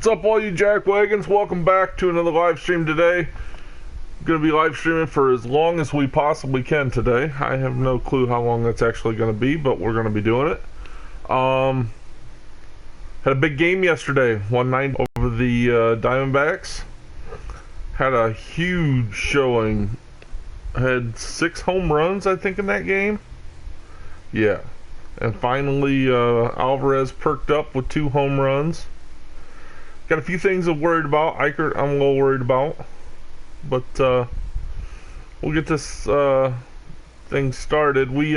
What's up, all you jack wagons? Welcome back to another live stream today. I'm going to be live streaming for as long as we possibly can today. I have no clue how long that's actually going to be, but we're going to be doing it. Had a big game yesterday, 1-9 over the Diamondbacks. Had a huge showing. Had 6 home runs, I think, in that game. Yeah. And finally, Alvarez perked up with 2 home runs. Got a few things I'm worried about. Eichert, I'm a little worried about. But we'll get this thing started. We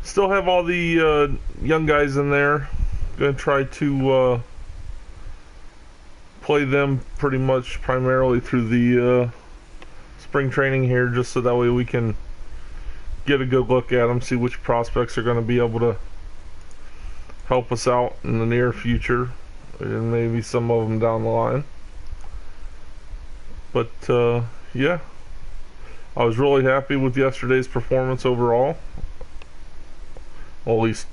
still have all the young guys in there. Gonna try to play them pretty much primarily through the spring training here, just so that way we can get a good look at them, see which prospects are going to be able to help us out in the near future, and maybe some of them down the line. But yeah, I was really happy with yesterday's performance overall. Well, at least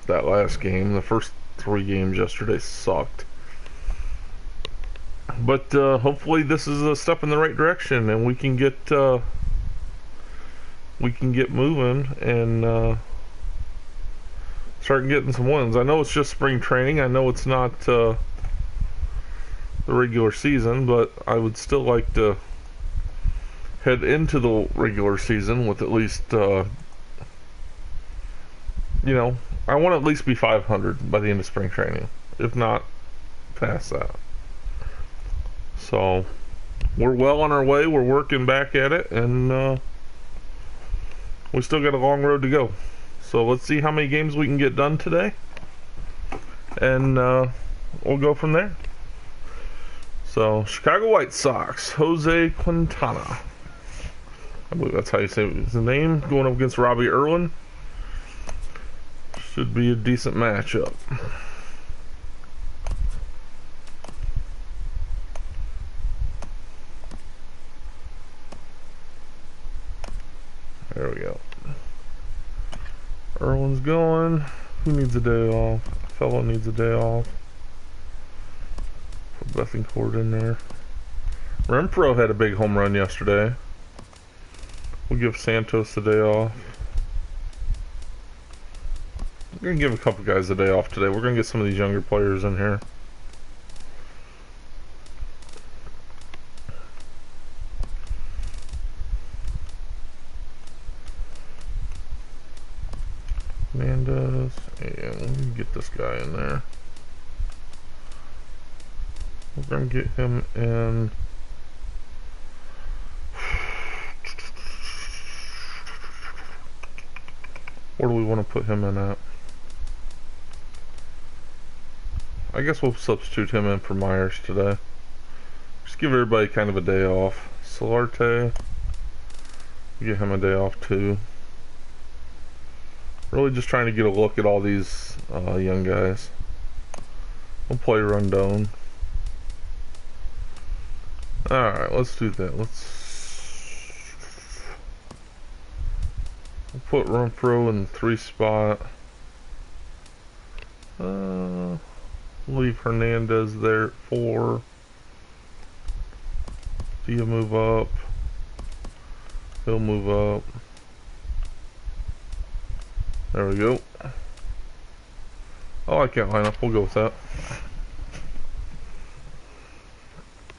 that last game. The first 3 games yesterday sucked. But hopefully this is a step in the right direction, and we can get moving and start getting some wins. I know it's just spring training. I know it's not the regular season, but I would still like to head into the regular season with at least, you know, I want to at least be 500 by the end of spring training, if not past that. So we're well on our way. We're working back at it, and we still got a long road to go. So let's see how many games we can get done today, and we'll go from there. So Chicago White Sox, Jose Quintana, I believe that's how you say his name, going up against Robbie Erlin. Should be a decent matchup. There we go. Erlin's going. Who needs a day off? Fellow needs a day off. Put Bethencourt in there. Renfroe had a big home run yesterday. We'll give Santos a day off. We're going to give a couple guys a day off today. We're going to get some of these younger players in here. Hernandez, and let me get this guy in there. We're going to get him in. Where do we want to put him in at? I guess we'll substitute him in for Myers today. Just give everybody kind of a day off. Solarte, get him a day off too. Really just trying to get a look at all these young guys. We'll play Rondon. Alright, let's do that. We'll put Renfroe in the 3 spot. Leave Hernandez there at 4. He'll move up. He'll move up. There we go. I like that lineup. We'll go with that.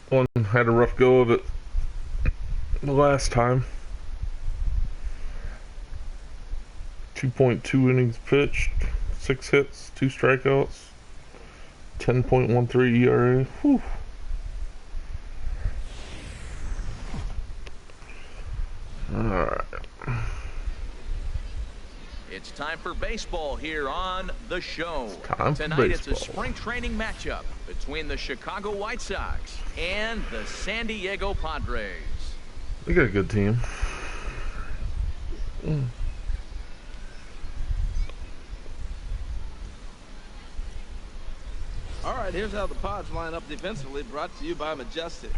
One had a rough go of it the last time. 2.2 innings pitched, 6 hits, 2 strikeouts, 10.13 ERA. Whew. Alright. It's time for baseball here on the show. Tonight it's a spring training matchup between the Chicago White Sox and the San Diego Padres. We got a good team. All right, here's how the Pods line up defensively, brought to you by Majestic.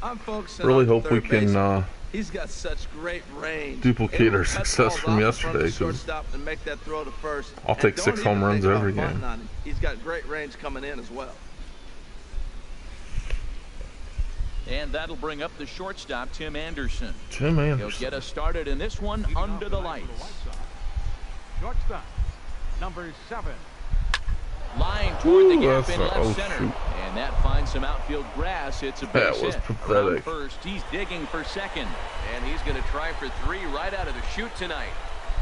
I'm focusing really on hope we can He's got such great range. Duplicate our success from yesterday, 'cause shortstop and make that throw to first. I'll take 6 home runs every game. He's got great range coming in as well. And that'll bring up the shortstop, Tim Anderson. Tim Anderson. He'll get us started in this one under the lights. Shortstop, number 7. Line toward the gap that's in left oh, center. shoot. And that finds some outfield grass. It's a base That was hit. pathetic. Around first, he's digging for second. And he's going to try for 3 right out of the chute tonight.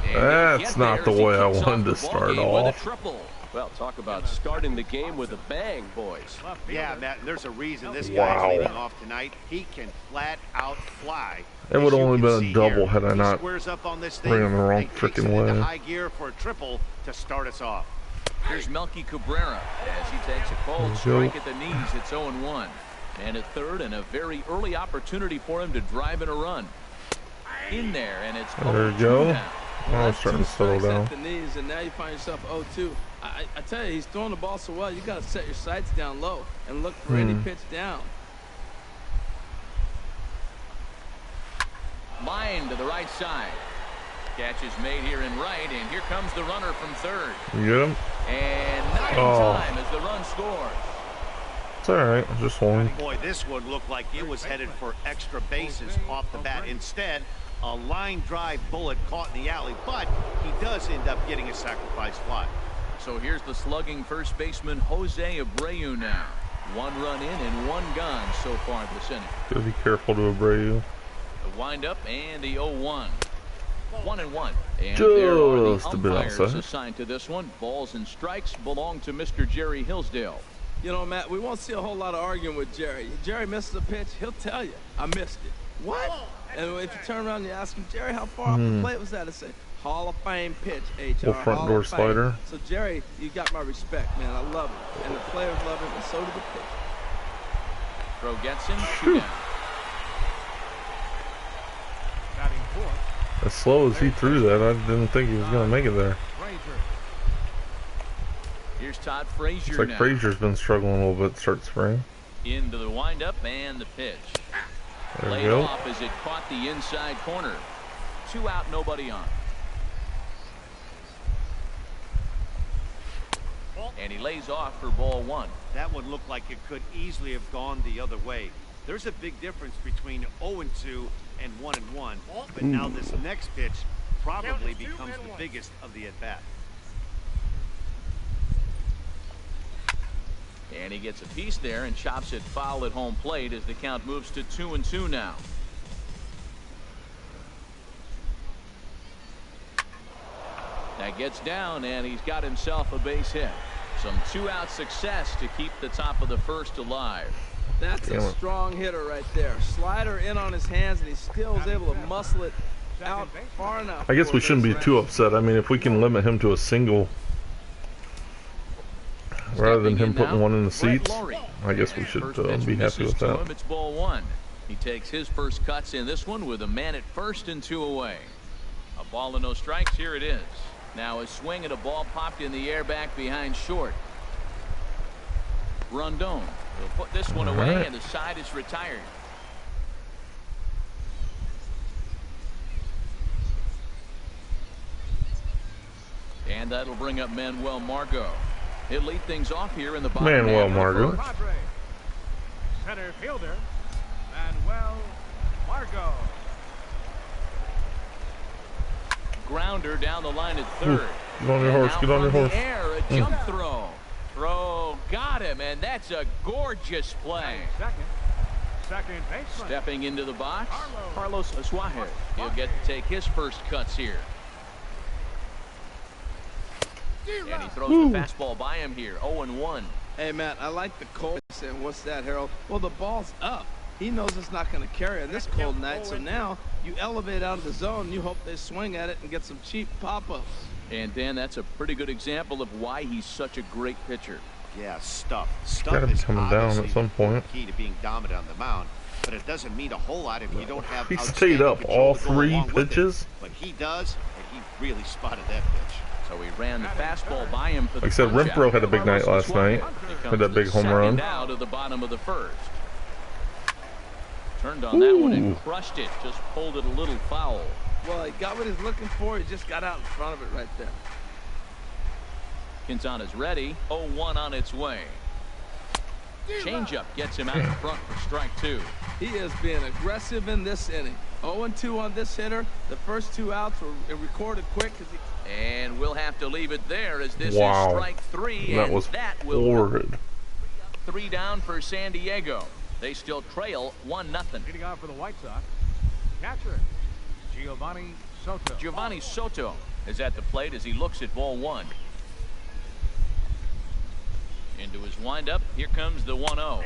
And That's not the way I wanted to start off. Well, talk about starting the game with a bang, boys. Yeah, Matt, there's a reason this Wow. guy's leading off tonight. He can flat out fly. It would As you only can been a see double here, had I he not squares up on this thing, ran in the wrong and kicks frickin' it into way. high gear for a triple to start us off. Here's Melky Cabrera as he takes a cold strike at the knees. It's 0-1. And at third, and a very early opportunity for him to drive in a run. In there, and it's There you 0-2 go. now. I was starting to settle down. At the knees, and now you find yourself 0-2. I tell you, he's throwing the ball so well. You got to set your sights down low and look for any pitch down. Line to the right side. Catch is made here in right, and here comes the runner from third. You get him? And not in time as the run scores. It's alright. Just holding. Boy, this one looked like it was headed for extra bases off the bat. Instead, a line drive bullet caught in the alley, but he does end up getting a sacrifice fly. So here's the slugging first baseman Jose Abreu now. 1 run in and 1 gone so far this inning. Gotta be careful to Abreu. The windup and the 0-1. 1-1. And there are Just the a bit umpires outside. assigned to this one. Balls and strikes belong to Mr. Jerry Hillsdale. You know, Matt, we won't see a whole lot of arguing with Jerry. Jerry misses a pitch, he'll tell you, I missed it. What? And if you turn around and you ask him, Jerry, how far off the plate was that? I say, Hall of Fame pitch, HR. Little front Hall door of Fame. slider. So, Jerry, you got my respect, man. I love it. And the players love him, and so do the pitchers. Throw gets him. 2 down. Batting 4th, As slow as he threw that, I didn't think he was gonna make it there. Frazier. Here's Todd Frazier It's like now. Frazier's been struggling a little bit to start spring. Into the windup and the pitch. There Laid you go. off as it caught the inside corner. 2 out, nobody on. And he lays off for ball 1. That one looked like it could easily have gone the other way. There's a big difference between 0-2 and 1-1, but now this next pitch probably becomes the biggest of the at-bat. And he gets a piece there and chops it foul at home plate as the count moves to 2-2 now. That gets down, and he's got himself a base hit. Some 2-out success to keep the top of the first alive. That's a strong hitter right there. Slider in on his hands, and he still is able to muscle it out far enough. I guess we shouldn't be too upset. I mean, if we can limit him to a single rather than him putting one in the seats, I guess we should be happy with that. It's ball 1. He takes his first cuts in this one with a man at first and 2 away. A ball and no strikes. Here it is. Now a swing at a ball popped in the air back behind short. Rondon will put this one away, and the side is retired. And that'll bring up Manuel Margot. He'll lead things off here in the bottom. Manuel Margot. Padres. Center fielder, Manuel Margot. Grounder down the line at third. Get on your horse. Get on your horse. Air, a jump throw. Throw got him, and that's a gorgeous play. Second baseman. Stepping into the box, Carlos Asuaje. He'll get to take his first cuts here. And he throws the fastball by him here. 0-1. Hey, Matt, I like the cold. And what's that, Harold? Well, the ball's up. He knows it's not going to carry on this cold night, so now you elevate out of the zone. You hope they swing at it and get some cheap pop-ups. And Dan, that's a pretty good example of why he's such a great pitcher. Yeah, stuff. Gotta be Is coming down at obviously some point. the key to being dominant on the mound, but it doesn't mean a whole lot if you don't have. He outstanding stayed up control all to go 3 along with it. pitches. But he does, and he really spotted that pitch. So he ran the fastball by him for the Like I said, punch Renfroe out. had a big night last night. Here Had that comes big the home run. second out of the bottom of the first. Turned on that one and crushed it. Just pulled it a little foul. Well, he got what he's looking for. He just got out in front of it right there. Quintana's ready. 0-1 on its way. Changeup gets him out in front for strike 2. He is being aggressive in this inning. 0-2 on this hitter. The first 2 outs were recorded quick. And we'll have to leave it there as this is strike 3. That and was that will horrid. 3 down for San Diego. They still trail 1-0. Leading off for the White Sox, catcher Giovanni Soto. Giovanni Soto is at the plate as he looks at ball 1. Into his windup. Here comes the 1-0.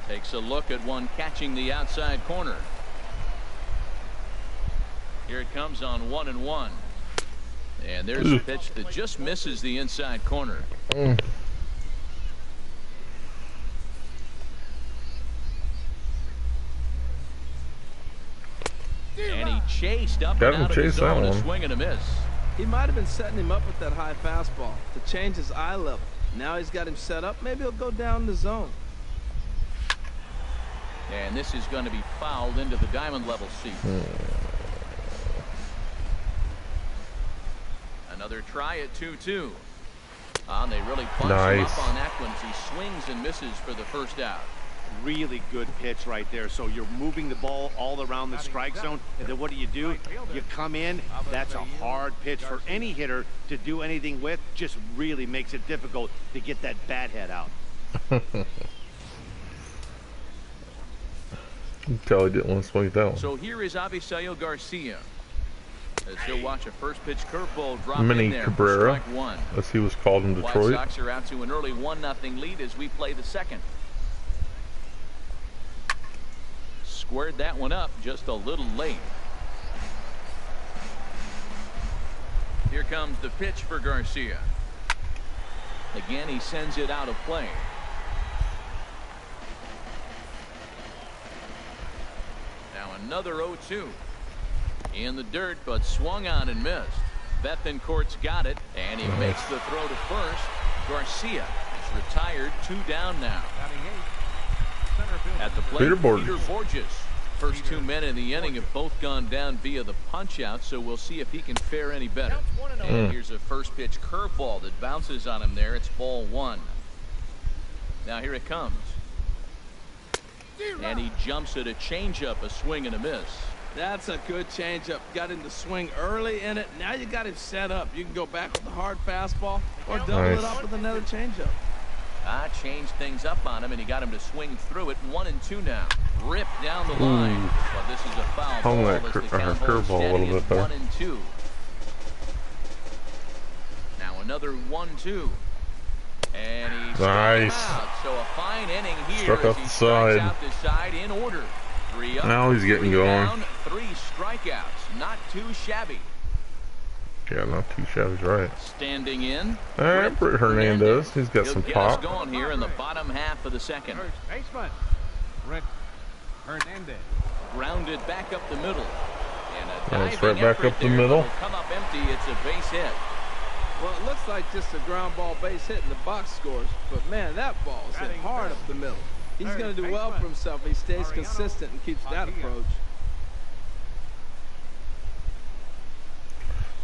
Takes a look at one catching the outside corner. Here it comes on 1-1. And there's a pitch that just misses the inside corner. And he chased up and out of the zone, a swing and a miss. He might have been setting him up with that high fastball to change his eye level. Now he's got him set up. Maybe he'll go down the zone. And this is going to be fouled into the diamond level seat. Another try at 2-2. And they really punch him up on that one as he swings and misses for the first out. Really good pitch right there. So you're moving the ball all around the strike zone, and then what do? You come in. That's a hard pitch for any hitter to do anything with. Just really makes it difficult to get that bat head out. Tell he didn't want to swing that one. So here is Avisail Garcia as he'll watch a first pitch curveball drop in there Cabrera, for strike 1. as he was called in Detroit. White Sox are out to an early 1-0 lead as we play the second. Squared that one up just a little late. Here comes the pitch for Garcia. Again, he sends it out of play. Now another 0-2. In the dirt, but swung on and missed. Bethencourt's got it, and he makes the throw to first. Garcia is retired. 2 down now. At the plate, Peter Borges. First 2 men in the inning have both gone down via the punch out, so we'll see if he can fare any better. And here's a first pitch curveball that bounces on him there. It's ball 1. Now here it comes. And he jumps at a changeup, a swing and a miss. That's a good changeup. Got him to swing early in it. Now you got him set up. You can go back with the hard fastball or double it up with another changeup. Changed things up on him, and he got him to swing through it. 1-2 now. Ripped down the line. But this is a foul ball. That curveball a little bit better. 1-2. Now another 1-2. And he's out. So a fine inning here. Struck as off he the strikes side. out the side in order. 3 up, Now he's getting 3 going. down, 3 strikeouts. Not too shabby. Yeah, not too shabby, right. Standing in. Britt Hernandez. He's got some He'll pop. get us going here in the bottom half of the second. First baseman, Britt Hernandez. Grounded back up the middle. And a Yeah, it's diving right back effort up the there, middle. but it'll come up empty. It's a base hit. Well, it looks like just a ground ball base hit in the box scores. But, man, that ball is hit hard up the middle. He's going to do well for himself if he stays consistent and keeps that approach.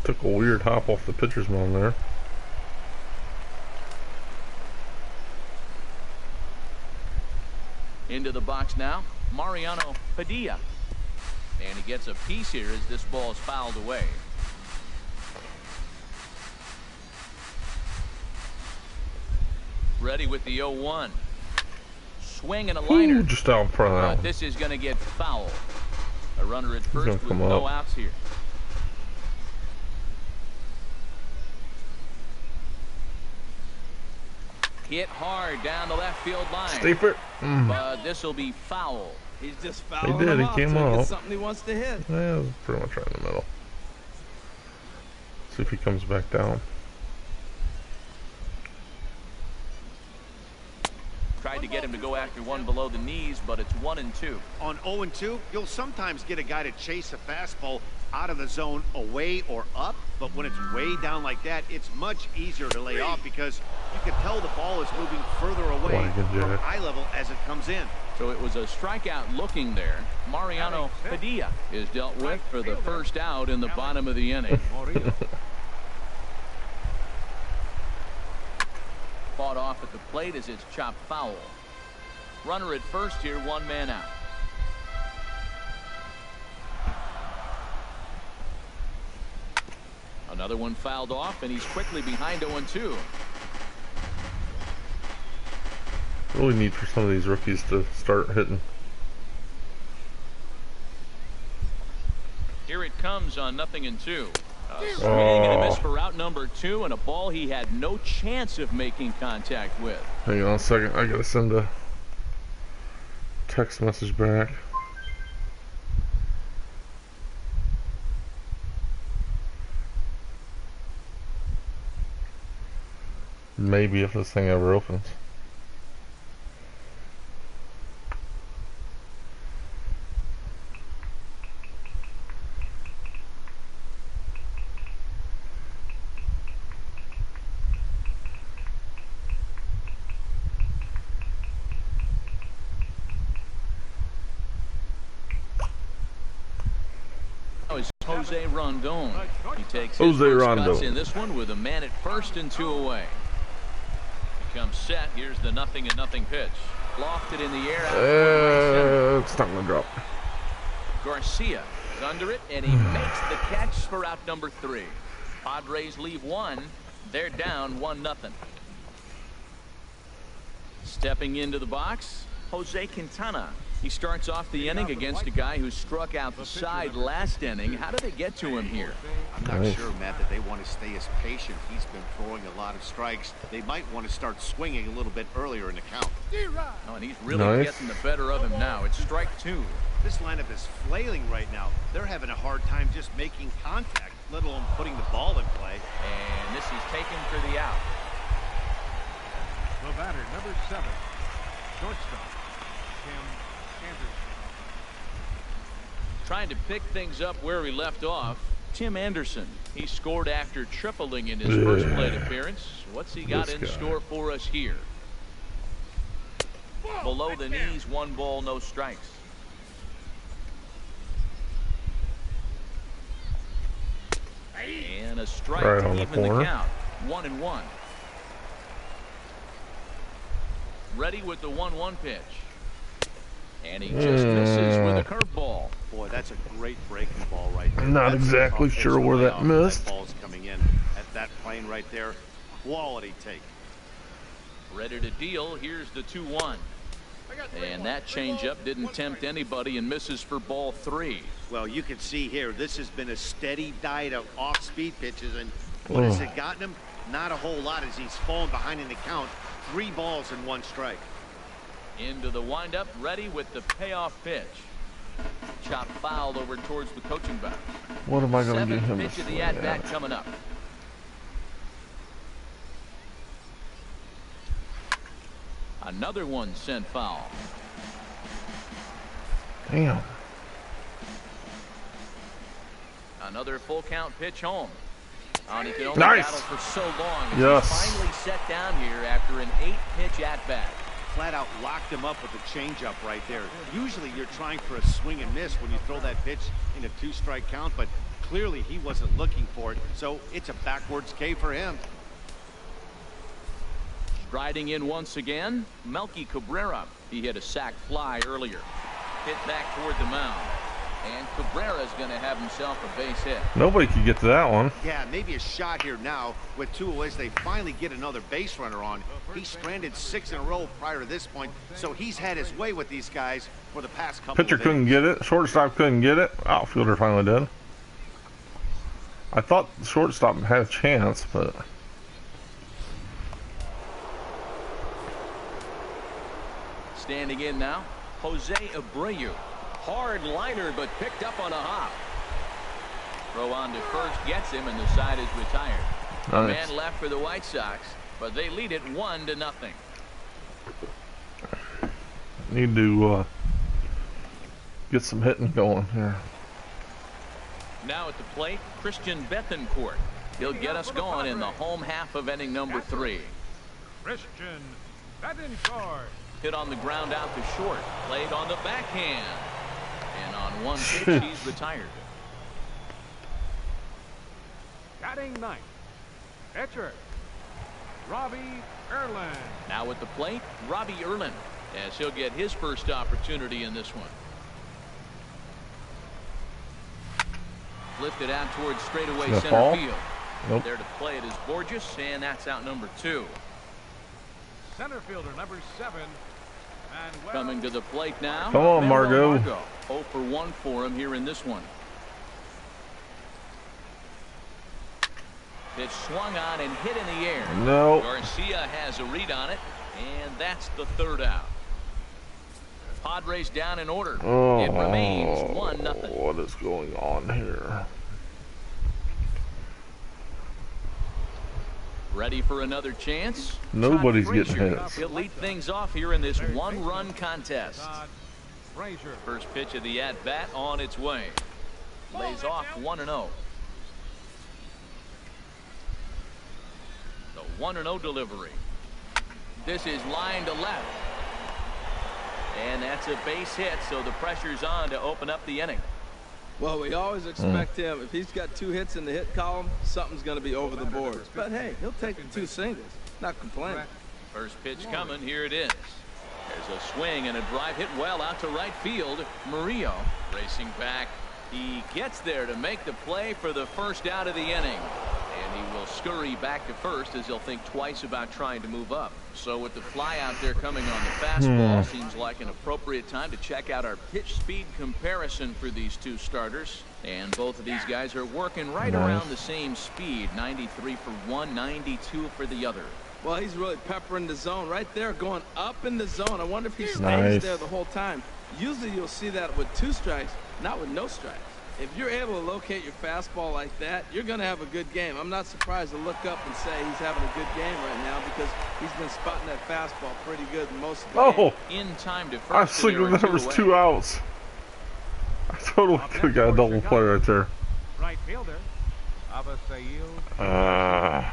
Took a weird hop off the pitcher's mound there. Into the box now, Mariano Padilla. And he gets a piece here as this ball is fouled away. Ready with the 0-1. Swing and a liner. Just out in front of that But one. this is going to get fouled. A runner at first with come no up. outs here. Hit hard down the left field line. Steeper. But this will be foul. He's just fouling did, him he out came till he out. gets something he wants to hit. Yeah, it was pretty much right in the middle. See if he comes back down. Tried to get him to go after one below the knees, but it's 1-2. On 0-2, you'll sometimes get a guy to chase a fastball out of the zone away or up, but when it's way down like that, it's much easier to lay off because you can tell the ball is moving further away from eye level as it comes in. So it was a strikeout looking there. Mariano Padilla is dealt with for the first out in the bottom of the inning. Fought off at the plate as it's chopped foul. Runner at first here, 1 man out. Another one fouled off, and he's quickly behind 0-2. Really need for some of these rookies to start hitting. Here it comes on 0-2. Swing and a miss for out number 2, and a ball he had no chance of making contact with. Hang on a second, I gotta send a text message back. Maybe if this thing ever opens. Jose Rondon. He takes Jose his first Rondon cuts in this one with a man at first and 2 away. He comes set. Here's the 0-0 pitch. Lofted in the air. It's not gonna drop. Garcia is under it, and he makes the catch for out number 3. Padres leave 1. They're down 1-0. Stepping into the box, Jose Quintana. He starts off the inning against a guy who struck out the side last inning. How do they get to him here? I'm not sure, Matt, that they want to stay as patient. He's been throwing a lot of strikes. They might want to start swinging a little bit earlier in the count. Oh, and he's really getting the better of him now. It's strike 2. This lineup is flailing right now. They're having a hard time just making contact, let alone putting the ball in play. And this is taken for the out. The batter, number 7, shortstop, Tim Anderson. Trying to pick things up where he left off, Tim Anderson. He scored after tripling in his first plate appearance. What's he got in store for us here? Below the knees, 1 ball, no strikes. And a strike to even the count. 1-1. Ready with the 1-1 pitch. And he just misses with a curveball. Boy, that's a great breaking ball right there. I'm not That's exactly sure where that missed. That ball's coming in at that plane right there. Quality take. Ready to deal. Here's the 2-1. And that changeup didn't tempt anybody and misses for ball 3. Well, you can see here, this has been a steady diet of off-speed pitches, and what has it gotten him? Not a whole lot as he's fallen behind in the count. 3 balls and 1 strike. Into the windup, ready with the payoff pitch. Chop foul over towards the coaching box. What am I going to do him? Pitch of the at-bat coming up. Another one sent foul. Damn. Another full count pitch home. He can only Nice. battle for so long. Yes. He's finally set down here after an 8-pitch at-bat. Flat out locked him up with a changeup right there. Usually you're trying for a swing and miss when you throw that pitch in a 2-strike count, but clearly he wasn't looking for it, so it's a backwards K for him. Striding in once again, Melky Cabrera. He hit a sac fly earlier. Hit back toward the mound. And Cabrera's going to have himself a base hit. Nobody could get to that one. Yeah, maybe a shot here now with 2 away. They finally get another base runner on. He stranded 6 in a row prior to this point, so he's had his way with these guys for the past couple Pitcher of couldn't get it. Shortstop couldn't get it. Outfielder finally did. I thought the shortstop had a chance, but... Standing in now, Jose Abreu. Hard liner, but picked up on a hop. Throw on to first gets him, and the side is retired. A man left for the White Sox, but they lead it 1-0. Need to get some hitting going here. Now at the plate, Christian Bethancourt. He'll get us going in the home half of inning number 3. Christian Bethancourt. Hit on the ground out to short. Played on the backhand. And on one pitch, he's retired. Batting ninth, pitcher, Robbie Erlin. Now at the plate, Robbie Erlin, as he'll get his first opportunity in this one. Lifted out towards straightaway center fall? field. Nope. There to play it is Borges, and that's out number 2. Center fielder number 7. And Coming to the plate now. Come on, Margot. 0 for 1 for him here in this one. Pitch swung on and hit in the air. No. Garcia has a read on it, and that's the 3rd out. Padres down in order. Oh, It remains 1-0. what is going on here? Ready for another chance? Nobody's Todd getting Frazier. hits. He'll lead things off here in this 1-run contest. Todd Frazier. First pitch of the at-bat on its way. Lays off 1-0. The 1-0 delivery. This is line to left. And that's a base hit, so the pressure's on to open up the inning. Well, we always expect him, if he's got 2 hits in the hit column, something's going to be over the boards. But hey, he'll take the 2 singles. Not complaining. First pitch coming. Here it is. There's a swing and a drive hit well out to right field. Murillo racing back. He gets there to make the play for the first out of the inning. And he will scurry back to first as he'll think twice about trying to move up. So with the fly out there coming on the fastball, seems like an appropriate time to check out our pitch speed comparison for these 2 starters. And both of these guys are working right around the same speed. 93 for one, 92 for the other. Well, he's really peppering the zone right there, going up in the zone. I wonder if he stays there the whole time. Usually you'll see that with 2 strikes, not with no strikes. If you're able to locate your fastball like that, you're going to have a good game. I'm not surprised to look up and say he's having a good game right now because he's been spotting that fastball pretty good most of the game. In time to first. I was thinking there was 2 outs. I totally could have got a double play right there. Right fielder, Avisail.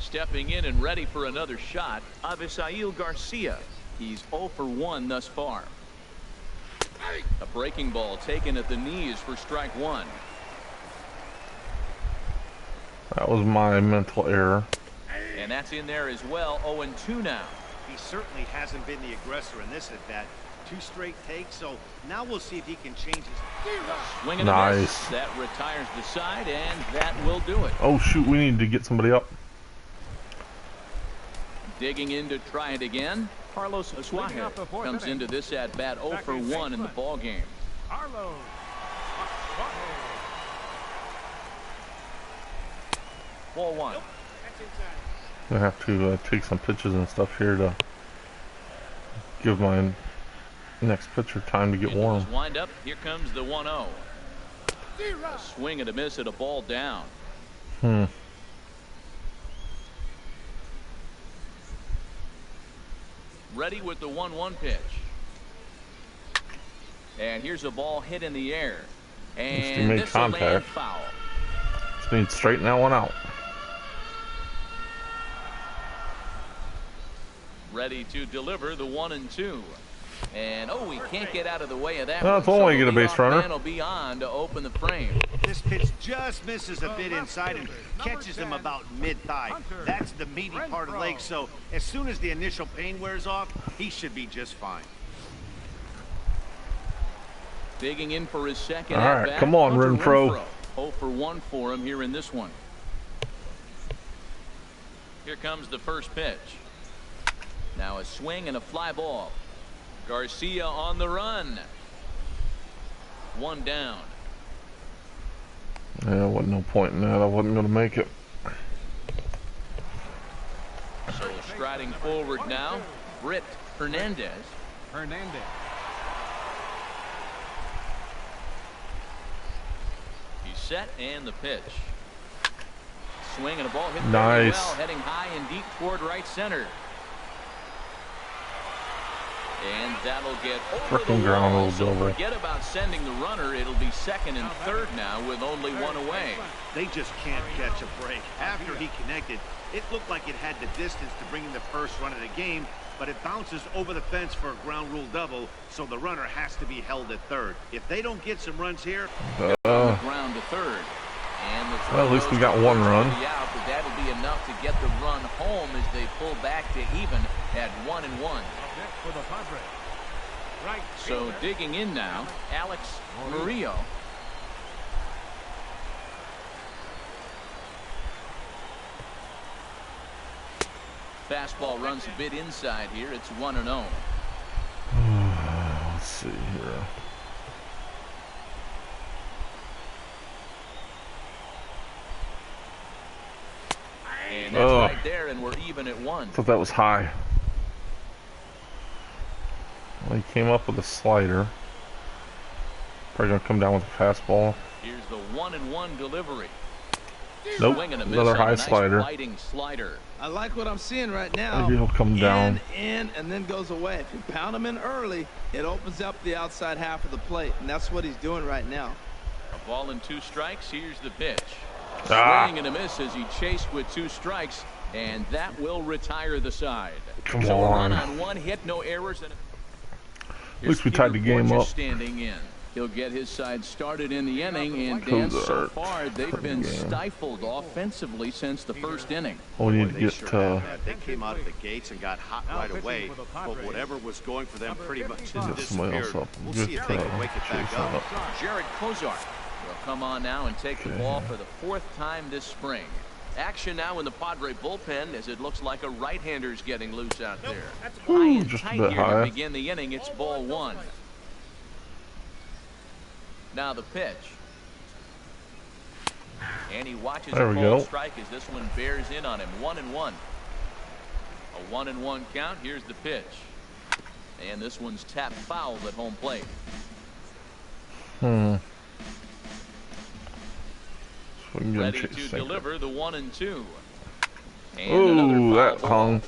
Stepping in and ready for another shot, Avisail Garcia. He's 0 for 1 thus far. A breaking ball taken at the knees for strike 1. That was my mental error. And that's in there as well. 0-2 now. He certainly hasn't been the aggressor in this at bat. 2 straight takes, so now we'll see if he can change his. Swing and a miss. That retires the side, and that will do it. Oh shoot, we need to get somebody up. Digging in to try it again. Carlos Asuaje comes into this at bat 0 for 1 in the ball game. Carlos Asuaje. Ball 1. I have to take some pitches and stuff here to give my next pitcher time to get warm. Wind up. Here comes the 1-0. A swing and a miss at a ball down. Ready with the 1-1 pitch. And here's a ball hit in the air. And made this will land contact. foul. Just need to straighten that one out. Ready to deliver the 1-2. And we can't get out of the way of that. Well, it's only get a base runner. Man will be on to open the frame. This pitch just misses a bit inside and catches him about mid-thigh. That's the meaty part of the leg, so as soon as the initial pain wears off, he should be just fine. Digging in for his second All right, at-bat. come on, Hunter Renfroe. 0 for 1 for him here in this one. Here comes the first pitch. Now a swing and a fly ball. Garcia on the run. 1 down. Yeah, wasn't no point in that. I wasn't going to make it. So striding forward now, Britt Hernandez. He's set and the pitch. Swing and a ball hit very well, heading high and deep toward right center. And that'll get over Frickin' the ground wall. rule So double. forget about sending the runner. It'll be second and third now with only one away. They just can't catch a break. After he connected, it looked like it had the distance to bring in the first run of the game, but it bounces over the fence for a ground rule double, so the runner has to be held at third. If they don't get some runs here, on the ground to third. And the well, at least we got one run. Out, but that'll be enough to get the run home as they pull back to even at 1-1. For the Padres. Right. So digging in now, Alex Murillo. Fastball runs a bit inside here. It's 1-0. Let's see here. And that's right there, and we're even at 1. I thought that was high. Well, he came up with a slider. Probably gonna come down with a fastball. Here's the 1-1 delivery. Nope, Swing and a miss another on high a nice slider. Sliding slider. I like what I'm seeing right now. Maybe he'll come down. In, and then goes away. If you pound him in early, it opens up the outside half of the plate, and that's what he's doing right now. A ball and 2 strikes. Here's the pitch. Ah. Swing and a miss as he chased with 2 strikes, and that will retire the side. Come so on. a run on 1 hit, no errors. And At least we tied the game up. Standing in. He'll get his side started in the inning, and Dan, so far they've been stifled offensively since the first inning. Oh, we need to get they came out of the gates and got hot right away, but whatever was going for them pretty much somebody disappeared. else up. We'll see if they can wake it back up. Jared Kozar will come on now and take the ball for the 4th time this spring. Action now in the Padre bullpen as it looks like a right-hander's getting loose out there. High and just a tight bit here high. to begin the inning. It's ball 1. Now the pitch. And he watches There a we ball go. strike as this one bears in on him. 1-1. A 1-1 count. Here's the pitch. And this one's tapped foul at home plate. So we can get Ready him to chased. deliver the 1-2. And Ooh, another that foul ball. hung.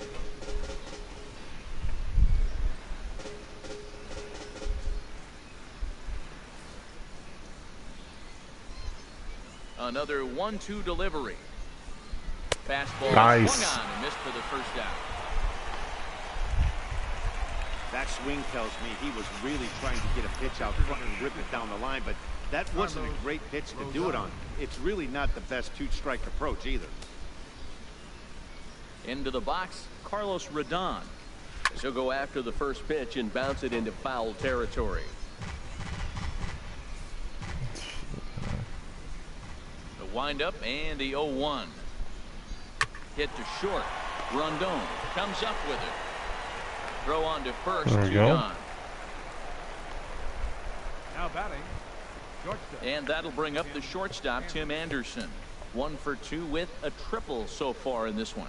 Another 1-2 delivery. Fastball Nice. swung on and missed for the first out. That swing tells me he was really trying to get a pitch out front and rip it down the line, but that wasn't a great pitch to do it on. It's really not the best 2-strike approach either. Into the box, Carlos Rodon. He'll go after the first pitch and bounce it into foul territory. The windup and the 0-1. Hit to short. Rondon comes up with it. Throw on to first. There we 2 go. gone. Now batting. Shortstop. And that'll bring up the shortstop, Tim Anderson. 1 for 2 with a triple so far in this one.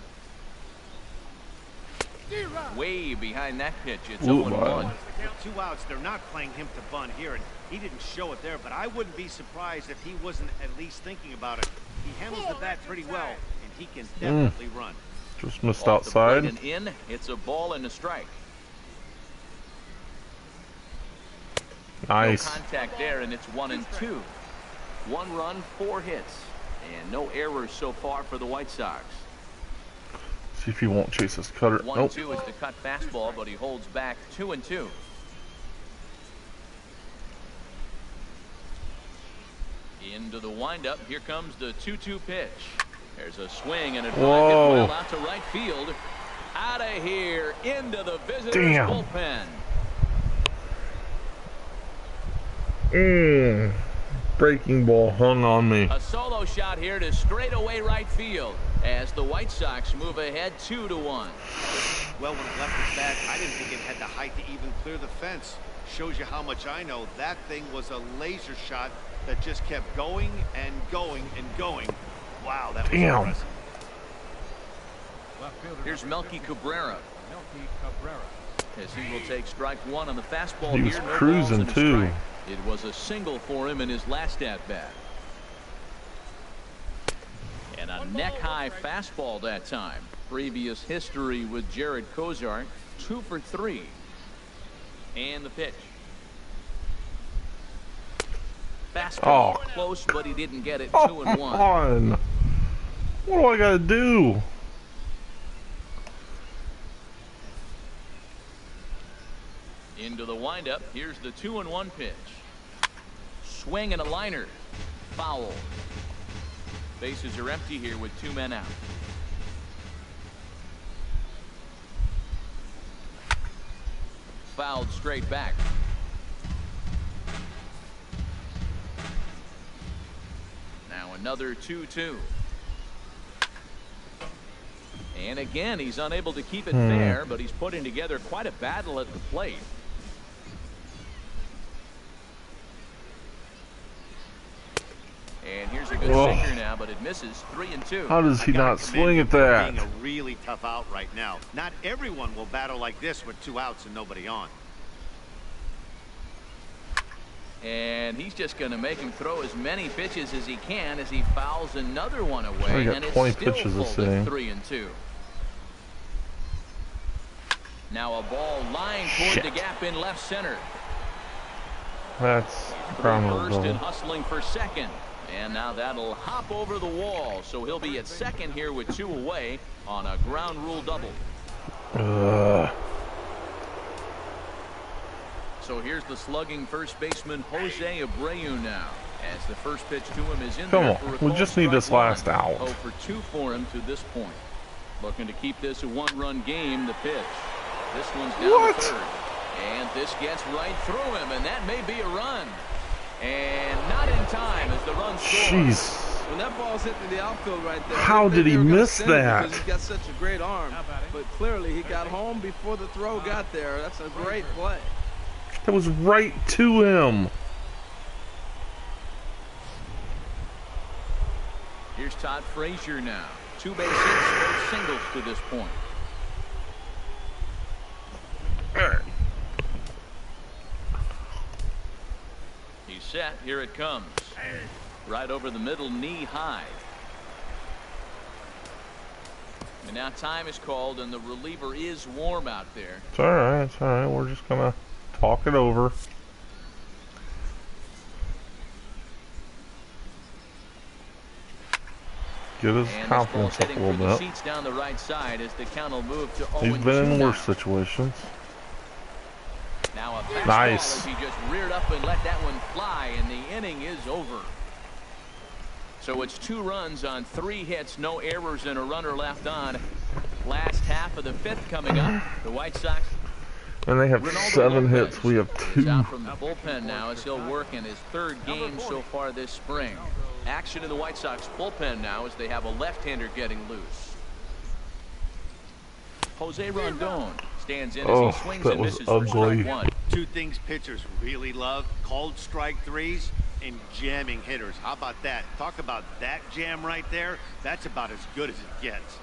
Way behind that pitch. It's 0-1. With 2 outs, they're not playing him to bunt here, and he didn't show it there, but I wouldn't be surprised if he wasn't at least thinking about it. He handles the bat pretty well, and he can definitely run. Just missed Off the plate outside. and in. It's a ball and a strike. Nice. No contact there, and it's 1-2. 1 run, 4 hits, and no errors so far for the White Sox. See if he won't chase his cutter. 1-2 Nope. is the cut fastball, but he holds back 2-2. Into the windup. Here comes the 2-2 pitch. There's a swing and a drive hit well out to right field. Out of here into the visitors' bullpen. Breaking ball hung on me. A solo shot here to straightaway right field as the White Sox move ahead 2-1. Well, when it left his bat, I didn't think it had the height to even clear the fence. Shows you how much I know. That thing was a laser shot that just kept going and going and going. Wow, that was impressive. Here's Melky Cabrera. Melky Cabrera. As he will take strike 1 on the fastball He was here. cruising, No balls and a too. strike. It was a single for him in his last at-bat. And a neck-high fastball that time. Previous history with Jared Kozar, 2 for 3. And the pitch. Fastball Oh. close, but he didn't get it. Oh, 2-1. come on. What do I gotta do? Into the windup. Here's the 2-1 pitch. Swing and a liner. Foul. Bases are empty here with 2 men out. Fouled straight back. Now another 2-2. And again, he's unable to keep it fair, but he's putting together quite a battle at the plate. And here's a good sinker now, but it misses. 3-2. How does he not swing at that? Being a really tough out right now. Not everyone will battle like this with 2 outs and nobody on. And he's just going to make him throw as many pitches as he can as he fouls another one away. I got And it's 20 still pitches this full to inning. 3-2. Now a ball lying toward the gap in left center. That's Through ground first and rule. hustling for second. And now that'll hop over the wall. So he'll be at second here with 2 away on a ground rule double. So here's the slugging first baseman Jose Abreu now. As the first pitch to him is in Come there on, for a we called just need this strike last one. out. 0 for 2 for him to this point. Looking to keep this a 1-run game. The pitch. This one's down What? to third. And this gets right through him, and that may be a run. And not in time as the run scores. Jeez. When that ball's hitting the outfield right there. How did he they were gonna miss send it that? Because he's got such a great arm. But clearly he got home before the throw got there. That's a great play. That was right to him. Here's Todd Frazier now. 2 base hits, both singles to this point. He's set. Here it comes. Right over the middle, knee high. And now time is called, and the reliever is warm out there. It's alright, it's alright. We're just gonna talk it over. Get his And this confidence ball's up a heading for little the bit. seats down the right side as the count will move to 0-2 He's been in now. worse situations. Now a fastball Nice. as he just reared up and let that one fly, and the inning is over. So it's 2 runs on 3 hits, no errors, and a runner left on. Last half of the 5th coming up. The White Sox. And they have Ronaldo 7 Lopez hits. We have is 2. out from the bullpen now as he'll work in his 3rd game so far this spring. Action in the White Sox bullpen now as they have a left-hander getting loose. Jose Rondon stands in as he swings that and was misses for ugly. strike 1. 2 things pitchers really love: called strike threes and jamming hitters. How about that? Talk about that jam right there. That's about as good as it gets.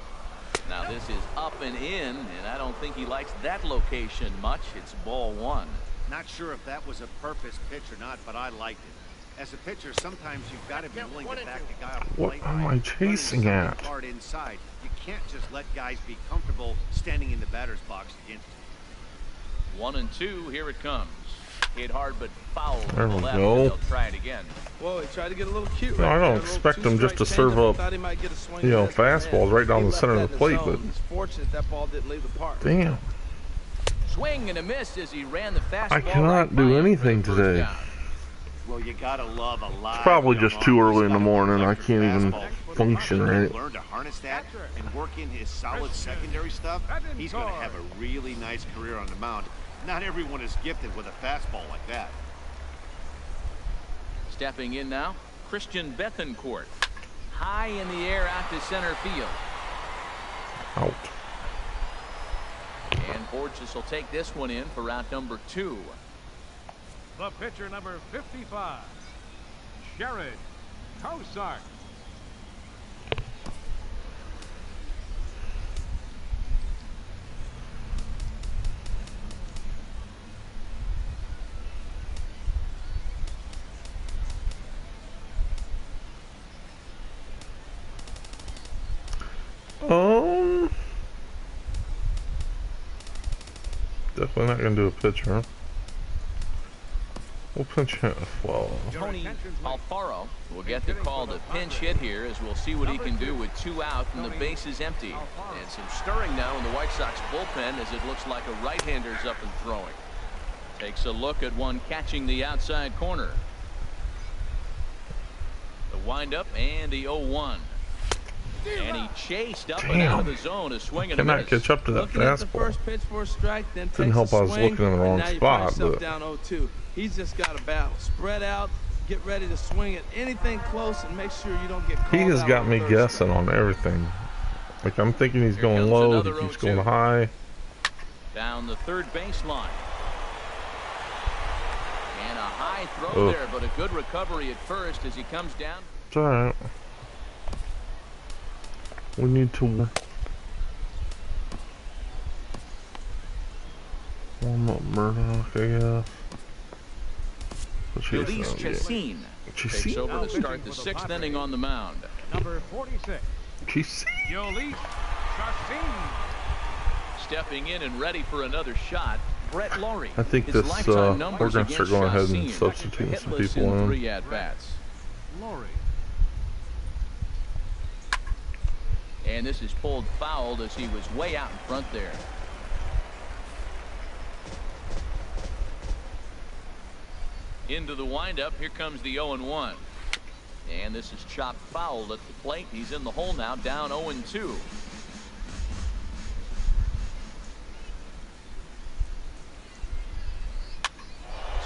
Now this is up and in, and I don't think he likes that location much. It's ball 1. Not sure if that was a purpose pitch or not, but I liked it. As a pitcher, sometimes you've got to be willing to back the guy off the What plate. am I by chasing running at? something hard inside. You can't just let guys be comfortable standing in the batter's box against you. 1-2. Here it comes. Hit hard but foul to There the we left. go. They'll try it again. Whoa, he tried to get a little cute No, right I don't there. A little expect him just to two-strike serve changeup. up, Thought he might get a swing you know, and miss, but fastballs right down he the left center that of the in plate, zone. but He's fortunate that ball didn't leave the park. damn. Swing and a miss as he ran the fastball. I cannot right do by him for anything the first today. down. Well, you gotta love a lot. It's probably just too early in the morning. I can't even function right. Learn to harness that and work in his solid secondary stuff. He's going to have a really nice career on the mound. Not everyone is gifted with a fastball like that. Stepping in now, Christian Bethancourt. High in the air out to center field. Out. And Borges will take this one in for route number 2. The pitcher number 55, Jared Cosart. Definitely not gonna do a pitcher. We'll pinch hit. Well, Tony Alfaro will get the call to pinch hit here, as we'll see what he can do with 2 out and the base is empty. And some stirring now in the White Sox bullpen, as it looks like a right-hander's up and throwing. Takes a look at one catching the outside corner. The windup and the 0-1. And he chased up and out of the zone, a swing and a miss. Cannot catch up to that Looking at the fastball. first pitch for a strike, then Didn't takes help a I was swing, looking in the and wrong now you spot, find yourself but down 0-2. He's just got a battle. Spread out, get ready to swing at anything close, and make sure you don't get called he has out got on me third guessing strike. on everything. Like, I'm thinking he's Here going comes low, another he keeps 0-2. going high. Down the third baseline. And a high throw there, but a good recovery at first as he comes down. It's alright. We need to warm up Murdoch, I guess. Elise Chassin takes over to start the 6th inning on the mound. Number 46. Elise Chassin. Stepping in and ready for another shot, Brett Laurie. I think His this, lifetime we're numbers going to start against going ahead and Chassin, substituting some hitless people in. 3 at-bats. Laurie. And this is pulled fouled as he was way out in front there. Into the windup. Here comes the 0-1. And this is chopped foul at the plate. He's in the hole now, down 0-2.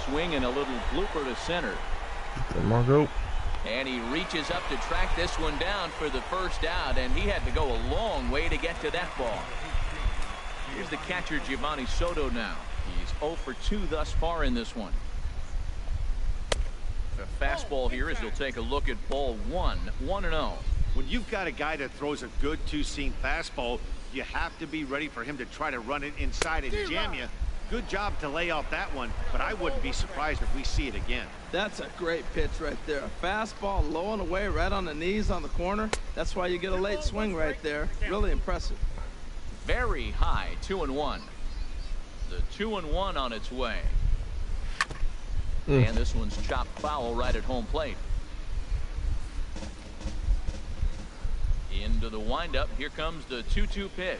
Swing and a little blooper to center. Margot. And he reaches up to track this one down for the first out, and he had to go a long way to get to that ball. Here's the catcher, Giovanni Soto, now. He's 0 for 2 thus far in this one. A fastball here as he'll take a look at ball 1, 1-0. When you've got a guy that throws a good two-seam fastball, you have to be ready for him to try to run it inside and jam you. Good job to lay off that one, but I wouldn't be surprised if we see it again. That's a great pitch right there. A fastball low and away right on the knees on the corner. That's why you get a late swing right there. Really impressive. Very high, 2-1. The 2-1 on its way. And this one's chopped foul right at home plate. Into the windup. Here comes the 2-2 pitch.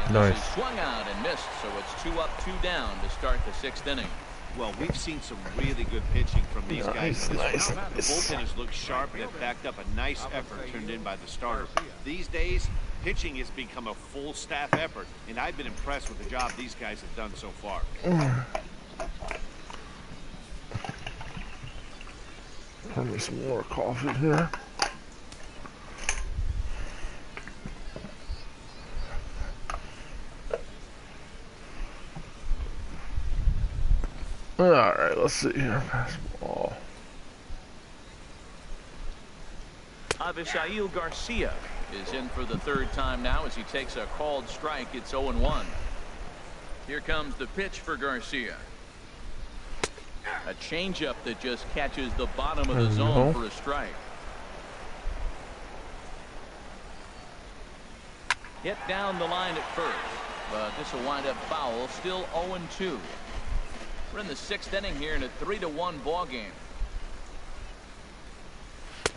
And this is swung out and missed, so it's 2 up, 2 down to start the 6th inning. Well, we've seen some really good pitching from these guys. The bullpen has looked sharp. They've backed up a nice effort turned in by the starter. These days, pitching has become a full staff effort, and I've been impressed with the job these guys have done so far. Pour me some more coffee here. All right, let's see here. Fastball. Avisail Garcia is in for the 3rd time now as he takes a called strike. It's 0-1. Here comes the pitch for Garcia. A changeup that just catches the bottom of the zone for a strike. Hit down the line at first, but this will wind up foul. Still 0-2. We're in the 6th inning here in a 3-1 ball game.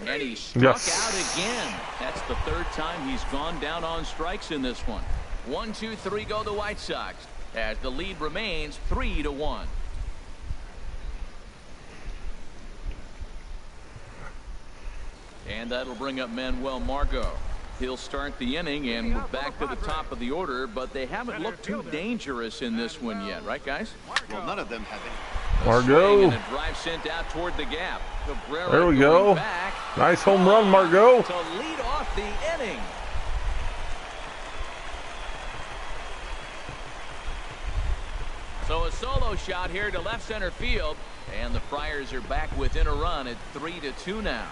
And he struck out again. That's the 3rd time he's gone down on strikes in this one. 1, 2, 3 go the White Sox as the lead remains 3-1. And that'll bring up Manuel Margot. He'll start the inning, and we're back to the top of the order, but they haven't looked too dangerous in this one yet, right, guys? Well, none of them have any. Margot. And a drive sent out toward the gap. Cabrera there we go. Back. Nice home run, Margot. To lead off the inning. So a solo shot here to left center field, and the Friars are back within a run at 3-2 now.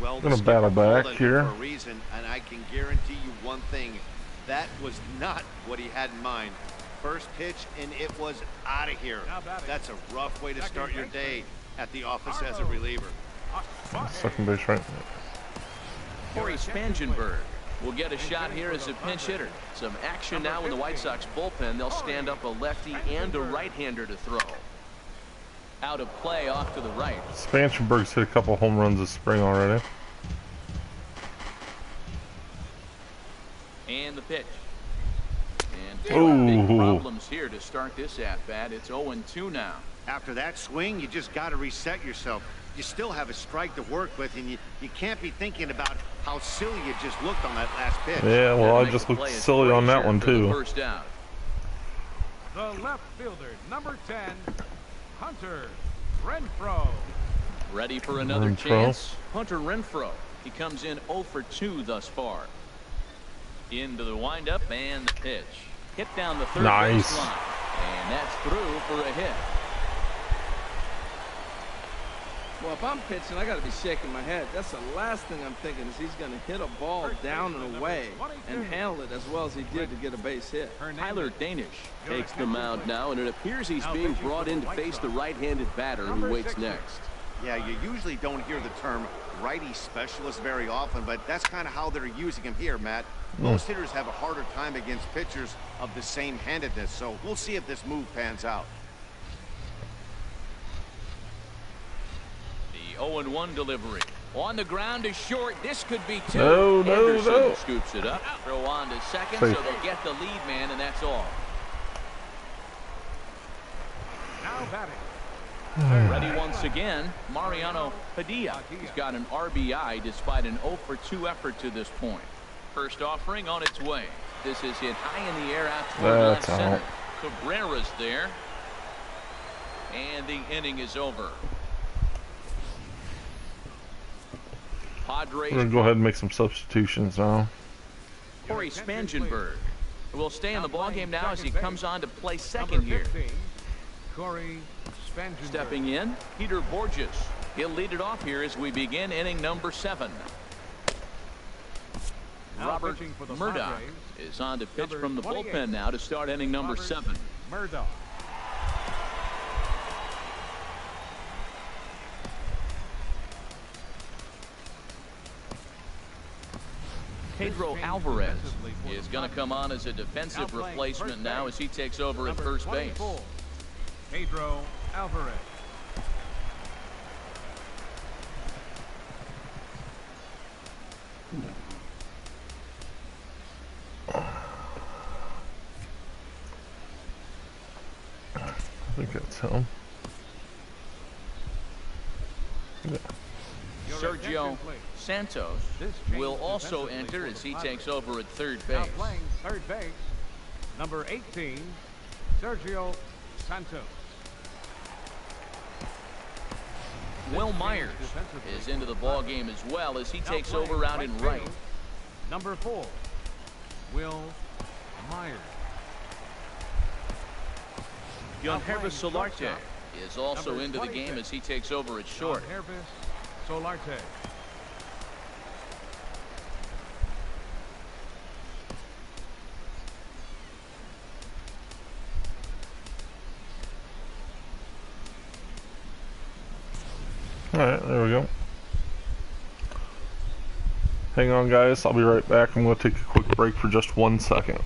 Well, gonna battle back here for a reason, and I can guarantee you one thing: that was not what he had in mind. First pitch, and it was out of here. That's a rough way to start your day at the office as a reliever. Second base, right? Corey Spangenberg will get a shot here as a pinch hitter. Some action now in the White Sox bullpen. They'll stand up a lefty and a right-hander to throw. Out of play off to the right. Spansberg's hit a couple home runs this spring already. And the pitch. And big problems here to start this at-bat. It's 0-2 now. After that swing, you just got to reset yourself. You still have a strike to work with, and you can't be thinking about how silly you just looked on that last pitch. Yeah, well, I just looked silly on that one, too. First out. The left fielder, number 10, Hunter Renfroe. Ready for another chance. Hunter Renfroe. He comes in 0 for 2 thus far. Into the windup and the pitch. Hit down the third base line. And that's through for a hit. Well, if I'm pitching, I got to be shaking my head. That's the last thing I'm thinking is he's going to hit a ball down and away and handle it as well as he did to get a base hit. Tyler Danish takes the mound now, and it appears he's being brought in to face the right-handed batter who waits next. Yeah, you usually don't hear the term righty specialist very often, but that's kind of how they're using him here, Matt. Most hitters have a harder time against pitchers of the same handedness, so we'll see if this move pans out. The 0-1 delivery. On the ground to short. This could be 2. No. Anderson scoops it up. Throw on to second, so they'll get the lead man, and that's all. Now batting. Ready once again, Mariano Padilla. He's got an RBI despite an 0 for 2 effort to this point. First offering on its way. This is hit high in the air out toward left center. Cabrera's there. And the inning is over. Padres. We're going to go ahead and make some substitutions now. Corey Spangenberg will stay in the ballgame now as he comes on to play second here. Corey Spangenberg. Stepping in, Peter Borges. He'll lead it off here as we begin inning number 7. Robert Murdoch is on to pitch from the bullpen now to start inning number 7. Murdoch. Pedro Alvarez is going to come on as a defensive replacement now as he takes over at first base. Pedro Alvarez. I think that's him. Yeah. Sergio Santos will also enter as he takes over at third base. Now playing third base, number 18, Sergio Santos. Will Myers is into the ball game as well as he takes over out in right. Number 4, Will Myers. Yangervis Solarte is also into the game as he takes over at short. Yangervis Solarte. Alright, there we go. Hang on, guys. I'll be right back. I'm going to take a quick break for just 1 second.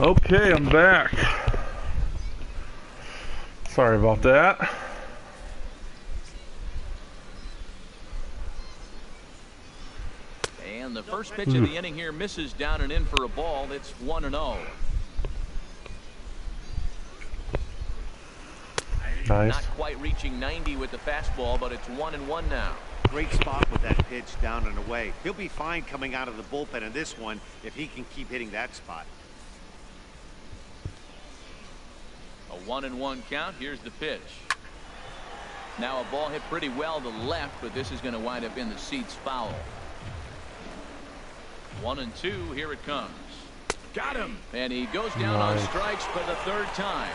Okay, I'm back. Sorry about that. And the first pitch of the inning here misses down and in for a ball. It's 1-0. Nice. Not quite reaching 90 with the fastball, but it's 1-1 now. Great spot with that pitch down and away. He'll be fine coming out of the bullpen in this one if he can keep hitting that spot. A 1-1 count. Here's the pitch. Now a ball hit pretty well to left, but this is going to wind up in the seats foul. 1-2. Here it comes. Got him. And he goes down on strikes for the third time.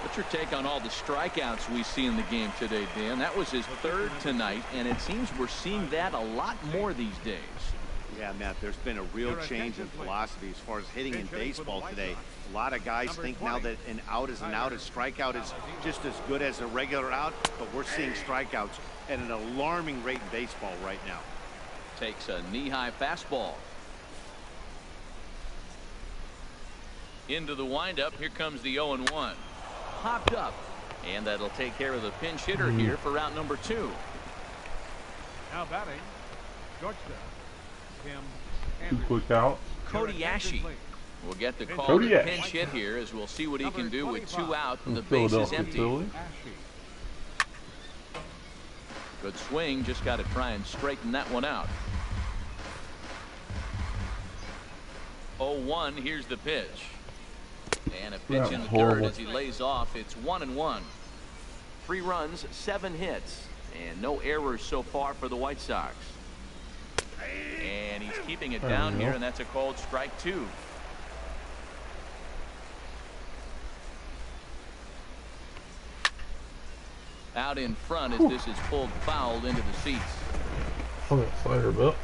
What's your take on all the strikeouts we see in the game today, Dan? That was his third tonight, and it seems we're seeing that a lot more these days. Yeah, Matt, there's been a real change in philosophy as far as hitting in baseball today. A lot of guys think now that an out is an out, a strikeout is just as good as a regular out, but we're seeing strikeouts at an alarming rate in baseball right now. Takes a knee-high fastball. Into the windup. Here comes the 0-1. Popped up, and that'll take care of the pinch hitter here for route number 2. Now batting, shortstop, Tim. 2 quick out. Cody Ashe will get the call to pinch hit here, as we'll see what he can do with 2 out and the base is empty. Good swing, just got to try and straighten that one out. 0-1. Here's the pitch. And a pitch in the third as he lays off. It's 1-1. 3 runs, 7 hits, and no errors so far for the White Sox. And he's keeping it down here, and that's a called strike 2. Out in front as this is pulled foul into the seats. On that slider bit.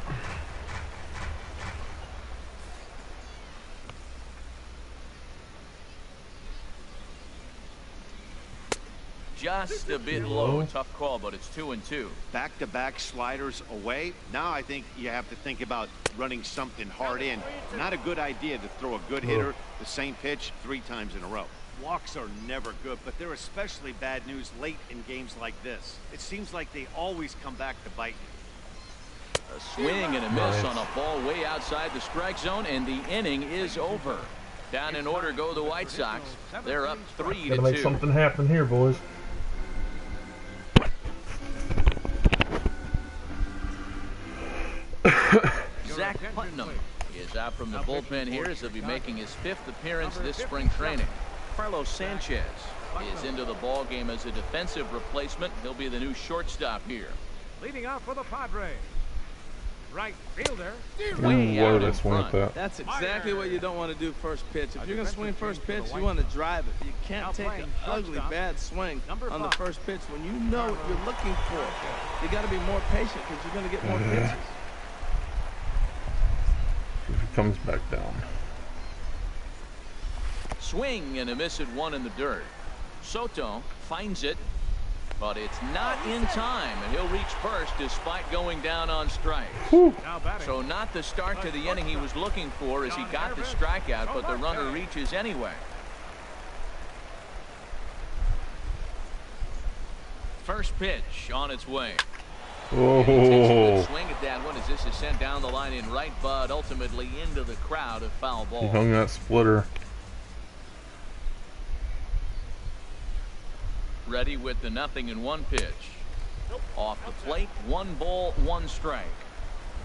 Just a bit low. Tough call, but it's 2-2. Back-to-back sliders away. Now I think you have to think about running something hard in. Not a good idea to throw a good hitter the same pitch 3 times in a row. Walks are never good, but they're especially bad news late in games like this. It seems like they always come back to bite you. A swing and a miss on a ball way outside the strike zone, and the inning is over. Down in order go the White Sox. They're up 3-2. Gotta make something happen here, boys. Zach Putnam is out from the bullpen here as he'll be making his 5th appearance this spring training. Carlos Sanchez is into the ball game as a defensive replacement. He'll be the new shortstop here. Leading off for the Padres, right fielder. Way out in front. That's exactly what you don't want to do first pitch. If you're going to swing first pitch, you want to drive it. You can't take an ugly, bad swing on the first pitch when you know what you're looking for. You got to be more patient because you're going to get more pitches. If he comes back down. Swing and a miss at 1 in the dirt. Soto finds it, but it's not in time, and he'll reach first despite going down on strikes. So not the start to the inning he was looking for as he got the strikeout, but the runner reaches anyway. First pitch on its way. Oh, Takes a good swing at that one as this is sent down the line in right, but ultimately into the crowd, a foul ball. he hung that splitter. Ready with the 0-1 pitch. Off the plate, 1 ball, 1 strike.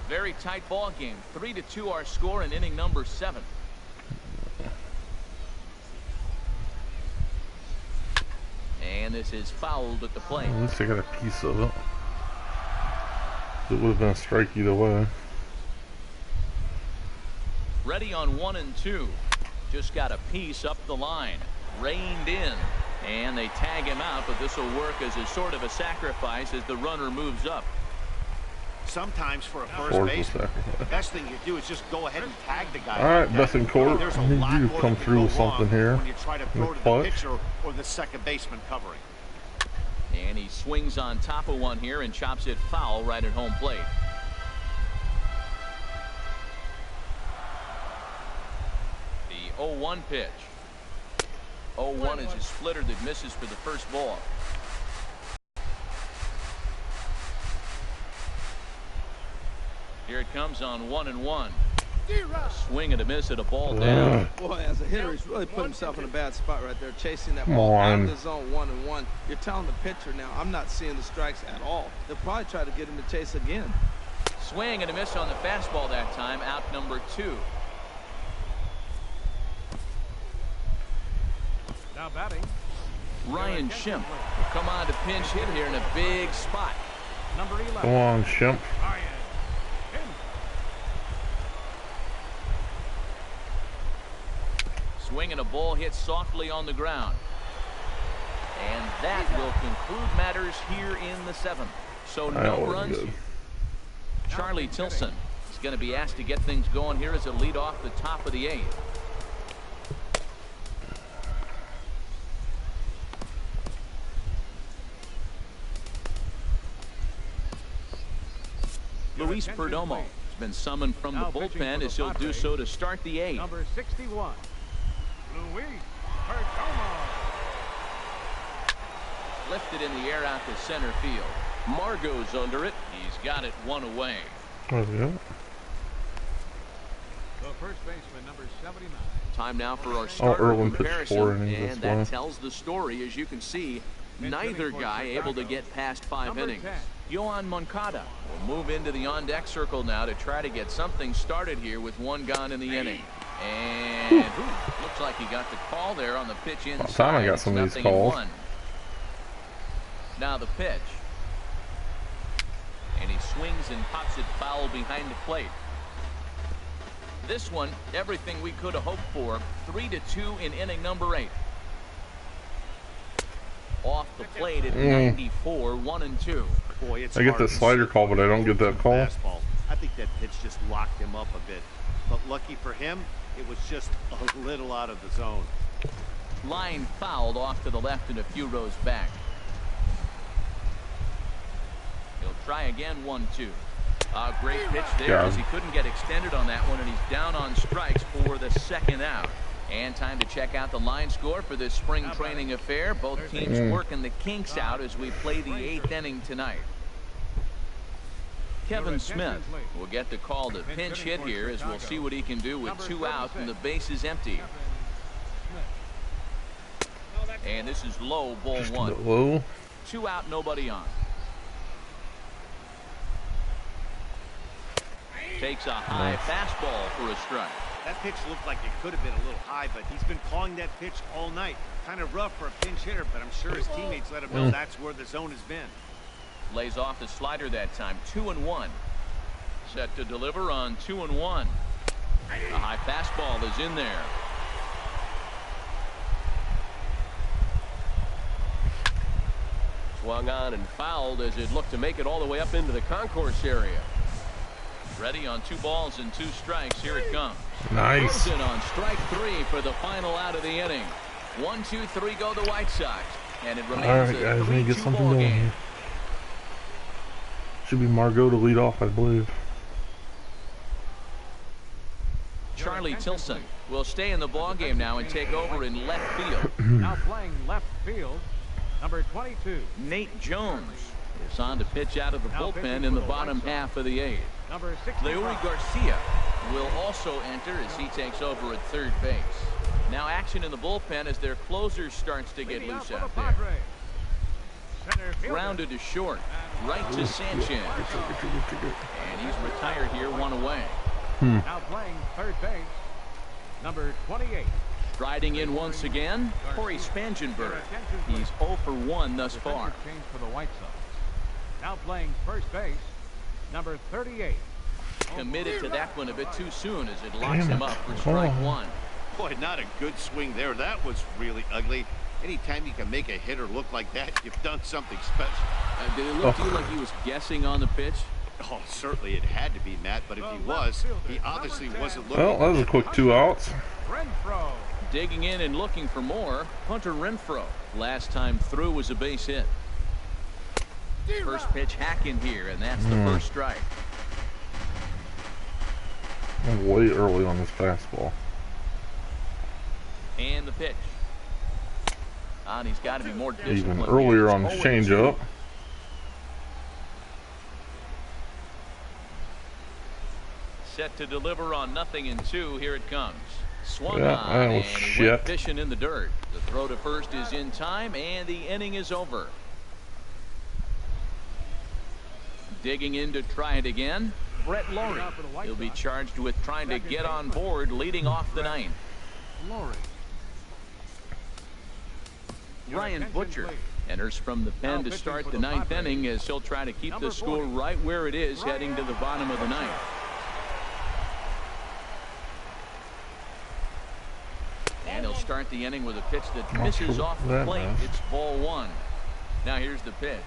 Very tight ball game. 3-2 our score in inning number 7. And this is fouled at the plate. At least I got a piece of it. It would have been a strike either way. Ready on 1 and 2. Just got a piece up the line. Reined in. And they tag him out, but this will work as a sort of a sacrifice as the runner moves up. Sometimes for a first baseman, the best thing you do is just go ahead and tag the guy. All right, Bethencourt, I need you to come through with something here. When you try to throw to the pitcher or the second baseman covering. And he swings on top of one here and chops it foul right at home plate. 0-1 pitch. 0-1 is a splitter that misses for the first ball. Here it comes on 1-1. Swing and a miss at a ball down. Boy, as a hitter, he's really put himself in a bad spot right there, chasing that ball out of the zone 1-1. You're telling the pitcher now, I'm not seeing the strikes at all. They'll probably try to get him to chase again. Swing and a miss on the fastball that time, out number 2. Now batting, Ryan Schimpf will come on to pinch hit here in a big spot. number 11. Come on, Schimpf. Ryan Swing and a ball hit softly on the ground. And that will conclude matters here in the 7th. So no runs. Charlie Tilson is going to be asked to get things going here as a lead off the top of the 8th. Luis Perdomo has been summoned from the bullpen as he'll do so to start the 8th. Number 61, Luis Perdomo. Lifted in the air out to center field. Margot's under it. He's got it 1 away. There we go. The first baseman, number 79. Time now for our starter Irwin pitched 4 comparison, innings and this one. that tells the story. As you can see, neither guy able to get past 5 innings. Yohan Moncada will move into the on-deck circle now to try to get something started here with 1 gone in the inning. And looks like he got the call there on the pitch inside. Time I got some of these calls. 0-1. Now the pitch. And he swings and pops it foul behind the plate. This one, everything we could have hoped for. 3-2 in inning number 8. Off the plate at 94, 1-2. Boy, it's I get the slider call, but I don't get that call. Fastball. I think that pitch just locked him up a bit. But lucky for him, it was just a little out of the zone. Line fouled off to the left and a few rows back. He'll try again, 1-2. A great pitch there as he couldn't get extended on that one, and he's down on strikes for the 2nd out. And time to check out the line score for this spring training affair. Both teams working the kinks out as we play the 8th inning tonight. Kevin Smith will get the call to pinch hit here as we'll see what he can do with 2 out and the base is empty. And this is low, ball 1. Low. 2 out, nobody on. Takes a high fastball for a strike. That pitch looked like it could have been a little high, but he's been calling that pitch all night. Kind of rough for a pinch hitter, but I'm sure his teammates let him know that's where the zone has been. Lays off the slider that time. 2-1. Set to deliver on 2-1. A high fastball is in there. Swung on and fouled as it looked to make it all the way up into the concourse area. Ready on 2 balls and 2 strikes. Here it comes. Nice. Rosen on strike 3 for the final out of the inning. 1, 2, 3 go the White Sox, and it remains Alright, a guys, let me get 3-2 something ball going game. here. Should be Margot to lead off, I believe. Charlie Tilson will stay in the ball game now and take over in left field. Now playing left field, number 22. Nate Jones is on to pitch out of the bullpen in the bottom half of the 8th. Number 65. Leury Garcia will also enter as he takes over at 3rd base. Now action in the bullpen as their closer starts to get loose out there. Grounded to short, right to Sanchez. And he's retired here, 1 away. Now playing 3rd base, number 28. Striding in once again, Corey Spangenberg. He's 0 for 1 thus far. Change for the White Sox. Now playing 1st base, number 38. Committed to that one a bit too soon as it locks him up for strike 1. Boy, not a good swing there. That was really ugly. Anytime you can make a hitter look like that, you've done something special. Did it look to you like he was guessing on the pitch? Oh, certainly it had to be, Matt, but if he was, he obviously wasn't looking. Well, that was a quick 2 outs. Renfroe. Digging in and looking for more, Hunter Renfroe. Last time through was a base hit. First pitch hack in here, and that's the first strike. I'm way early on this fastball. the pitch. And he's got to be more disciplined. Even earlier on his changeup. Set to deliver on 0-2. Here it comes. Swung Yeah, on, that and was he shit. went fishing in the dirt. The throw to first is in time, and the inning is over. Digging in to try it again, Brett Lowry. He'll be charged with trying to get on board, leading off the ninth. Ryan Butcher enters from the pen to start the ninth inning, as he'll try to keep the score right where it is heading to the bottom of the ninth. And he'll start the inning with a pitch that misses off the plate. It's ball one. Now here's the pitch.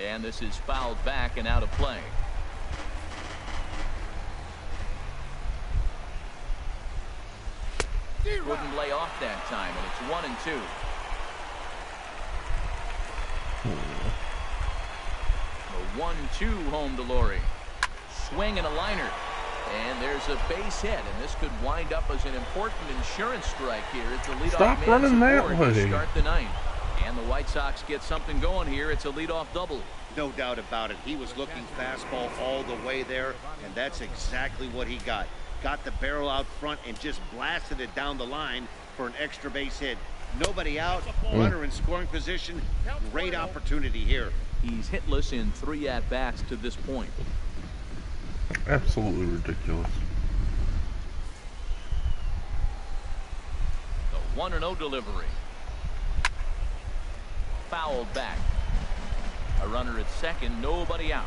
And this is fouled back and out of play. Wouldn't lay off that time, and it's 1-2. The 1-2 home to Lowry. Swing and a liner. And there's a base hit, and this could wind up as an important insurance strike here. It's a leadoff Stop running that way. To start the ninth. And the White Sox get something going here. It's a leadoff double. No doubt about it. He was looking fastball all the way there, and that's exactly what he got. Got the barrel out front and just blasted it down the line for an extra base hit. Nobody out, runner in scoring position. Great opportunity here. He's hitless in 3 at-bats to this point. Absolutely ridiculous. The 1-0 delivery. Fouled back. A runner at second, nobody out.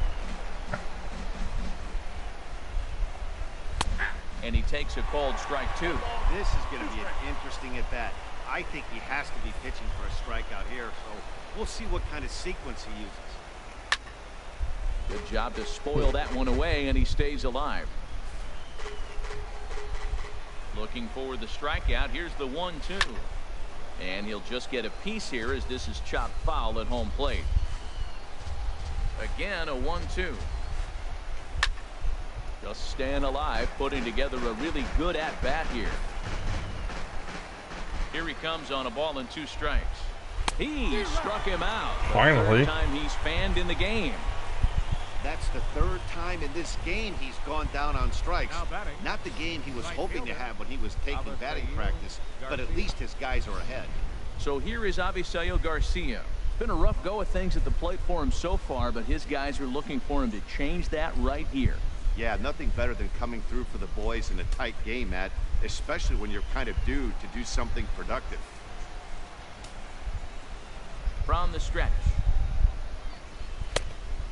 And he takes a called strike 2. This is going to be an interesting at bat. I think he has to be pitching for a strikeout here, so we'll see what kind of sequence he uses. Good job to spoil that one away, and he stays alive. Looking for the strikeout. Here's the 1-2. And he'll just get a piece here as this is chopped foul at home plate. Again, a 1-2. Just staying alive, putting together a really good at-bat here. Here he comes on a ball and 2 strikes. He struck him out. Finally. The third time he's fanned in the game. That's the 3rd time in this game he's gone down on strikes. Not the game he was hoping to have when he was taking batting practice, but at least his guys are ahead. So here is Avisail Garcia. It's been a rough go of things at the plate for him so far, but his guys are looking for him to change that right here. Yeah, nothing better than coming through for the boys in a tight game, Matt, especially when you're kind of due to do something productive. From the stretch.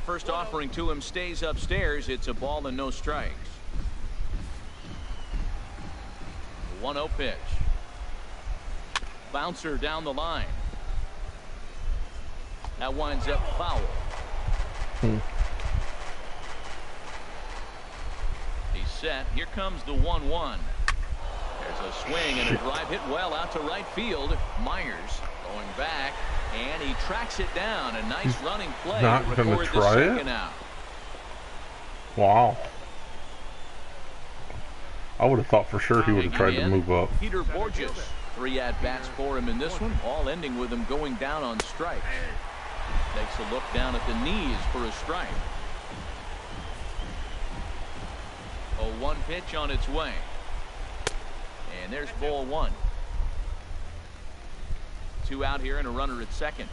First offering to him stays upstairs. It's a ball and no strikes. 1-0 pitch. Bouncer down the line. That winds up foul. He's set. Here comes the 1-1. There's a swing and a drive hit well out to right field. Myers going back, and he tracks it down. A nice running play to record the second out. Wow. I would have thought for sure he would have tried to move up. Peter Borges. 3 at-bats for him in this one, all ending with him going down on strikes. Takes a look down at the knees for a strike. A 1 pitch on its way. And there's ball 1. 2 out here and a runner at second.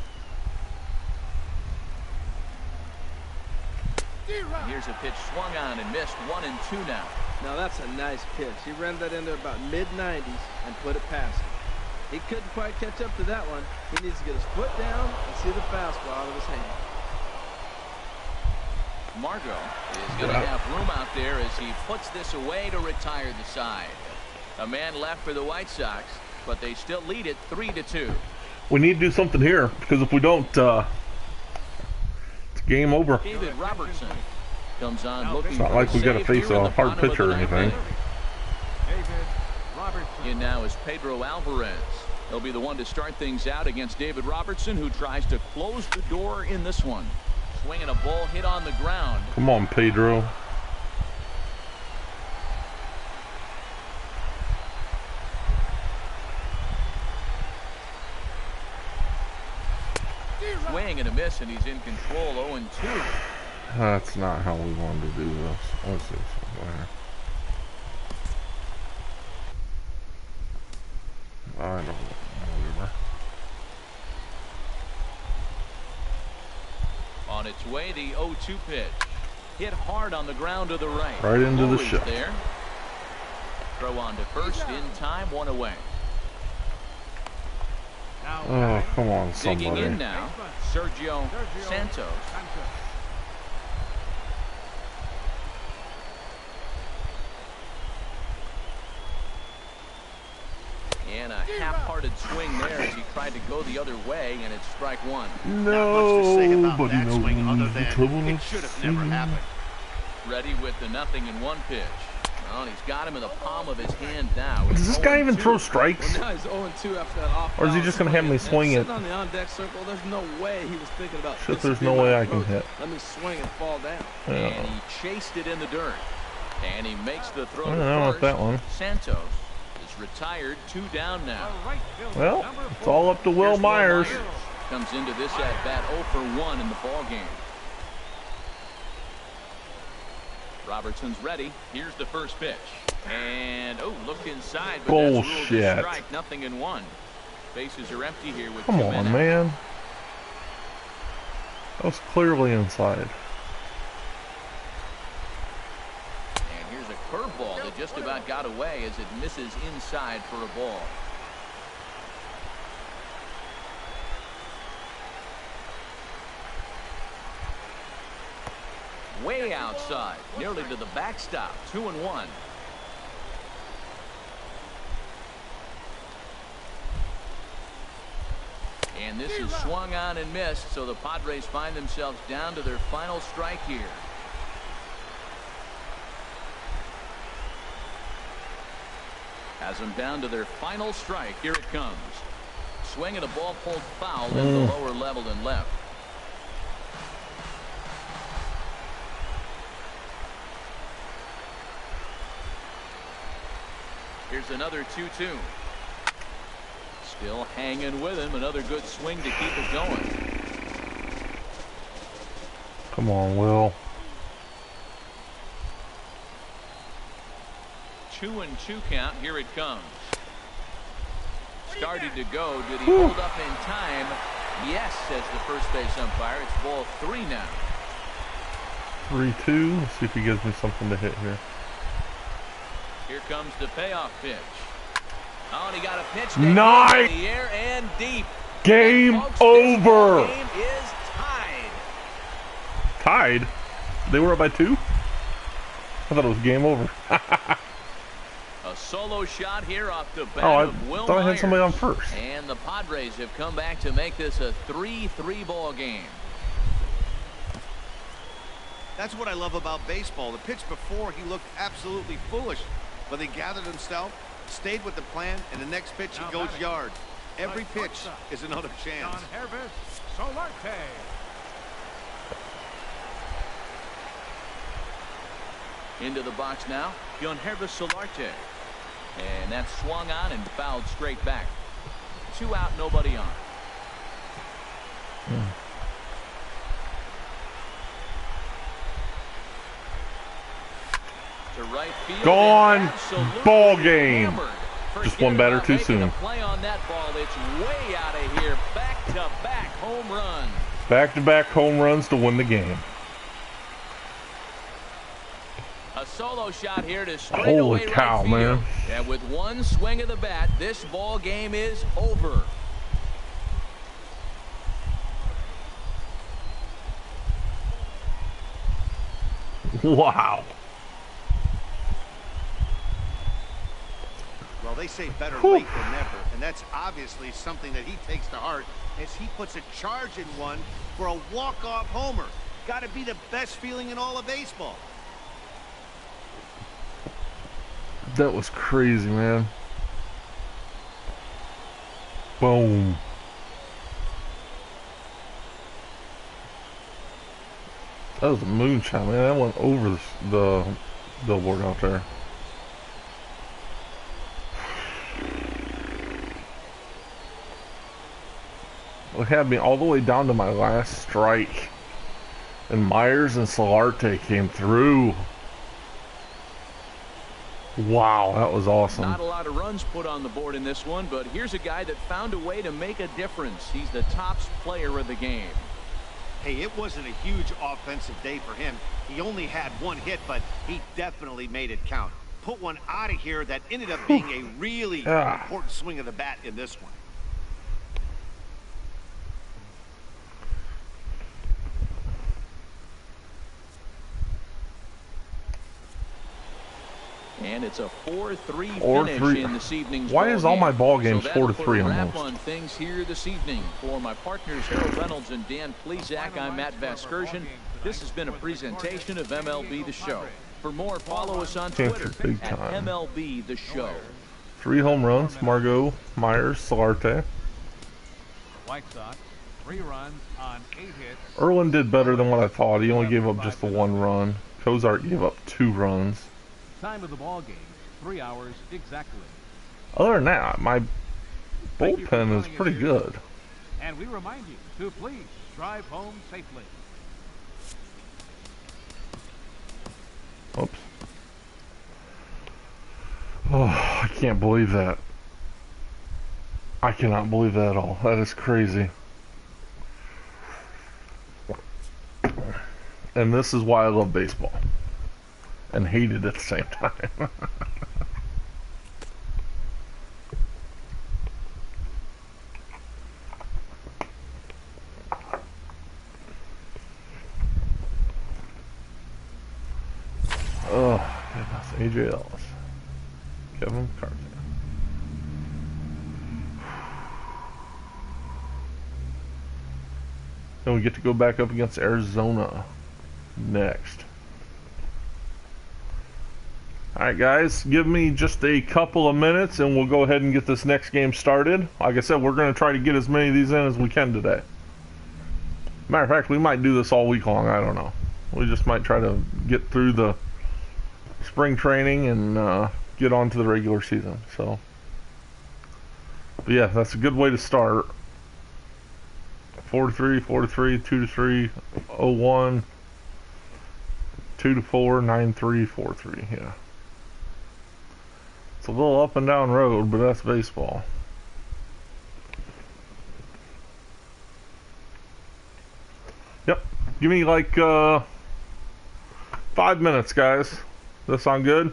Here's a pitch swung on and missed. 1-2 now. Now that's a nice pitch. He ran that into about mid-90s and put it past him. He couldn't quite catch up to that one. He needs to get his foot down and see the fastball out of his hand. Margot is going to have room out there as he puts this away to retire the side. A man left for the White Sox, but they still lead it 3-2. We need to do something here, because if we don't, it's game over. David Robertson comes on looking. It's not like we got to face a hard pitcher or anything. In now is Pedro Alvarez. He'll be the one to start things out against David Robertson, who tries to close the door in this one. Swinging a ball hit on the ground. Come on, Pedro. miss, and he's in control. 0-2. That's not how we wanted to do this. What's this? I don't know. Whatever. On its way, the 0-2 pitch. Hit hard on the ground to the right. Right into the Always ship. There. Throw on to first in time, 1 away. Oh, come on, Digging somebody. in now, Sergio Santos. And a half-hearted swing there as he tried to go the other way, and it's strike one. Nobody knows the trouble it should have never happened. Ready with the 0-1 pitch. Well, he's got him in the palm of his hand now. Does this guy even throw strikes? Well, now he's 0-2 after that off. Or is he just going to have me swing it? Sitting on the on-deck circle, there's no way he was thinking about Shit, there's no way I can hit. Let me swing and fall down. Yeah. And he chased it in the dirt. And he makes the throw to I don't want first. that one. Santos is retired, 2 down now. Well, it's all up to Will Here's Myers. Comes into this at bat 0 for 1 in the ball game. Robertson's ready. Here's the first pitch. And looked inside, but that's ruled a Bullshit. strike. 0-1. Bases are empty here with Come 2 on, men out. man. That was clearly inside. And here's a curveball that just about got away as it misses inside for a ball. Way outside, nearly to the backstop. 2-1. And this is swung on and missed, so the Padres find themselves down to their final strike here. Has them down to their final strike. Here it comes. Swing and a ball pulled foul in the lower level and left. Here's another 2-2. Still hanging with him. Another good swing to keep it going. Come on, Will. 2-2 count. Here it comes. Started to go. Did he hold up in time? Yes, says the first base umpire. It's ball 3 now. 3-2. Let's see if he gives me something to hit here. Here comes the payoff pitch. Oh, and he got a pitch. Nice! In the air and deep. Game And folks, over. This game is tied. Tied? They were up by 2? I thought it was game over. A solo shot here off the bat Oh, I of Will thought I had Myers. somebody on first. And the Padres have come back to make this a 3-3 ball game. That's what I love about baseball. The pitch before, he looked absolutely foolish. But he gathered himself, stayed with the plan, and the next pitch he goes yard. Every pitch is another chance. Solarte. Into the box now, Yohannes Solarte. And that's swung on and fouled straight back. 2 out, nobody on. To right field. Gone. Absolutely Ball game. hammered. Just Forget one batter about too making soon. a play on that ball. It's way out of here. Back-to-back home runs. Back-to-back home runs to win the game. A solo shot here to straight Holy away cow, right field. man. And with one swing of the bat, this ball game is over. Wow. Well, they say better late than never, and that's obviously something that he takes to heart as he puts a charge in one for a walk-off homer. Got to be the best feeling in all of baseball. That was crazy, man. Boom. That was a moonshot, man. That went over the billboard out there. It had me all the way down to my last strike. And Myers and Solarte came through. Wow, that was awesome. Not a lot of runs put on the board in this one, but here's a guy that found a way to make a difference. He's the tops player of the game. Hey, it wasn't a huge offensive day for him. He only had one hit, but he definitely made it count. Put one out of here that ended up being a really important swing of the bat in this one. And it's a 4-3 finish in this evening's Why is all my ball games 4-3 wrap almost? on things here this evening. For my partners Harold Reynolds and Dan Plesac, I'm Matt Vasgersian. This has been a presentation of MLB The Show. For more, follow us on Twitter at MLB The Show. 3 home runs, Margot, Myers, Solarte. White Sox, 3 runs on 8 hits. Erlin did better than what I thought. He only gave up just the 1 run. Cozart gave up 2 runs. Time of the ball game, 3 hours exactly. Other than that, my bullpen is pretty good. And we remind you to please drive home safely. Oops. Oh, I can't believe that. I cannot believe that at all. That is crazy. And this is why I love baseball. And hate it at the same time. Oh, goodness. AJ Ellis. Kevin McCarthy. Then we get to go back up against Arizona next. Alright guys, give me just a couple of minutes and we'll go ahead and get this next game started. Like I said, we're going to try to get as many of these in as we can today. Matter of fact, we might do this all week long, I don't know. We just might try to get through the spring training and get on to the regular season. So, but yeah, that's a good way to start. 4-3, 4-3, 2-3, 0-1, 2-4, 9-3, 4-3, yeah. It's a little up and down road, but that's baseball. Yep. Give me like 5 minutes, guys. Does that sound good?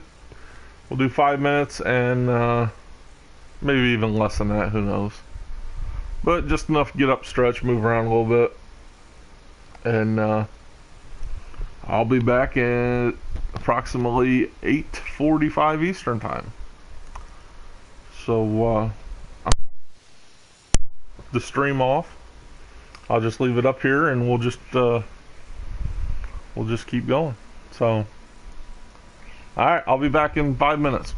We'll do 5 minutes and maybe even less than that, who knows. But just enough to get up, stretch, move around a little bit. And I'll be back at approximately 8:45 Eastern time. So the stream off. I'll just leave it up here and we'll just keep going. So alright, I'll be back in 5 minutes.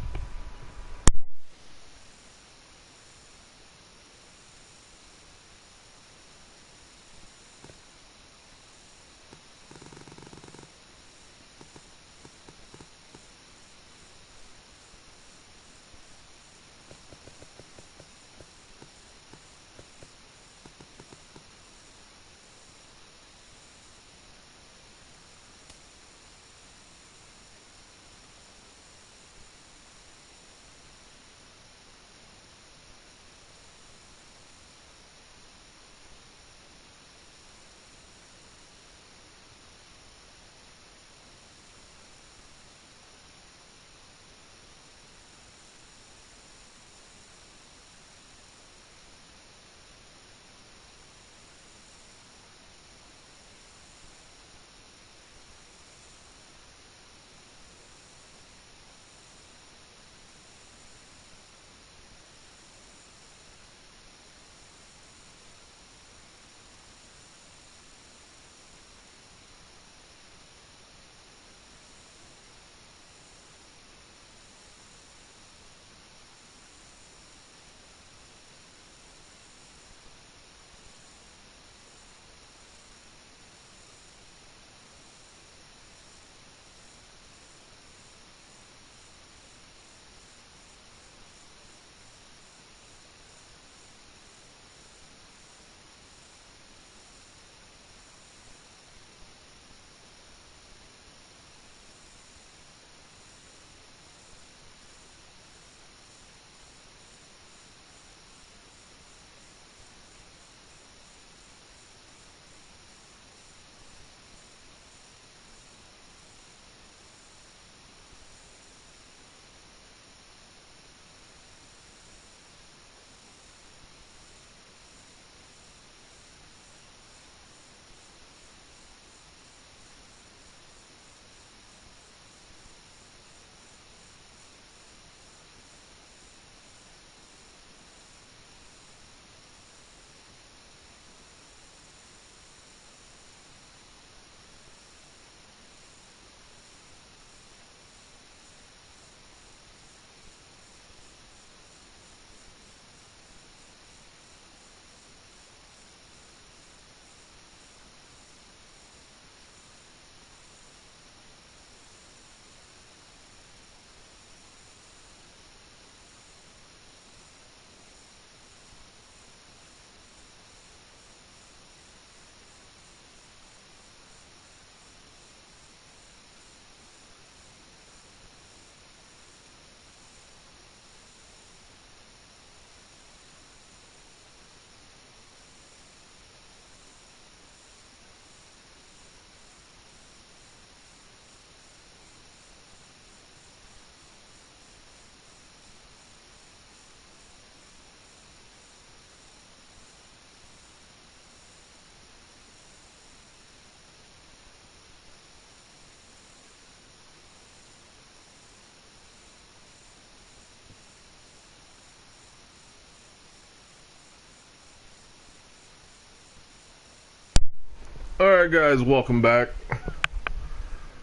Alright guys, welcome back.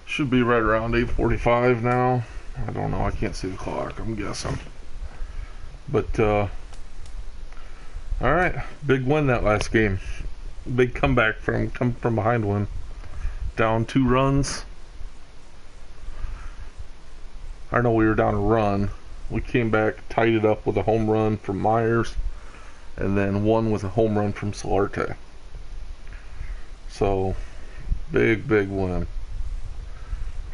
Should be right around 8:45 now. I don't know, I can't see the clock, I'm guessing. But alright, big win that last game. Big comeback from behind win. Down 2 runs. I know we were down a run. We came back, tied it up with a home run from Myers, and then one with a home run from Solarte. So, big win.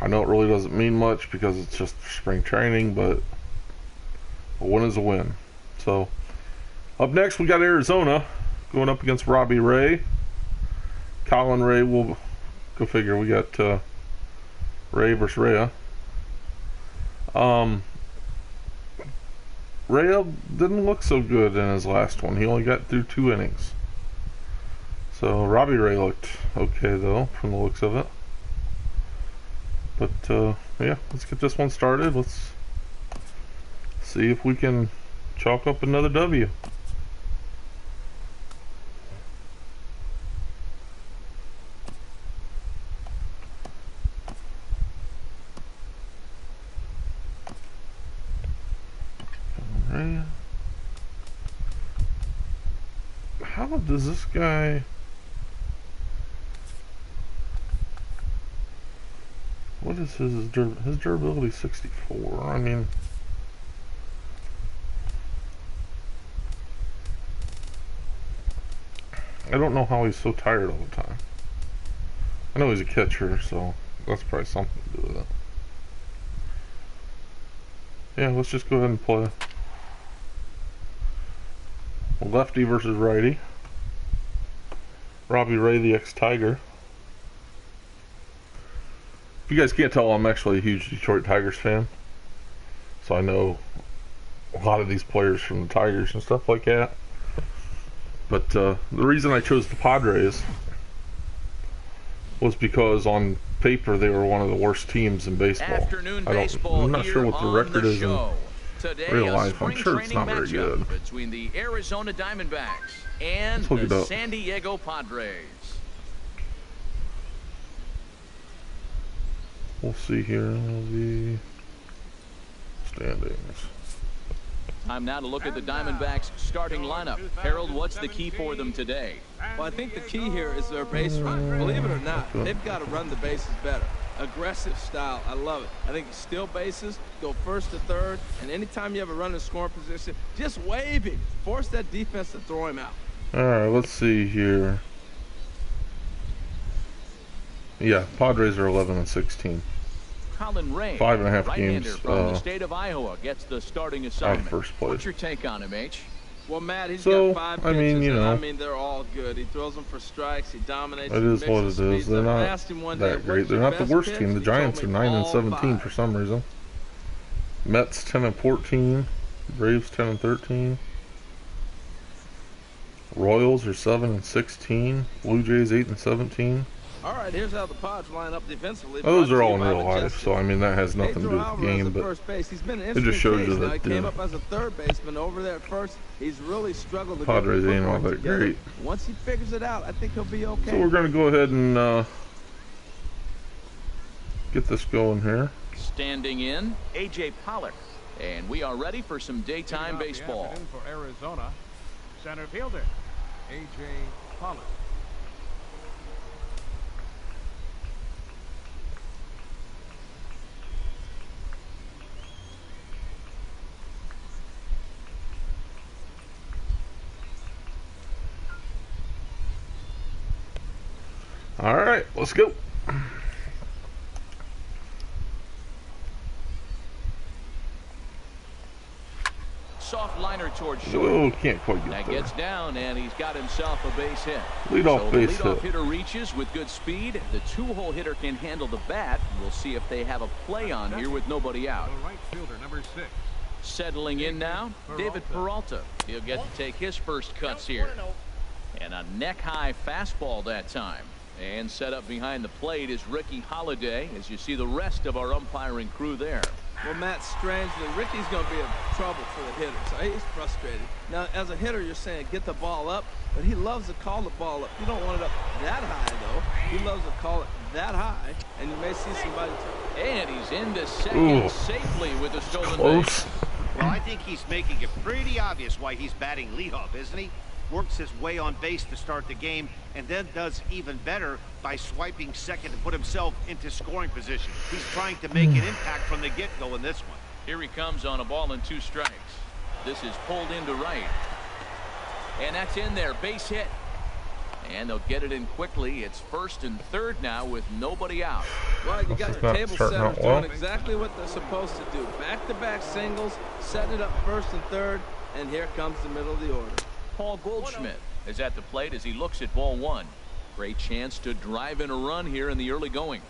I know it really doesn't mean much because it's just spring training, but a win is a win. So, up next we got Arizona going up against Robbie Ray. Colin Ray will go figure. We got Ray versus Rhea. Rhea didn't look so good in his last one. He only got through 2 innings. So Robbie Ray looked okay though, from the looks of it. But yeah, let's get this one started. Let's see if we can chalk up another W. How does this guy... What is his durability? 64. I mean, I don't know how he's so tired all the time. I know he's a catcher, so that's probably something to do with it. Yeah, let's just go ahead and play. Lefty versus righty. Robbie Ray, the ex-Tiger. If you guys can't tell, I'm actually a huge Detroit Tigers fan. So I know a lot of these players from the Tigers and stuff like that. But the reason I chose the Padres was because on paper they were one of the worst teams in baseball. I'm not sure what the record is in real life. I'm sure it's not very good. Between the Arizona Diamondbacks and the San Diego Padres. We'll see here the standings. Time now to look at the Diamondbacks starting lineup. Harold, what's the key for them today? Well, I think the key here is their base run. Believe it or not, they've got to run the bases better. Aggressive style, I love it. I think steal bases, go first to third, and anytime you have a runner in scoring position, just wave him. Force that defense to throw him out. All right, let's see here. Yeah, Padres are 11-16. Colin Ray, 5.5 games from the state of Iowa, gets the starting assignment. First place. What's your take on him, H? Well, Matt, he's got 5 pitches, I mean, you know, I mean, they're all good. He throws them for strikes. He dominates. It is what it is. They're not that great. They're not the worst team. The Giants are 9-17 for some reason. Mets 10-14. Braves 10-13. Royals are 7-16. Blue Jays 8-17. All right, here's how the Padres line up defensively. Those are all in real life, so I mean that has nothing to do with the game, but it just shows you that he came up as a third baseman over there at first. He's really struggled to Padres ain't all that great. Once he figures it out, I think he'll be okay. So we're going to go ahead and get this going here. Standing in, A.J. Pollock, and we are ready for some daytime baseball. For Arizona, center fielder A.J. Pollock. All right, let's go. Soft liner towards short. Oh, can't quite get that there. Gets down, and he's got himself a base hit. Leadoff base the leadoff hit. hitter reaches with good speed. The 2-hole hitter can handle the bat. We'll see if they have a play on here with nobody out. Right fielder, number 6. Settling in now, David Peralta. He'll get to take his first cuts here. And a neck-high fastball that time. And set up behind the plate is Ricky Holiday, as you see the rest of our umpiring crew there. Well, Matt, strangely, Ricky's going to be in trouble for the hitters. He's frustrated. Now, as a hitter, you're saying get the ball up, but he loves to call the ball up. You don't want it up that high, though. He loves to call it that high, and you may see somebody turn. And he's into second safely with a stolen base. Well, I think he's making it pretty obvious why he's batting leadoff, isn't he? Works his way on base to start the game, and then does even better by swiping second to put himself into scoring position. He's trying to make an impact from the get-go in this one. Here he comes on a ball and 2 strikes. This is pulled into right. And that's in there, base hit. And they'll get it in quickly. It's first and third now with nobody out. Well, you got your table setters doing exactly what they're supposed to do. Back-to-back singles, setting it up first and third, and here comes the middle of the order. Paul Goldschmidt is at the plate as he looks at ball 1. Great chance to drive in a run here in the early going.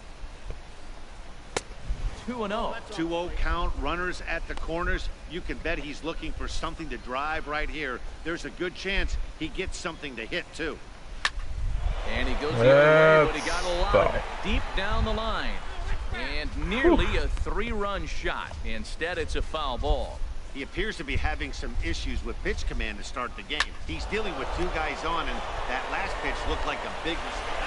2-0. 2-0 count, runners at the corners. You can bet he's looking for something to drive right here. There's a good chance he gets something to hit, too. And he goes the other way, but he got a lot of it deep down the line. And nearly a 3-run shot. Instead, it's a foul ball. He appears to be having some issues with pitch command to start the game. He's dealing with 2 guys on, and that last pitch looked like a big mistake.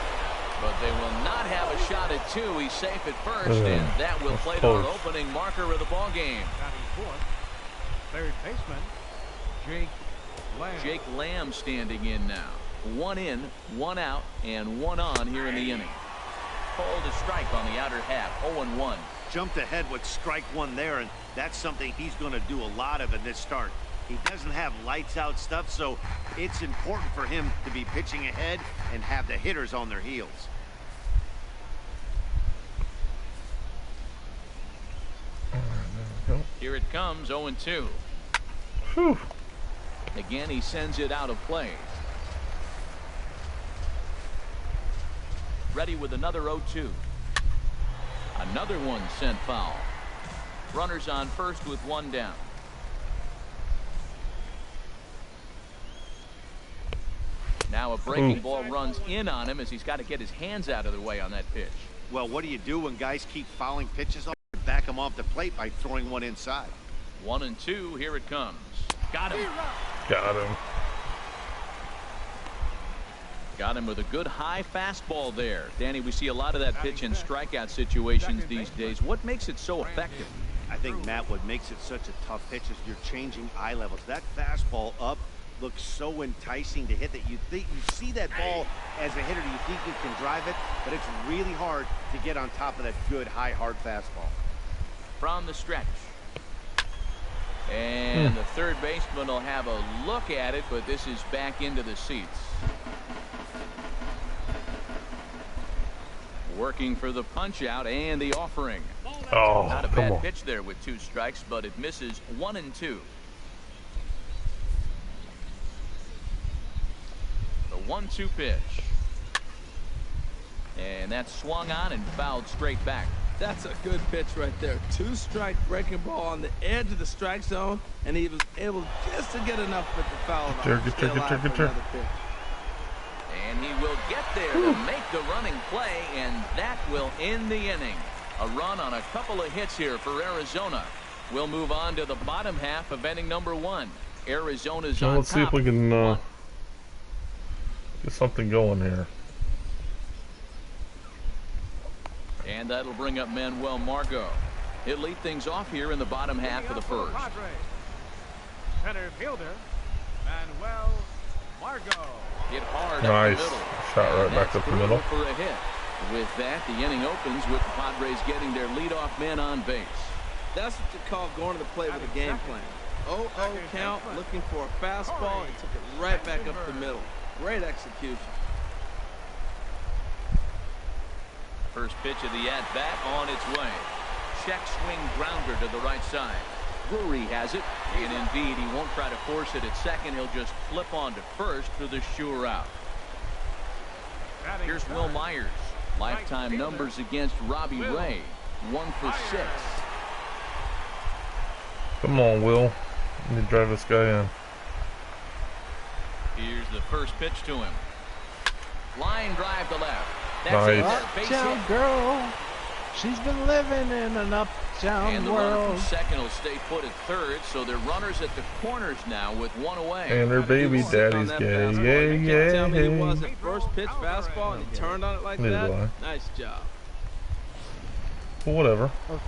But they will not have a shot at 2. He's safe at first, and that will play to our opening marker of the ball game. Third baseman, Jake Lamb. Jake Lamb standing in now. 1 in, 1 out, and 1 on here in the inning. Called a strike on the outer half, 0-1. Jumped ahead with strike 1 there, and that's something he's going to do a lot of in this start. He doesn't have lights out stuff, so it's important for him to be pitching ahead and have the hitters on their heels. Here it comes, 0-2. Again, he sends it out of play. Ready with another 0-2. Another one sent foul. Runners on first with 1 down. Now a breaking ball runs in on him as he's got to get his hands out of the way on that pitch. Well, what do you do when guys keep fouling pitches off? Back him off the plate by throwing one inside. 1-2. Here it comes. Got him. Got him. Got him with a good high fastball there. Danny, we see a lot of that pitch in strikeout situations these days. What makes it so effective? I think, Matt, what makes it such a tough pitch is you're changing eye levels. That fastball up looks so enticing to hit that you think you see that ball as a hitter, you think you can drive it, but it's really hard to get on top of that good high hard fastball. From the stretch. And the third baseman will have a look at it, but this is back into the seats. Working for the punch out and the offering. Oh, not a bad pitch there with 2 strikes, but it misses 1-2. The 1-2 pitch. And that's swung on and fouled straight back. That's a good pitch right there. 2-strike breaking ball on the edge of the strike zone, and he was able just to get enough with the foul. Get there. And he will get there to make the running play, and that will end the inning. A run on a couple of hits here for Arizona. We'll move on to the bottom half of inning number 1. Arizona's on top. Let's see if we can get something going here. And that'll bring up Manuel Margot. He'll lead things off here in the bottom half of the first. Center fielder, Manuel Margot. Hit hard nice. up the middle. Shot right back up the middle. For a hit. With that, the inning opens with the Padres getting their leadoff man on base. That's what you call going to the plate with a game plan. 0-0 count, looking for a fastball, and took it right back up the middle. Great execution. First pitch of the at-bat on its way. Check swing grounder to the right side. Drury has it, and indeed he won't try to force it at second. He'll just flip on to first for the sure out. Here's Will Myers. Lifetime numbers against Robbie Ray. 1 for 6. Come on, Will. Let me drive this guy in. Here's the first pitch to him. Line drive to left. That's nice. it. Base hit. Girl. She's been living in an uptown And the runner world. from second will stay put at third, so they're runners at the corners now with one away. And her baby daddy's gay. Yay, You tell me he yay. wasn't first pitch fastball and he turned on it like Neither that. do I. Nice job. Well, whatever. Okay.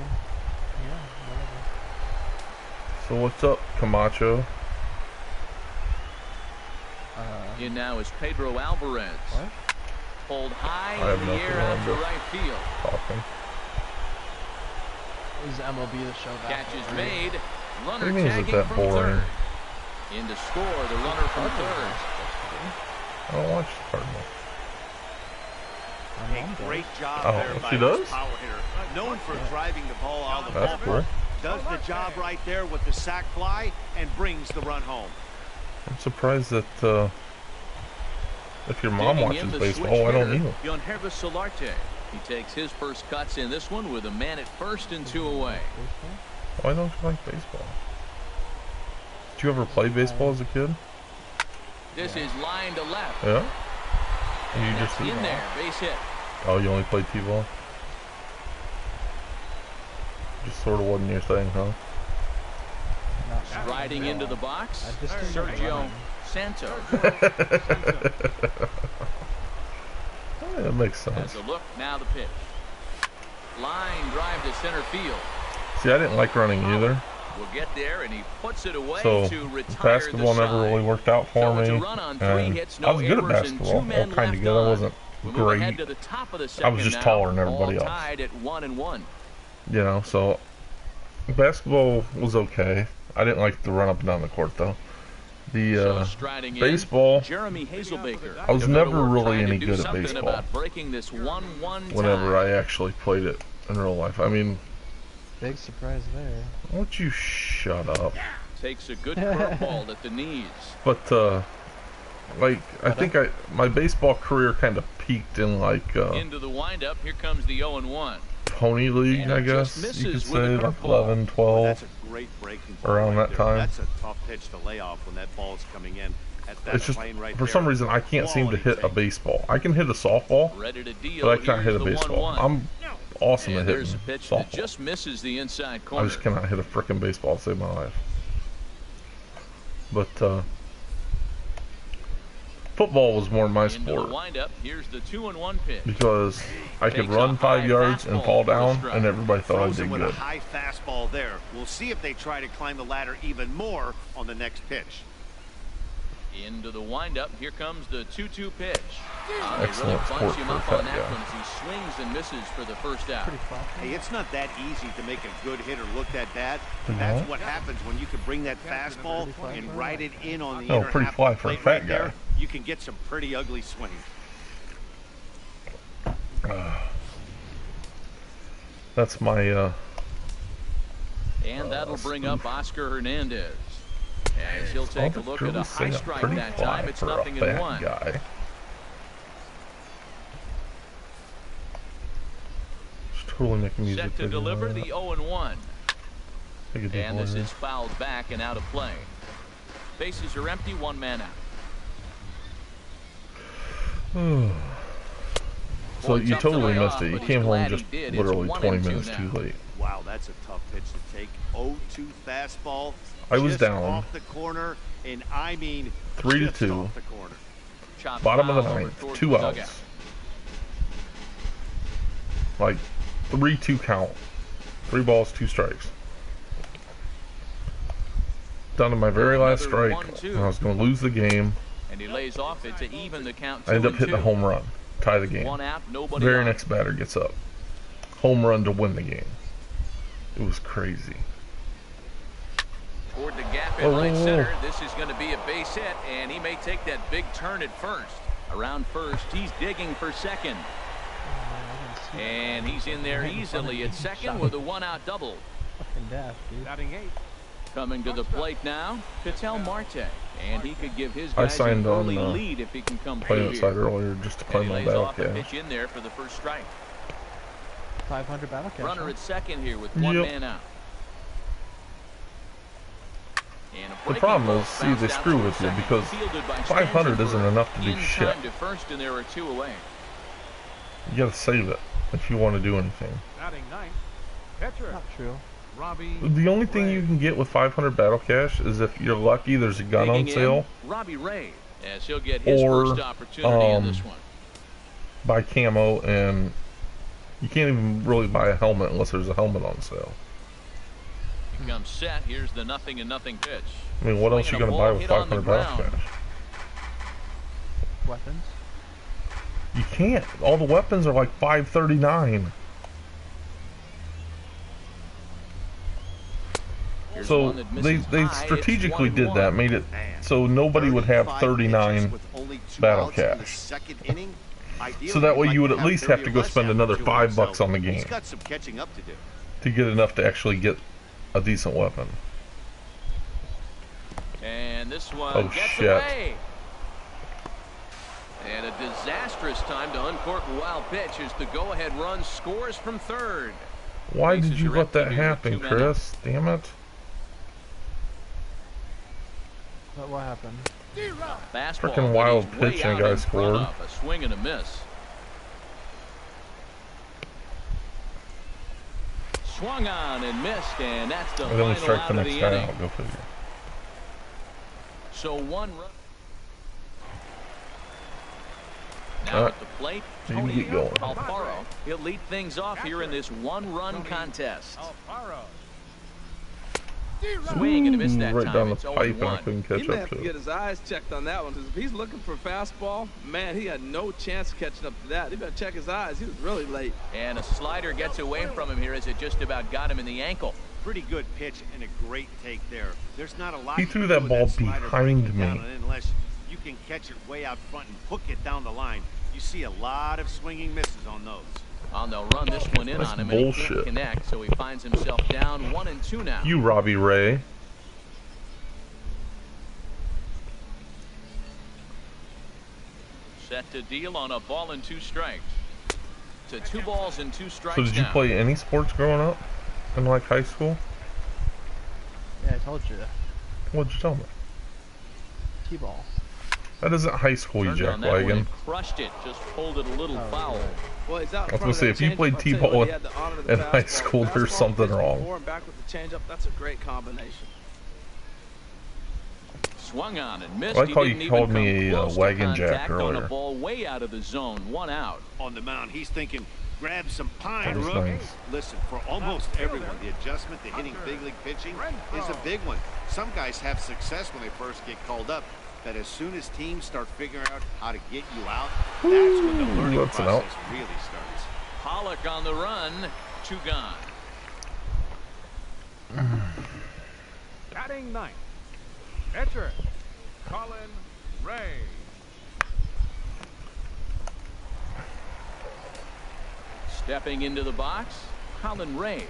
Yeah, whatever. So what's up, Camacho? In now is Pedro Alvarez. What? Pulled high I have in the no air clue. out to right field. Talking. This is MLB the show. Catch is made. What do Runner you mean, is it tagging that from boring? third. In to score, the runner from third. I don't watch the Cardinals. A great job Oh, there by she this does? power hitter. Known for driving the ball out of the That's ballpark. cool. Does the job right there with the sac fly and brings the run home. I'm surprised that if your mom Digging watches in the baseball, switch I don't hitter, either. Yonhervis Solarte. He takes his first cuts in this one with a man at first and two away. Why don't you like baseball? Did you ever play baseball as a kid? This is line to left. Yeah? You That's just in there, base hit. Oh, you only played T-ball? Just sort of wasn't your thing, huh? Striding into the box, I just didn't like Sergio running. Santos. Yeah, that makes sense. Has a look, now the pitch. Line drive to center field. See, I didn't like running either, Will get there, and he puts it away so to retire basketball the never side. really worked out for So it's me. a run on 3 And hits, I no was good at errors, and basketball, 2 men well, kind of left good. I on. wasn't We move ahead great. to the top of the I second was just now. taller than everybody All else. tied at 1-1. You know, so basketball was okay. I didn't like the run up and down the court though. The So striding in, baseball, Jeremy Hazelbaker. I was The never middle really trying to any do good at something baseball. about breaking this 1-1 whenever tie. I actually played it in real life. I mean, Big surprise there. won't you shut up? Takes a good curveball at the knees. But like I think my baseball career kind of peaked in like Into the windup. Here comes the 0-1. pony league, And I it just guess you could misses with a say, like curveball. 11, Well, 12. that's a great breaking ball around right that there. time. That's a tough pitch to lay off when that ball's coming in. At that It's just plane right for there. some reason I can't seem to Quality hit a take. baseball. I can hit a softball, Ready to deal. but I can't hit Here's a the baseball. 1-1. I'm awesome And at there's hitting a pitch that softball. just misses the inside I corner. just cannot hit a frickin' baseball to save my life. But football was more my Into the sport windup. Here's the 2-1 pitch. because I could Takes run a 5 high yards and fastball fall for the down, strike. and everybody thought I Throws did him with good. a high fastball there. We'll see if they try to climb the ladder even more on the next pitch. Into the windup. Here comes the 2-2 pitch. They really Excellent bunch sport him for a up on fat that guy. one as he swings and misses for the first out. Pretty flashy. Hey, it's not that easy to make a good hitter look that bad. No. That's what happens when you can bring that fastball and ride it in on the No, inner pretty half fly of the for a plate fat right there. guy. You can get some pretty ugly swings. That's my And that'll bring up Oscar Hernandez. As he'll take a I'll look truly at a say high I'm strike pretty that fly time. It's for a 0-1. fat guy. Just totally making music. Set to video deliver on the that. 0-1. Take a deep And this one is fouled back and out of play. Bases are empty, 1 man out. here. So Points you up to totally lay missed off, it. You but he's came home glad he just did. It's literally 20 1-2 minutes now. too late. Wow, that's a tough pitch to take. 0-2 fastball. I was just down. off the corner, and I mean 3-2. just off the corner. Chopped Bottom of the foul over ninth, towards 2 the outs. dugout. Like 3-2 count. 3 balls, 2 strikes. Down to my very last Another strike, 1-2. and I was going to lose the game. And he lays off it to even the count. I end up hitting a 2-2. home run, tie the game. 1 out, nobody Very on. next batter gets up. Home run to win the game. It was crazy. Toward the gap Oh, in right whoa, whoa. center. This is going to be a base hit, and he may take that big turn at first. Around first, he's digging for second. And he's in there easily at second with a 1-out double. Fucking death, dude. Batting 8. Coming to the plate now, Ketel Marte. And he could give his I guys an signed early on lead if he can come Playing through outside here. earlier just to play And he my lays battle off a cash. pitch in there for the first strike. 500 battle cash. Runner huh? at second here with 1 Yep. man out. And a The breaking problem ball is, see, bounced they out screw toward with you second, because fielded by 500 isn't Stanzenberg. enough to do In shit. time to first, and there are 2 away. You gotta save it if you want to do anything. Batting ninth, pitcher. Not true. Robbie. The only thing you can get with 500 battle cash is if you're lucky there's a gun on sale. Robbie Ray, as he'll get his Or, first opportunity in this one. Buy camo, and you can't even really buy a helmet unless there's a helmet on sale. He comes set. Here's the 0-0 pitch. I mean, what else are you gonna buy with 500 battle cash? Weapons. You can't. All the weapons are like $539. Here's So one that they misses high. strategically It's did that, 1-1. made it so nobody would have 39 battle cash. So that way you would at least have to go spend another $5 on the game He's got some catching up to do. to get enough to actually get a decent weapon. And this one Oh, gets shit. away. And a disastrous time to uncork a wild pitch as the go-ahead run scores from third. Why Bases did you are let empty that here with happen, 2 men Chris? Damn it. What happened? Fastball Frickin' wild that he's way pitch and out a guy in front scored. of. A swing and a miss. Swung on and missed, and that's the And then we final strike out the of next the guy inning. out. Go figure. So 1 run. Now at the plate, You can Tony get going. Alfaro. He'll lead things off here in this 1-run contest. Alfaro. Swing and a miss that Right time. down the It's pipe, and I 0-1. couldn't He catch may up have to to it. get his eyes checked on that one, because if he's looking for a fastball, man, he had no chance of catching up to that. He better check his eyes. He was really late. And a slider gets away from him here as it just about got him in the ankle. Pretty good pitch and a great take there. There's not a lot He you threw can that do with ball slider behind breaking down me. on it unless you can catch it way out front and hook it down the line. You see a lot of swinging misses on those. On the run this one in That's on him, and he bullshit. can't connect, so he finds himself down 1-2 now. You, Robbie Ray. Set to deal on a ball and 2 strikes. To 2 balls and 2 strikes So did you now. play any sports growing up? In like high school? Yeah, I told you. What'd you tell me? T-ball. That isn't high school, you Turned on that one jackwagon. and crushed it. Just pulled it a little foul. Well, he's out in I was front gonna of say, that if you changeup. played I'll tell you T-ball what, he had the honor of the in high fastball. school, there's Fastball something pitch wrong. before and back with the changeup. That's a great combination. Swung on and missed. I like He how didn't you even called come me a close to wagon jack contact on a earlier. ball way out of the zone. 1 out. On the mound, he's thinking, grab some pine, That was Rook. nice. Listen, for almost everyone, the adjustment to hitting big league pitching is a big one. Some guys have success when they first get called up, but as soon as teams start figuring out how to get you out, that's when the learning that's an out. process really starts. Pollock on the run. 2 gone. Batting ninth, pitcher Colin Ray. Stepping into the box, Colin Ray.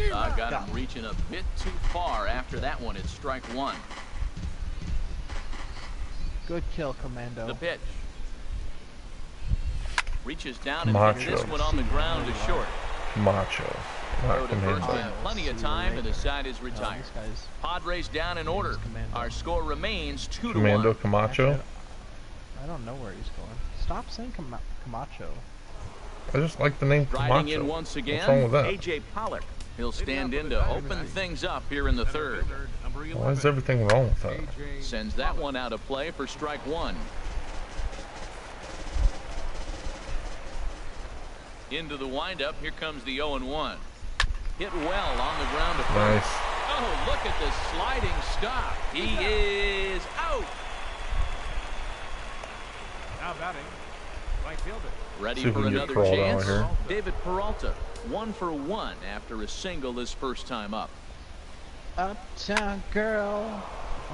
Got him reaching a bit too far after that one. It's strike 1. Good kill, Commando. The pitch. Reaches down and Macho. hits this one on the ground to short. Macho. Throw Not to first Commando. and plenty of time, and the side is retired. This guy's Padres down in order. Commando. Our score remains 2-1. Commando Camacho. I don't know where he's going. Stop saying Camacho. I just like the name Riding in Camacho. once What's wrong with again, that? A.J. Pollock. He'll stand in to open things up here in the third. Why is everything wrong with that? Sends that one out of play for strike 1. Into the windup. Here comes the 0-1. Hit well on the ground to first. Nice. Oh, look at the sliding stop. He is out. Now batting, right fielder. Ready See if we for can get another Peralta out chance. here. David Peralta, 1 for 1 after a single his first time up. Uptown girl.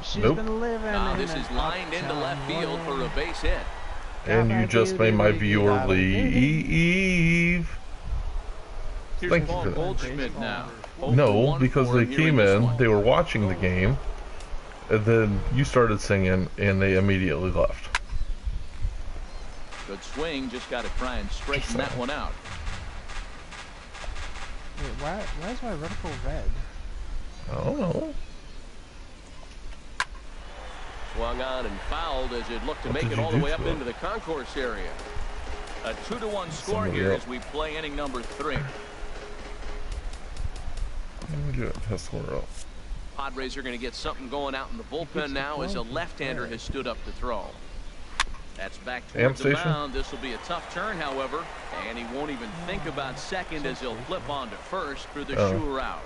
She's Nope. been living Now in this an is lined into uptown left field for a world. base hit. And you just made my viewer leave. Here's Thank you Paul for that. Goldschmidt now. 0 for No, 1 because for they him here came this in, one. they were watching the game, and then you started singing, and they immediately left. Good swing, just got to try and straighten that one out. Wait, why is my reticle red? I don't know. Swung on and fouled as it looked to make it all the way up into the concourse area. A 2-1 score here as we play inning number 3. Let me get Hessler up. Padres are going to get something going out in the bullpen now as a left-hander has stood up to throw. That's back towards the mound. This will be a tough turn, however, and he won't even think about second as he'll flip on to first for the sure out.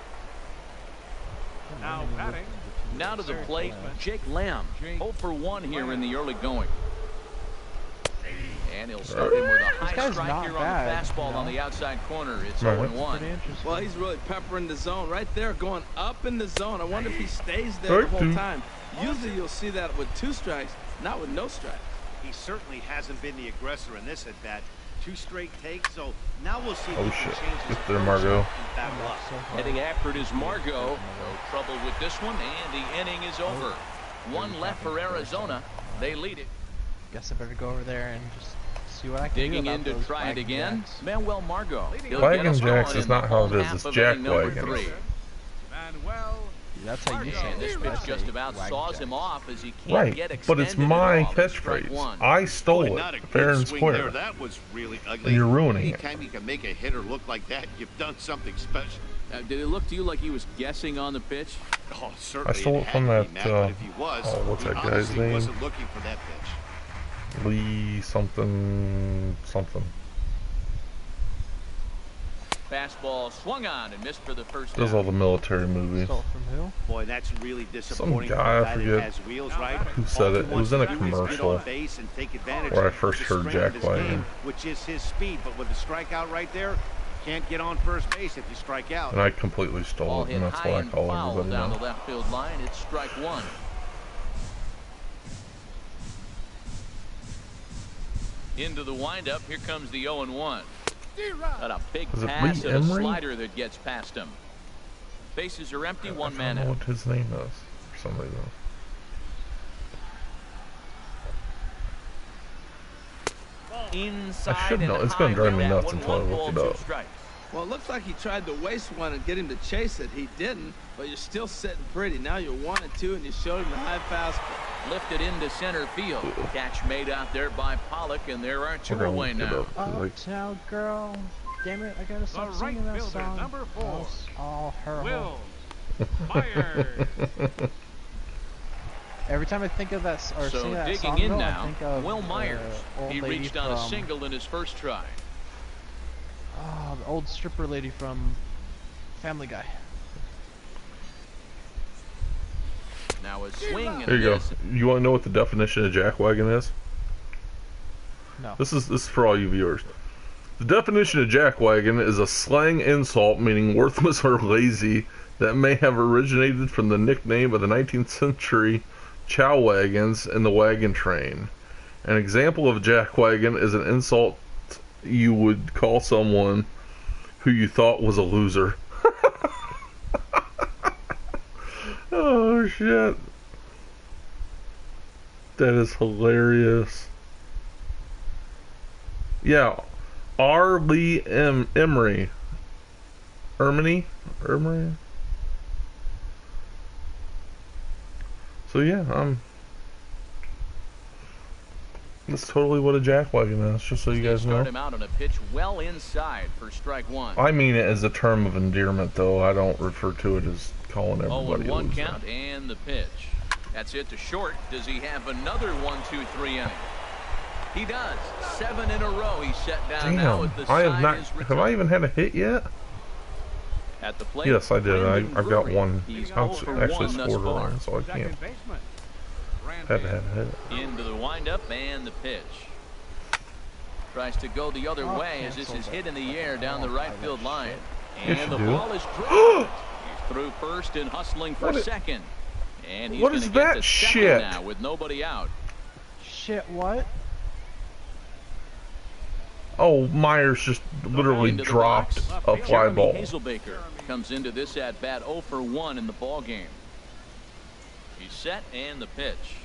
Now batting. Now to the plate, Jake Lamb. 0 for 1 here in the early going. And he'll start him with a high strike here on the fastball on the outside corner. It's 0-1. Well, he's really peppering the zone right there, going up in the zone. I wonder if he stays there the whole time. Usually you'll see that with 2 strikes, not with no strikes. He certainly hasn't been the aggressor in this at bat. 2 straight takes, so now we'll see if he can change his Get there, Margot. Heading after it is Margot. No trouble with this one, and the inning is over. 1 left for Arizona. They lead it. Guess I better go over there and just see what I can Digging do in to try it again. Jacks. Manuel Margot. Wagon Jacks is not how it is. It's Jack Wagon. Manuel. That's how you say And this it. pitch I just say about wagon saws jacks. him off as he can't get Right, extended. but it's my at all. Strike catchphrase. 1. I stole Boy, not a it, fair good and swing square. there. That was really ugly. And you're ruining it. Anytime you can make a hitter look like that, you've done something special. Did it look to you like he was guessing on the pitch? Oh, certainly. I stole it from that, Matt, but if he was, oh, what's he that guy's obviously name? wasn't looking for that pitch. Lee something something. Fastball swung on and missed for the first Does all down. the military movies. Stole it from who? Boy, that's really disappointing. Some for guy, a I guy that forget has wheels, right? who said All it. he It was in a wants to do is get commercial on base and take advantage where I of first the heard strength Jack of his Wagon. game, which is his speed. But with the strikeout right there, can't get on first base if you strike out. And I completely Ball stole it, hit and that's high why I and call foul everybody down now. the left field line. It's strike 1. Into the windup. Here comes the 0-1. Got a big Was it pass Lee and a Emery? slider that gets past him. Bases are empty. I 1 don't man know out. what his name is for some reason. Inside I should know. and It's gonna high drive with me that nuts one. until I 1 look ball, it 2 up. strikes. Well, it looks like he tried to waste one and get him to chase it. He didn't, but you're still sitting pretty. Now you're 1-2, and you showed him the high fastball. Lifted into center field. Catch made out there by Pollock, and there are 2 We're gonna away look it now. up. Like, Uptown girl. Damn it, I gotta stop The right singing that fielder, song. number 4. All her Will Myers. Every time I think of that or So sing that digging song, in though, now, I think of Will Myers. old He lady reached on a from- single in his first try. Oh, the old stripper lady from Family Guy. Now a swing and here you go. miss. You want to know what the definition of Jack Wagon is? No. This is for all you viewers. The definition of Jack Wagon is a slang insult meaning worthless or lazy that may have originated from the nickname of the 19th century chow wagons in the wagon train. An example of Jack Wagon is an insult you would call someone who you thought was a loser. Oh shit. That is hilarious. Yeah. R. Lee Emery. Emery? So yeah, that's totally what a jack wagon is, just so you guys Start know. him out on a pitch well inside for strike 1. I mean it as a term of endearment, though. I don't refer to it as calling everybody a 0-1 loser. count and the pitch. That's it to short. Does he have another 1-2-3 inning? He does. 7 in a row. He's set down now Damn, with the I have side not. is Have I even had a hit yet? At the plate. Yes, I did. Brandon I've got Drury. one. He's I've 0 for actually 1 thus scored far. one, so I can't. Second baseman. Had to have a hit. Into the windup and the pitch. Tries to go the other way as this is hit in the air down the right field line. Yes, And you the do. ball is dropped. He's through first and hustling for What second. And he's what going is to get that to second shit? now with nobody out. Shit, what? Oh, Myers just literally Into the dropped box. a fly Jeremy ball. Hazelbaker comes into this at bat 0 for 1 in the ball game. He's set and the pitch.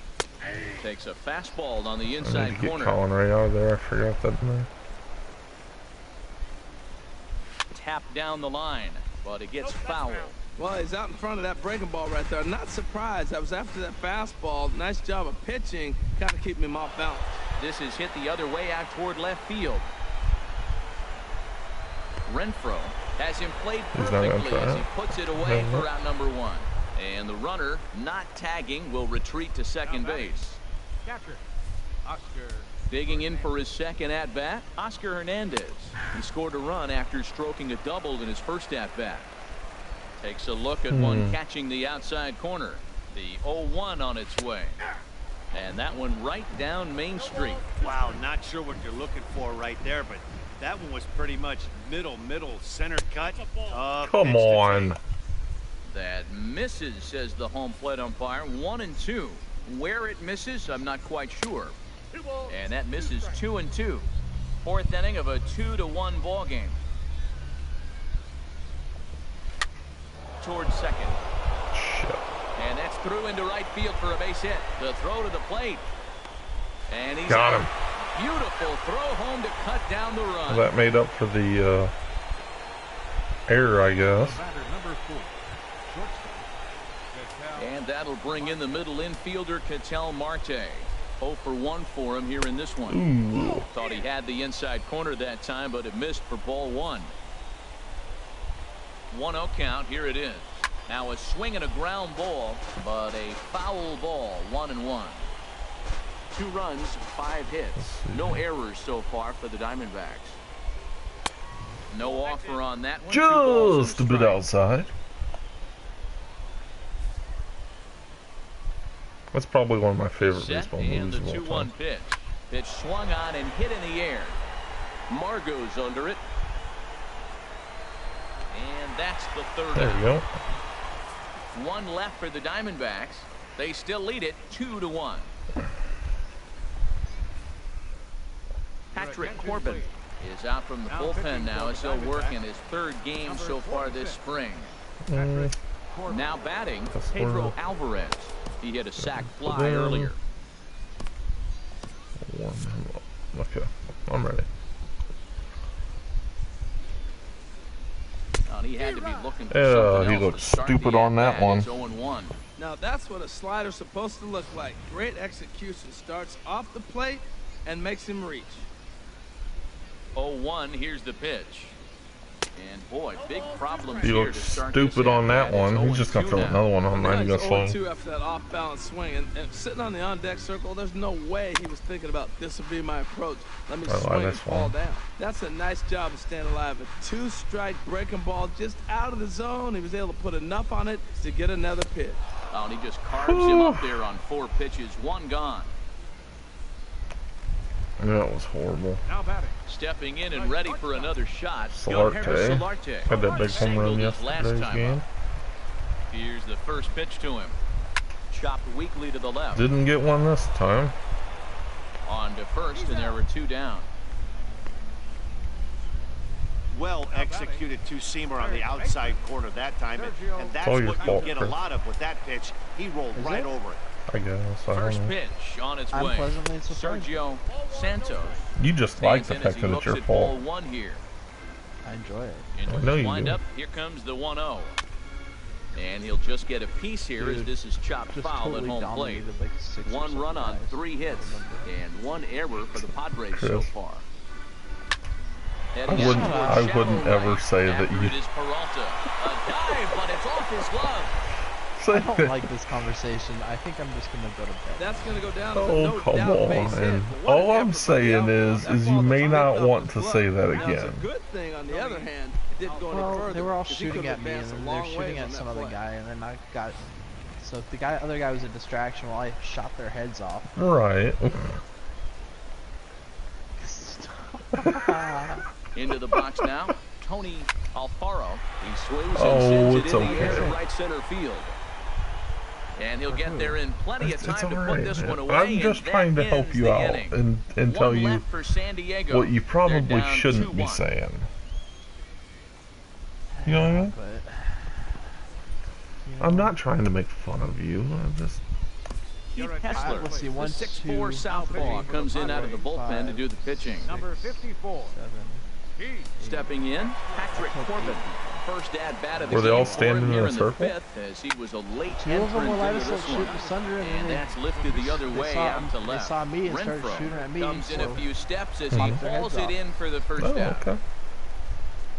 Takes a fastball on the I need inside to get corner. Colin right out of there. I forgot that. Tap down the line, but it gets foul. Well, he's out in front of that breaking ball right there. Not surprised. I was after that fastball. Nice job of pitching. Kind of keeping him off balance. This is hit the other way out toward left field. Renfroe has him played perfectly as he puts it away for out number 1. And the runner, not tagging, will retreat to second base. Catcher, Oscar. Digging in for his second at-bat, Oscar Hernandez. He scored a run after stroking a double in his first at-bat. Takes a look at one catching the outside corner. The 0-1 on its way. And that one right down Main Street. Wow, not sure what you're looking for right there, but that one was pretty much middle, center cut. Come on. That misses, says the home plate umpire. 1-2. Where it misses, I'm not quite sure. And that misses 2-2. Fourth inning of a 2-1 ball game. Towards second. And that's through into right field for a base hit. The throw to the plate. And he's got out. him. Beautiful throw home to cut down the run. That made up for the error, I guess. Number 4. And that'll bring in the middle infielder, Ketel Marte. 0 for 1 for him here in this one. Ooh. Thought he had the inside corner that time, but it missed for ball 1. 1-0 count. Here it is. Now a swing and a ground ball, but a foul ball. 1-1. 2 runs, 5 hits. No errors so far for the Diamondbacks. No offer on that one. Just a bit outside. That's probably one of my favorite baseball and movies the of all 2-1 time. pitch. Pitch swung on and hit in the air. Margot's under it. And that's the third There out. you go. 1 left for the Diamondbacks. They still lead it 2-1. Patrick Corbin is out from the bullpen now as he'll work in his 3rd game so far this spring. Now batting, Pedro Alvarez. He hit a sac fly earlier. Warm him up. Okay, I'm ready. He had to be looking for Yeah, something he else looked to start stupid the on that at-bat. one. It's 0-1. Now that's what a slider's supposed to look like. Great execution. Starts off the plate and makes him reach. 0-1. Here's the pitch. And boy, big problems He here looked to start stupid this on that at-bat. one. It's He's just gonna 0-2 throw now. another one. I'm not even Now gonna he's swing. 0-2 after that off-balance swing, and sitting on the on-deck circle, there's no way he was thinking about this would be my approach. Let me swing and fall down. That's a nice job of staying alive. A 2-strike breaking ball just out of the zone. He was able to put enough on it to get another pitch. Oh, and he just carves him up there on 4 pitches. 1 gone. That was horrible. Now batting. Stepping in and ready for another shot. Solarte. Solarte. Had that big home run Singled his last yesterday's time game. up. Here's the first pitch to him. Chopped weakly to the left. Didn't get one this time. On to first, and there were 2 down. Well executed two-seamer on the outside corner that time, and that's all your what you'll fault, get a Chris. lot of with that pitch. He rolled right over it. I guess. I First don't know. pitch on its I'm way. pleasantly surprised. Sergio Santos. You just like the stands in as fact he that it's looks your at ball fault. 1 here. I enjoy it. Into I know his you windup, here comes the 1-0. And he'll just get a piece here as Dude, this is chopped Just foul totally at home plate. dominated like 6 or 1 7 run on guys. 3 hits and 1 error for the Padres so Chris. far. I wouldn't ever say that you It is Peralta. A dive, but it's off his glove. say I don't that. like this conversation. I think I'm just gonna go to bed. That's going to go down as a Oh, no come doubt base hit. on. But what All an I'm effort by the saying outfield. That is ball you may was not ripped off want his to glove. say that Now, it's again. a good thing, on the other hand, it didn't go any Well, further. they were all 'cause he shooting could have at me, and advanced a then long they're ways shooting on at that some other play. guy, and then I got. So if the other guy was a distraction while I shot their heads off. Right. Into the box now. Tony Alfaro. He swings and Oh, sends it it's in the air to okay. right center field. And he'll get there in plenty of It's time to put alright, this one man. away. I'm just and trying to that help ends you the out inning. and tell One you left for San Diego. what you They're probably down shouldn't be 2-1. saying. You know what I mean? But, I'm not trying to make fun of you. I'm just. Keith Let's Hessler, see, the 1, 6'4" 2, southpaw, comes in out of the bullpen to do the pitching. Number 54. 7. He. Stepping in, Patrick Corbin. First at bat of the Were they all game for standing him in here a in the circle? fifth, as he was a late Two of them entrant were light into as this shooting one. asunder, And that's lifted the other way out to they left. saw me and started Renfroe shooting at me. comes in a So few steps as Mhm. he Popped their hauls heads it off. in for the first Oh, down. okay.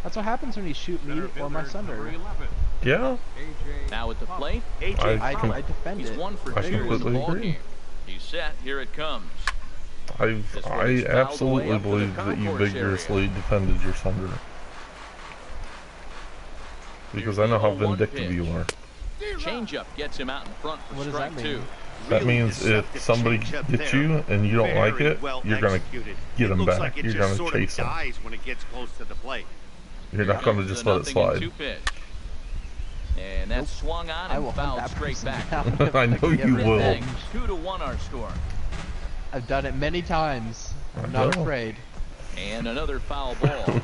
that's what happens when you shoot me or my sunder. Yeah, Now at the plate, I Pollock. defend He's it. 1 for I 2 in the completely ball agree. game. He's set. Here it comes. I This one is fouled absolutely away up to the believe that you concourse vigorously defended your sunder. Because I know how vindictive you are. Changeup gets him out in front for What does that strike mean? 2. That Really means if deceptive somebody changeup gets there. you and you don't like Very it, well you're gonna executed. get It them looks back. like it You're just gonna sort chase of them. dies when it gets close to the plate. You're not gonna just let it slide. And that's swung on I and will hunt fouled that straight person back. down if I I know can get you rid of will. them. 2-1 our score. I've done it many times. I I'm not know. afraid. And another foul ball.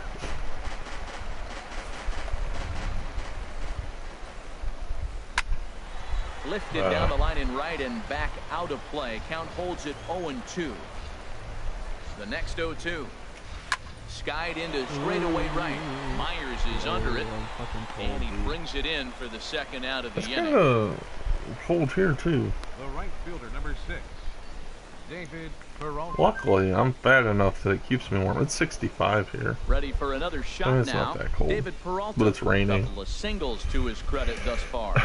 Lifted down the line in right and back out of play. Count holds it 0-2. The next 0-2. Skied into straightaway right. Myers is under it. And he brings it in for the second out of the It's inning. kind of cold here too. The right fielder, number 6, David Peralta. Luckily, I'm fat enough that it keeps me warm. It's 65 here. Ready for another shot I mean, it's now. not that cold, David Peralta, but it's raining. a couple of singles to his credit thus far.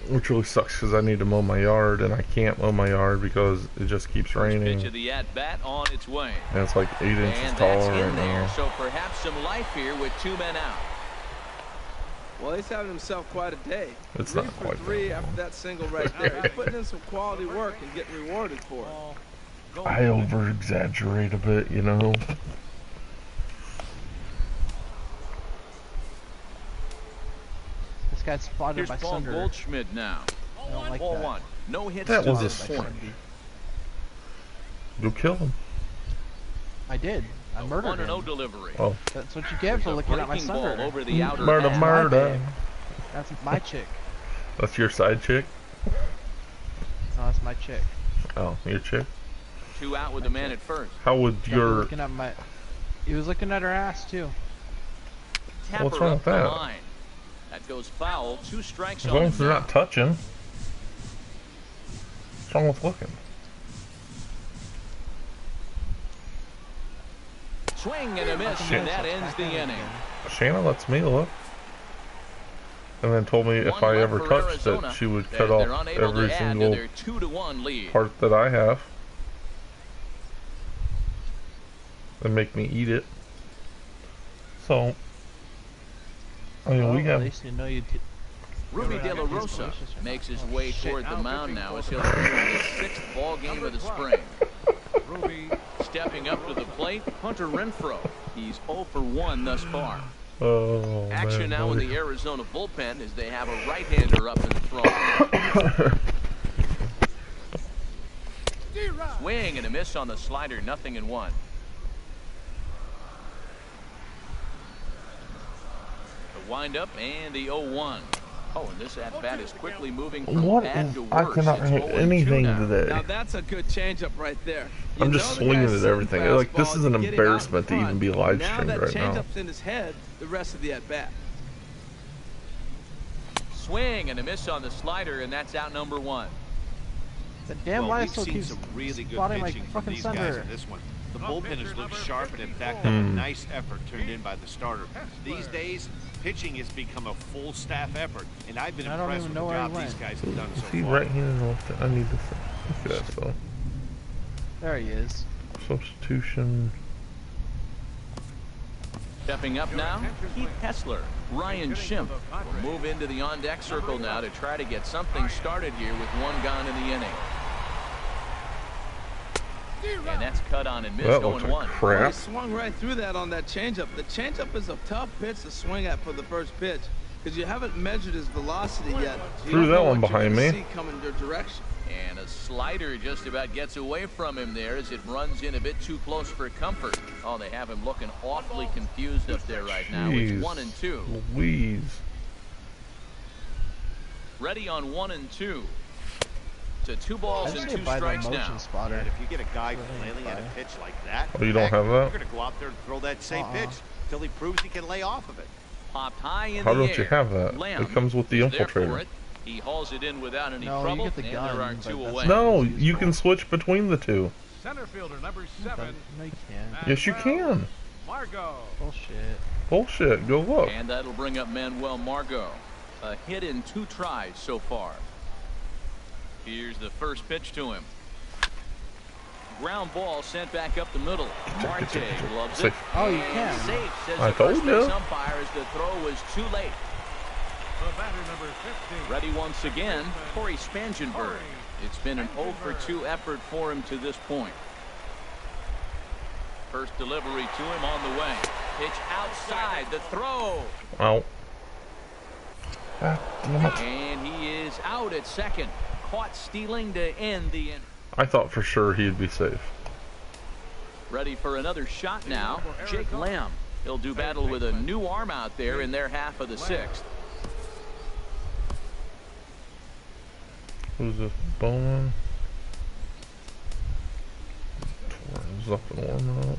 Which really sucks because I need to mow my yard and I can't mow my yard because it just keeps raining. Pitch of the at-bat on its way. And it's like 8 inches And taller that's in right there, now. so perhaps some life here with 2 men out. Well, he's having himself quite a day. It's 3 not for quite 3 that after that single right there. He's putting in some quality work and getting rewarded for it. I over-exaggerate a bit, you know. This guy's spotted Here's by Paul Sunder. Goldschmidt now. I don't like Ball that. 1. No hits That to was a this swing. point. Go kill him. I did. I murdered 1-0 him. delivery. Oh, That's what you get for There's a looking at my breaking ball Sunder. over the outer murder, edge. murder. That's my chick. That's your side chick? No, that's my chick. Oh, your chick? 2 out with the man at first. How would Yeah, your... looking at my. He was looking at her ass too. Tapper What's wrong up with the that? line. That goes foul. 2 strikes As on long him as they're now. not touching. What's wrong with looking? Swing and a miss, and that ends the inning. Shanna lets me look. And then told me if One I left ever for touched Arizona, it, she would as cut they're off unable every to add to single their 2-1 lead. part that I have. And make me eat it. So, I mean, we At have... least you know you. Ruby De La Rosa makes his way toward the mound now as he'll enter his 6th ball game of the spring. Ruby Stepping up to the plate, Hunter Renfroe. He's 0 for 1 thus far. Oh, Action man, now in buddy. the Arizona bullpen as they have a right-hander up in the front. Swing and a miss on the slider, 0-1. The windup and the 0-1. Oh, and this at-bat is quickly moving from What bad is... to I worse. cannot It's hit 0-2 anything now. today. Now that's a good changeup right there. You I'm just know the swinging guy's at sitting everything. Like, this fastball, is an getting out in embarrassment to even front. be live Now streamed that right now. changeup's in his head the rest of the at-bat. Swing and a miss on the slider, and that's out number 1. The damn Well, line we've still seen keeps some really good spotting my pitching from fucking these guys Sunder. in this one. The bullpen has looked sharp and have backed up a nice effort turned in by the starter. These days, pitching has become a full staff effort, and I've been I don't impressed even with know the where job he these went. guys have done so Is he far. right-handed or left? I need to see. Look at that, though. There he is. Substitution. Stepping up now, Keith Hessler. Ryan Schimpf will move into the on-deck circle now to try to get something started here with 1 gone in the inning. And that's cut on and missed, That looks 0-1. like He crap. swung right through that on that changeup. The changeup is a tough pitch to swing at for the first pitch because you haven't measured his velocity yet. So you Threw don't that know one what you're behind gonna me. see coming your direction. And a slider just about gets away from him there as it runs in a bit too close for comfort. Oh, they have him looking awfully confused up there right now. It's Jeez 1-2. Louise. Ready on 1-2. To 2 balls I and just 2 need to buy the strikes motion now. spotter. And if you get a guy Really flailing at a fire. pitch like that, Oh, you don't heck, have that? You're going to go out there and throw that same pitch till he proves he can lay off of it. Popped high in How the don't you air. have that? Lamb It comes with the is there for infiltrator. it. He hauls it in without any No, trouble, you get the and gun, there are but two that's away. No, It's you useful. can switch between the two. Center fielder number No, 7. no, you can't. Yes, you can. Margot. Bullshit. Bullshit. Go look. And that'll bring up Manuel Margot. A hit in 2 tries so far. Here's the first pitch to him. Ground ball sent back up the middle. Marte gloves it. Safe. Oh, you And can. safe, says I the told first you. base umpire as the throw was too late. The batter number 15. Ready once again, Corey Spangenberg. It's been an 0 for 2 effort for him to this point. First delivery to him on the way. Pitch outside, the throw. Out. Ah, damn it. And he is out at second. Caught stealing to end the inning. I thought for sure he'd be safe. Ready for another shot now, Jake Lamb. He'll do battle with a new arm out there in their half of the 6th. Who's this? Bowman? Torres up and warm up.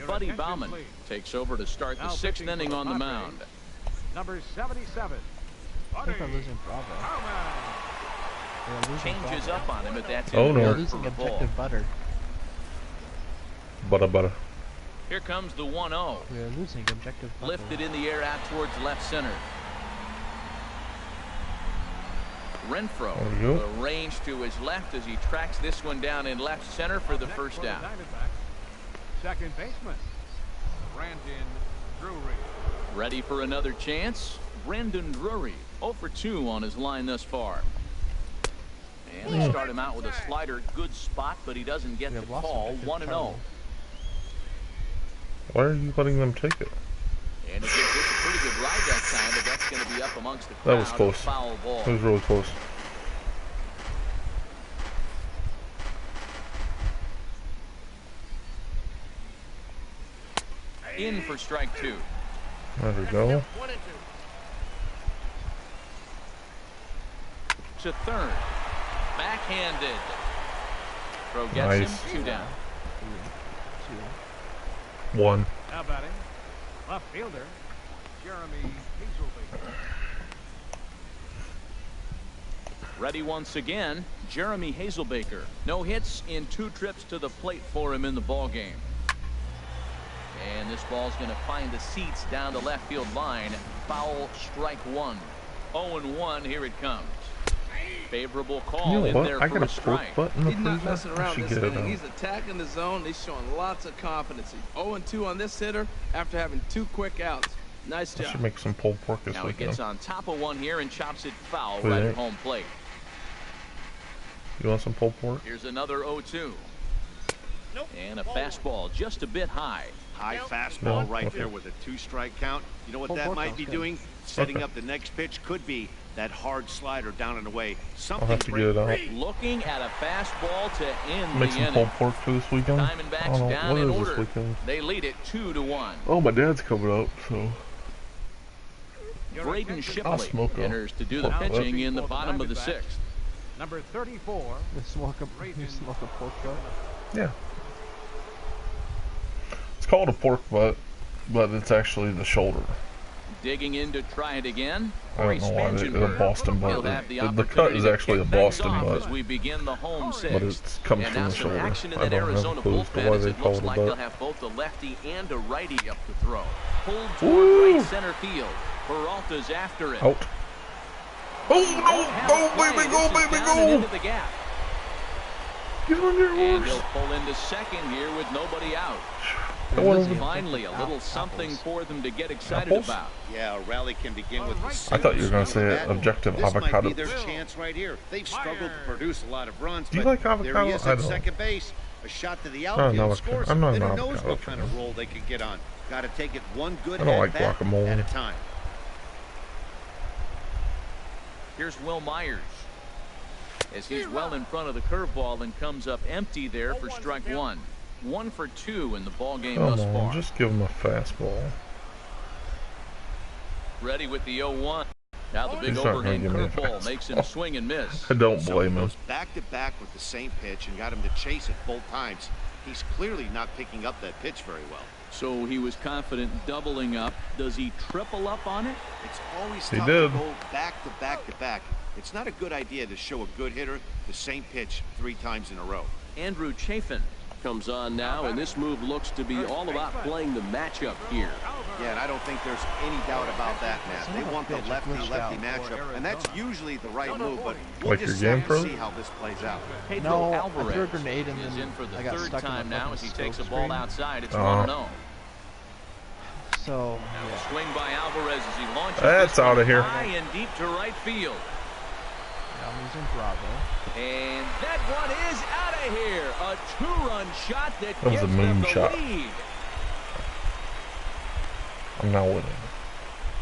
Buddy Bauman takes over to start the 6th inning on the mound. Number 77. I think they're losing Bravo. They're losing Changes Bravo. up on him, but that's Oh, in no. They're there for losing a ball. objective butter. Butter. Here comes the 1-0. We're losing objective butter. Lifted in the air out towards left center. Renfro, There we go. the range to his left as he tracks this one down in left center for the first down. Second baseman, Brandon Drury. Ready for another chance? Brandon Drury, 0 for 2 on his line thus far. And they start him out with a slider. Good spot, but he doesn't get We the have lost call. objective 1-0. butter. Why are you letting them take it? And he gives this a pretty good ride that time, but that's going to be up amongst the crowd. That was close. Foul ball. It was really close. In for strike 2. There we go. To third. Backhanded. Throw gets Nice. him 2 down. 1. Now batting, left fielder, Jeremy Hazelbaker. Ready once again, Jeremy Hazelbaker. No hits in 2 trips to the plate for him in the ball game. And this ball's going to find the seats down the left field line. Foul, strike 1. 0-1, here it comes. Favorable call You know in what? there I for got a a pork strike. butt in the He's not freezer. messing I around should this get it inning. out. He's attacking the zone. He's showing lots of confidence. He's 0-2 on this hitter after having 2 quick outs. Nice I job. should make some pulled pork this Now he weekend. gets on top of one here and chops it foul Who right that? at home plate. You want some pulled pork? Here's another 0-2. And a fastball just a bit high. High fastball No? right Okay. there with a 2-strike count. You know what Full that fork might sounds be good. doing? Setting Okay. up the next pitch could be that hard slider down and away. I'll Something have to get it out. Looking at a fastball to end Make the some inning. pulled pork for this weekend. I Diamondbacks don't know. down What in is this order. weekend? They lead it 2-1. Oh, my dad's coming up, so. Braden I'll Shipley smoke a enters to do the pork butt. pitching in the bottom of the 6th. Number 34. You smoke a pork butt. Yeah. It's called a pork butt, but it's actually the shoulder. Digging in to try it again. I Corey don't know why they did a Spangenberg. Boston He'll butt. have the The cut is opportunity to actually a kick things Boston off butt, as we begin the home but 6th. it comes And from now the some shoulder. action in I that don't have a Arizona clue as to bullpen why as they it call looks it a like they'll butt. have both a lefty and a righty up to throw. Pulled Woo! toward right center field. Peralta's after it. Out. Oh, Have no! a Go, play. baby, go, This is baby, down and go! into the gap. Get on your And he'll horse! pull into second here with nobody out. I want losing to- Finally, a little Apples. something for them to get excited Apples? about. Yeah, a rally can begin with the I thought you were going to say objective This might avocado. be their chance right here. They've struggled to produce a lot of runs, Do you but like there avocado? he is I at don't. second base. A shot to the not outfield an scores. I'm not Then an who knows avocado what kind fan. of roll they could get on. Got to take it one good I don't like at-bat guacamole. at a time. Here's Will Myers. As he's well in front of the curveball and comes up empty there for strike 1. 1 for 2 in the ball game Come thus on, far. just give him a fastball. Ready with the 0-1. Now the big He's not gonna overhand give me a curveball fastball. makes him swing and miss. I don't So blame he him. goes back to back with the same pitch and got him to chase it both times. He's clearly not picking up that pitch very well. So he was confident doubling up. Does he triple up on it? It's always He tough did. to go back to back to back. It's not a good idea to show a good hitter the same pitch 3 times in a row. Andrew Chafin comes on now, and this move looks to be all about playing the matchup here. Yeah, and I don't think there's any doubt about that, Matt. They want the lefty-lefty matchup, and that's usually the right move, but we'll Like your just game have to pro? see how this plays out. Pedro No, I Alvarez threw a grenade and is then in for the I got third stuck in time the now fucking as he takes a scope ball screen. outside. It's Uh-huh. 1-0. So, Now a yeah. swing by Alvarez as he launches That's this one outta here. high and deep to right field. Now I'm using Bravo. And that one is out of here. A 2-run shot that That was a gives them the moonshot. lead. I'm not winning.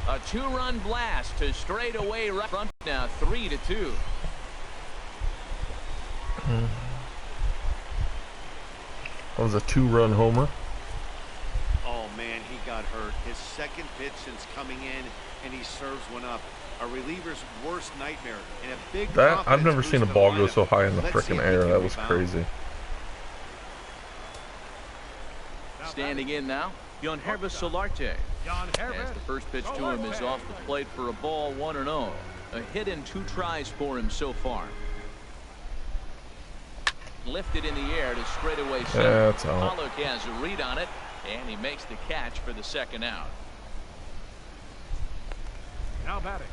A 2-run blast to straightaway right front now, 3-2. That was a 2-run homer. Oh, man, he got hurt. His second pitch since coming in, and he serves one up. A reliever's worst nightmare. And a big That I've never confidence seen a boost ball to go lineup. so high in the Let's see freaking if he air. can That was rebound. crazy. Standing in now, Yonhervis Solarte. As the first pitch to him is off the plate for a ball, 1-0. A hit in 2 tries for him so far. Lifted in the air to straightaway center. That's out. Pollock has a read on it, and he makes the catch for the second out. Now batting.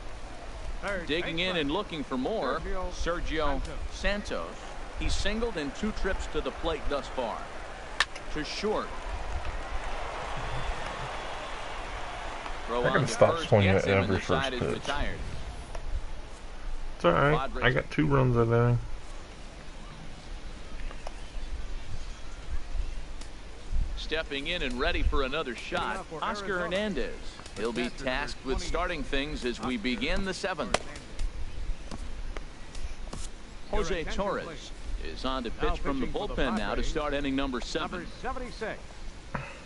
Third Digging in baseman, and looking for more, Sergio Santos. He's singled in 2 trips to the plate thus far. To short. Throw I on can to stop first swinging gets at him, and every the side first is pitch. retired. It's alright. I got 2 runs that inning. Stepping in and ready for another shot, Oscar Hernandez. He'll be tasked with starting things as we begin the 7th. Jose Torres is on to pitch from the pitching for the bullpen now to Padres, start inning number 7. number 76,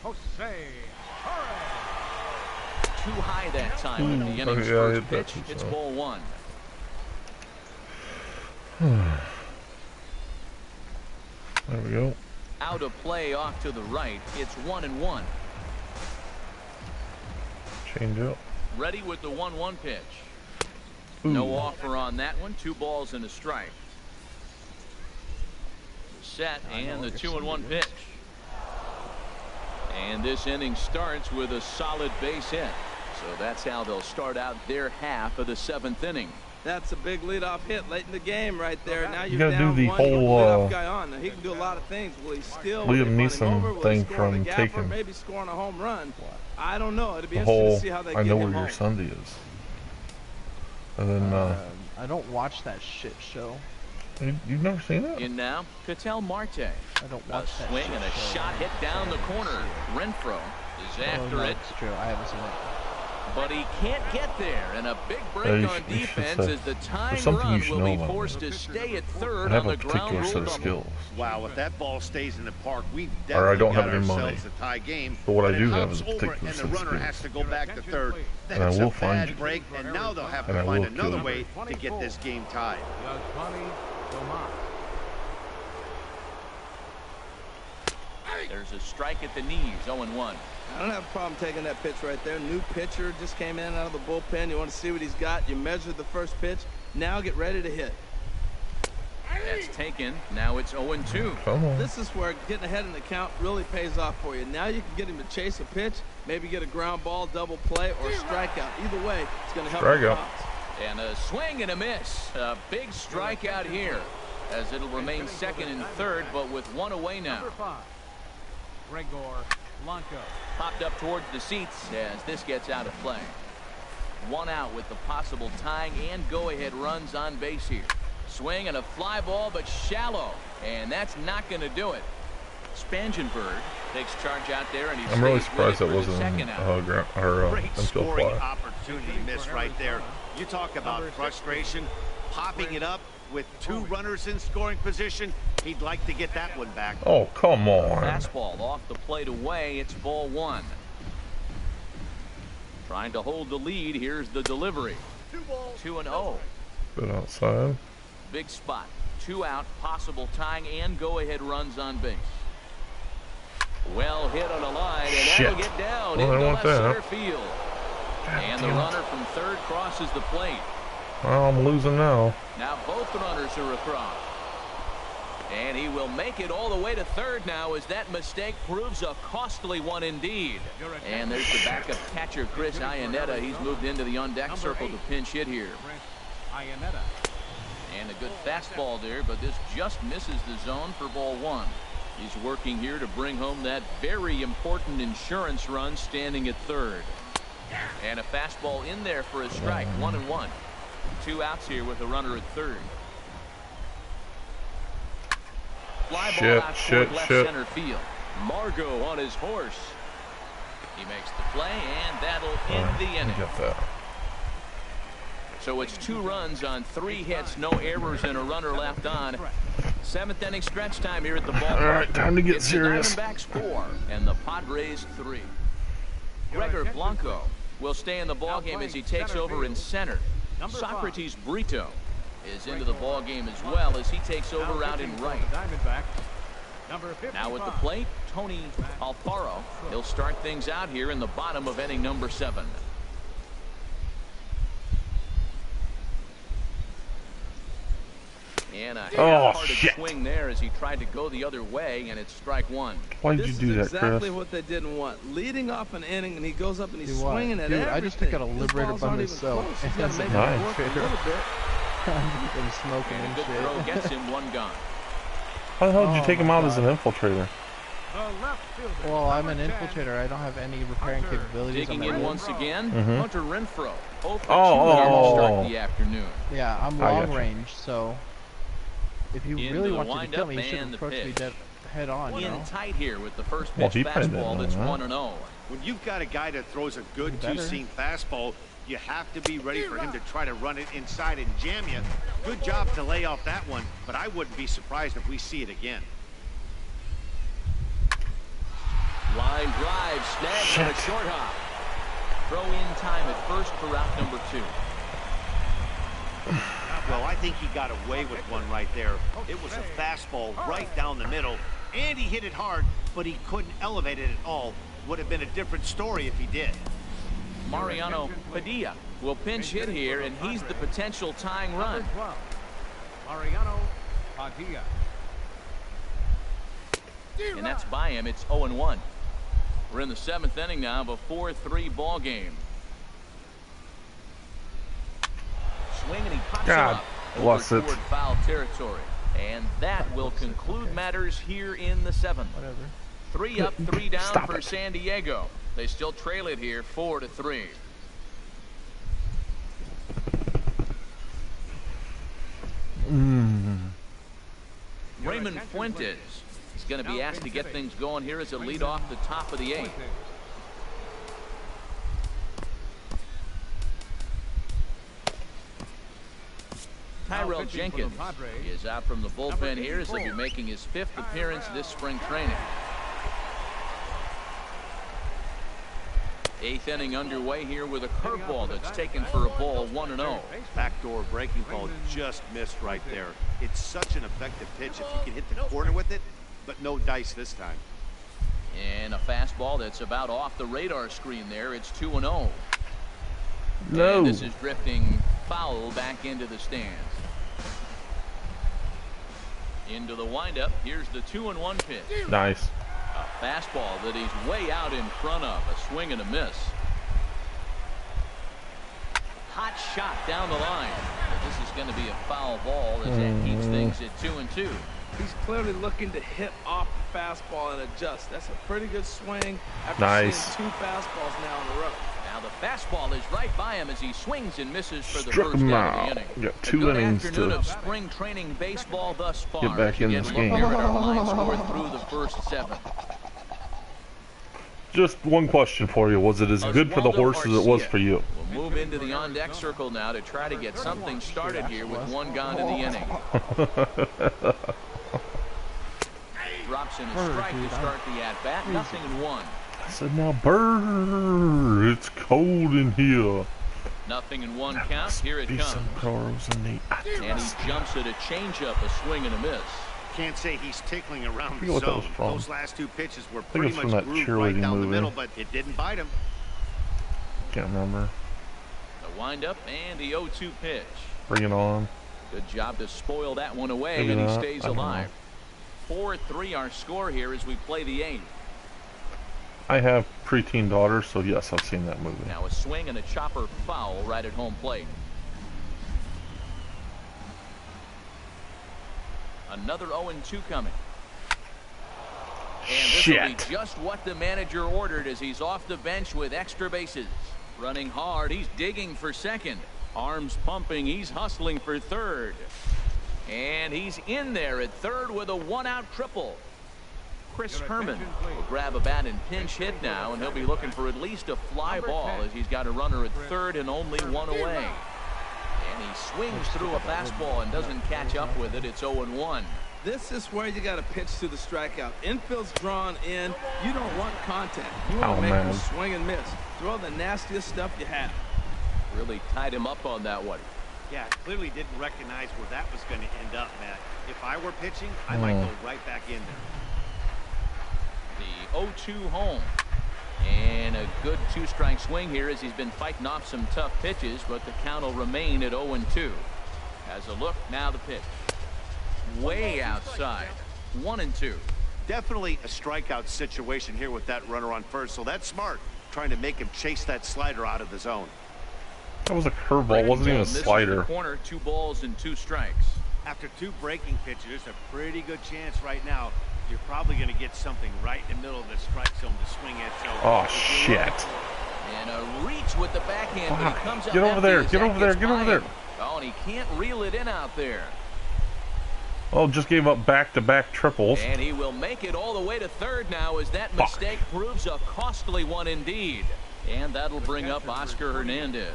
Jose Torres. Too high that time with the inning's yeah, I first hit that pitch. too, It's so. ball 1. There we go. Out of play off to the right. It's 1-1. Change up. Ready with the 1-1 pitch. Ooh. No offer on that one. 2 balls and a strike. Set and the 2-1 pitch. And this inning starts with a solid base hit. So that's how they'll start out their half of the 7th inning. That's a big leadoff hit late in the game right there. Now you're gotta do down the 1, you put the whole, leadoff guy on. Now he can do a lot of things. Will he still Liam will they Neeson run him over? Will thing he score on the from gapper? Taken. Maybe scoring a home run. I don't know. It'd be The interesting whole to see how they I get know him where your home. Sunday is. And then I don't watch that shit show. you've never seen it? In now, Ketel Marte. I don't A watch that swing shit and a show. shot hit down the corner. Renfro is Oh, after no, it, it's true. I haven't seen it. but he can't get there. And a big break Yeah, you on should- you should defense say. as the tying something you run should will know be about forced me. to stay at I third have on a the ground particular rule set of double. skills. Wow, if that ball stays in the park, we Or I definitely don't got have any money. ourselves a tie game. But what I But do it have hops is a over particular and set the of runner skills. has to go back to third. And I That's will a find bad you. break, and now they'll have And to I find will another kill way to get this game tied. Yasmani Tomas. There's a strike at the knees, 0-1. I don't have a problem taking that pitch right there. New pitcher just came in out of the bullpen. You want to see what he's got. You measure the first pitch. Now get ready to hit. That's taken. Now it's 0-2. Come on. This is where getting ahead in the count really pays off for you. Now you can get him to chase a pitch, maybe get a ground ball, double play, or strikeout. Either way, it's going to help you Strikeout. bounce. And a swing and a miss. A big strikeout here as it'll remain second and third, but with 1 away now. Number 5, Gregor Blanco. Popped up towards the seats as this gets out of play. 1 out with the possible tying and go-ahead runs on base here. Swing and a fly ball, but shallow, and that's not going to do it. Spangenberg takes charge out there, and he I'm really stays surprised with that it for the wasn't second out. Great infield scoring fly. opportunity miss right there. You talk about frustration, popping it up with 2 runners in scoring position. He'd like to get that one back. Oh, come on. Fastball off the plate away. It's ball 1. Trying to hold the lead. Here's the delivery. 2-0. Been outside. Big spot. 2 out, possible tying and go-ahead runs on base. Well hit on a line, and that'll get down into left center field. And the runner from third crosses the plate. Well, I'm losing now. Now both runners are across. And he will make it all the way to third now as that mistake proves a costly one indeed. And there's the backup catcher, Chris Iannetta. He's moved into the on-deck circle to pinch hit here. And a good fastball there, but this just misses the zone for ball 1. He's working here to bring home that very important insurance run standing at third. And a fastball in there for a strike. 1-1. 2 outs here with a runner at third. Fly ball out toward left center field. Margot on his horse. He makes the play, and that'll end the inning. So it's 2 runs on 3 hits, no errors, and a runner left on. 7th inning stretch time here at the ballpark. All right, time to get serious. The Diamondbacks 4 and the Padres 3. Gregor Blanco will stay in the ballgame as he takes over in center. Socrates Brito is into the ballgame as well as he takes over out in right. Now at the plate, Tony Alfaro. He'll start things out here in the bottom of inning number 7. And a hard swing there as he tried to go the other way, and it's strike 1. Why did you do that, Chris? This is exactly what they didn't want. Leading off an inning, and he goes up and he's swinging at everything. I just took out a Liberator by myself. That's a nice. Been smoking and shit. Throw gets him 1 gone. How the hell did you take him out as an infiltrator? Well, I'm an infiltrator. I don't have any repairing capabilities. Digging in once again, Hunter Renfroe. To start the afternoon. Yeah, I'm long range, so if you really want to kill me, you should approach me head on. In tight here with the first pitch fastball. That's 1-0. When you've got a guy that throws a good 2-seam fastball, you have to be ready for him to try to run it inside and jam you. Good job to lay off that one, but I wouldn't be surprised if we see it again. Line drive, snagged on a short hop. Throw in time at first for route number 2. Well, I think he got away with one right there. It was a fastball right down the middle, and he hit it hard, but he couldn't elevate it at all. Would have been a different story if he did. Mariano Padilla will pinch hit here, and he's the potential tying run. Mariano Padilla. And that's by him. It's 0-1. We're in the 7th inning now of a 4-3 ball game. Swing, and he pops up over toward foul territory. And that will conclude matters here in the 7th. 3 up, 3 down for San Diego. They still trail it here 4-3. Raymond Fuentes is going to be asked to get things going here as a lead off the top of the 8th. Tyrell Jenkins is out from the bullpen here as he'll be making his 5th appearance this spring training. 8th inning underway here with a curveball that's taken for a ball. 1-0. Backdoor breaking ball just missed right there. It's such an effective pitch if you can hit the corner with it, but no dice this time. And a fastball that's about off the radar screen there. It's 2-0. No. And this is drifting foul back into the stands. Into the windup. Here's the 2-1 pitch. Nice. A fastball that he's way out in front of. A swing and a miss. Hot shot down the line. But this is going to be a foul ball as that keeps things at 2-2. He's clearly looking to hit off the fastball and adjust. That's a pretty good swing after seeing 2 fastballs now in a row. Now the fastball is right by him as he swings and misses for the first out of the inning. Got 2 innings afternoon of spring training baseball thus far. Get back in this game. Here at our line score through the first 7. Just one question for you. Was it as good for the horse as it was for you? We'll move into the on-deck circle now to try to get something started here with 1 gone in the inning. Drops in a strike to start the at-bat. 0-1. I said, now, Bird, it's cold in here. Nothing in one count. Here it comes. And And he jumps at a changeup, a swing and a miss. Can't say he's tickling around I the what that was zone. from. Those last two pitches were I think pretty it's from much that grooved right cheerleading down the movie. middle, but it didn't bite him. Can't remember. The windup and the 0-2 pitch. Bring it on. Good job to spoil that one away, Maybe and he not. stays I don't alive. 4-3 our score here as we play the 8th. I have preteen daughters, so yes, I've seen that movie. Now a swing and a chopper foul right at home plate. Another 0-2 coming. And this will be just what the manager ordered as he's off the bench with extra bases. Running hard, he's digging for second. Arms pumping, he's hustling for third. And he's in there at third with a one-out triple. Chris Herman will grab a bat and pinch hit now, and he'll be looking for at least a fly ball as he's got a runner at third and only one away. And he swings through a fastball and doesn't catch up with it. It's 0-1. This is where you got to pitch to the strikeout. Infield's drawn in. You don't want contact. You want to make him swing and miss. Throw the nastiest stuff you have. Really tied him up on that one. Yeah, clearly didn't recognize where that was going to end up, Matt. If I were pitching, I might go right back in there. The 0-2 home. And a good two-strike swing here as he's been fighting off some tough pitches, but the count will remain at 0-2. As a look, now the pitch. Way outside. 1-2. Definitely a strikeout situation here with that runner on first, so that's smart, trying to make him chase that slider out of the zone. That was a curveball, wasn't even a slider. Corner, 2 balls and 2 strikes. After 2 breaking pitches, there's a pretty good chance right now you're probably going to get something right in the middle of the strike zone to swing at. So oh, shit. And a reach with the backhand, but he comes up Get over there, get over there, get over there. Oh, and he can't reel it in out there. Oh, just gave up back-to-back triples. And he will make it all the way to third now as that mistake proves a costly one indeed. And that'll bring up Oscar Hernandez.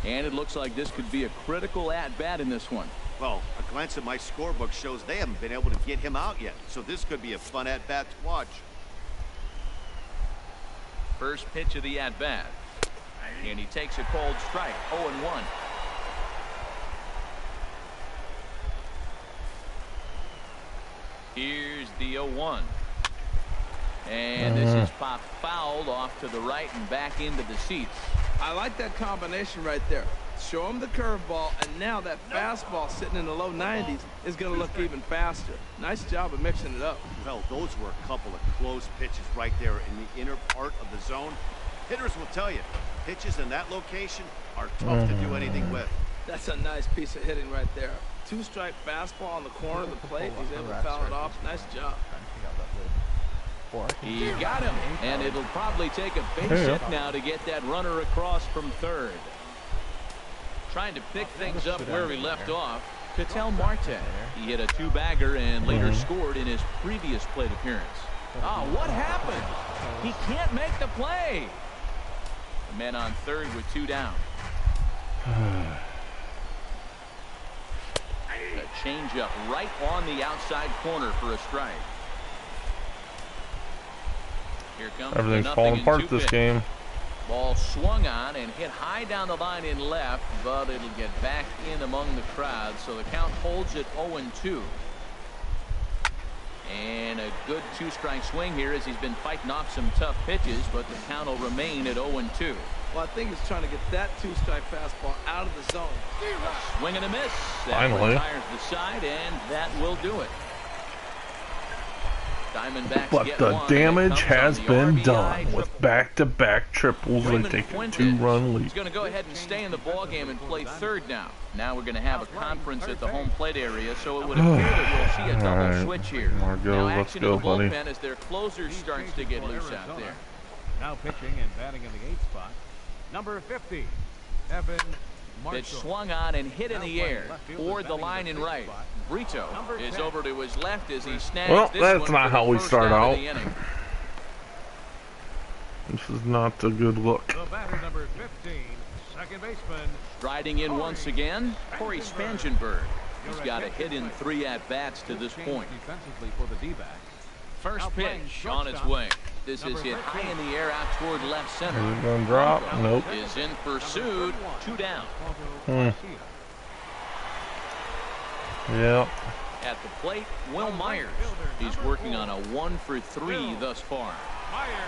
And it looks like this could be a critical at-bat in this one. Well, a glance at my scorebook shows they haven't been able to get him out yet. So this could be a fun at-bat to watch. First pitch of the at-bat. And he takes a cold strike. 0-1. Here's the 0-1. And this is popped fouled off to the right and back into the seats. I like that combination right there. Show him the curveball, and now that fastball sitting in the low 90s is going to look even faster. Nice job of mixing it up. Well, those were a couple of close pitches right there in the inner part of the zone. Hitters will tell you, pitches in that location are tough to do anything with. That's a nice piece of hitting right there. 2-strike fastball on the corner of the plate. He's able to foul it off. Nice job. He got him, and it'll probably take a base hit now to get that runner across from third. Trying to pick things up where we left off, Ketel Marte. He hit a 2-bagger and later scored in his previous plate appearance. Oh, what happened? He can't make the play. The man on third with 2 down. A changeup right on the outside corner for a strike. Here comes everything's falling apart this game. Ball swung on and hit high down the line in left, but it'll get back in among the crowd, so the count holds at 0-2. And a good 2-strike swing here as he's been fighting off some tough pitches, but the count will remain at 0-2. Well, I think he's trying to get that 2-strike fastball out of the zone. Swing and a miss. That finally retires the side, and that will do it. Diamondbacks but the damage has been done with back-to-back triples. They take a 2-run lead. He's going to go ahead and stay in the ball game and play third now. Now we're going to have a conference at the home plate area, so it would appear that we'll see a double switch here. Margot, now let's action go, in the buddy. bullpen as their closer starts to get loose out there. Now pitching and batting in the 8th spot, number 50, Evan Marshall. That swung on and hit in the air toward the line in right. Brito is over to his left as he snags this that's one not for how the we first start out out. of the inning. This is not a good look. The batter, number 15, second baseman. Striding in once again, Corey Spangenberg. He's got a hit in 3 at-bats to this point. Defensively for the D-backs. First pitch on its way. This is hit high in the air out toward left center. Is it going to drop? Nope. Is in pursuit. 2 down. Yeah. At the plate, Will Myers. He's working on a 1 for 3 thus far.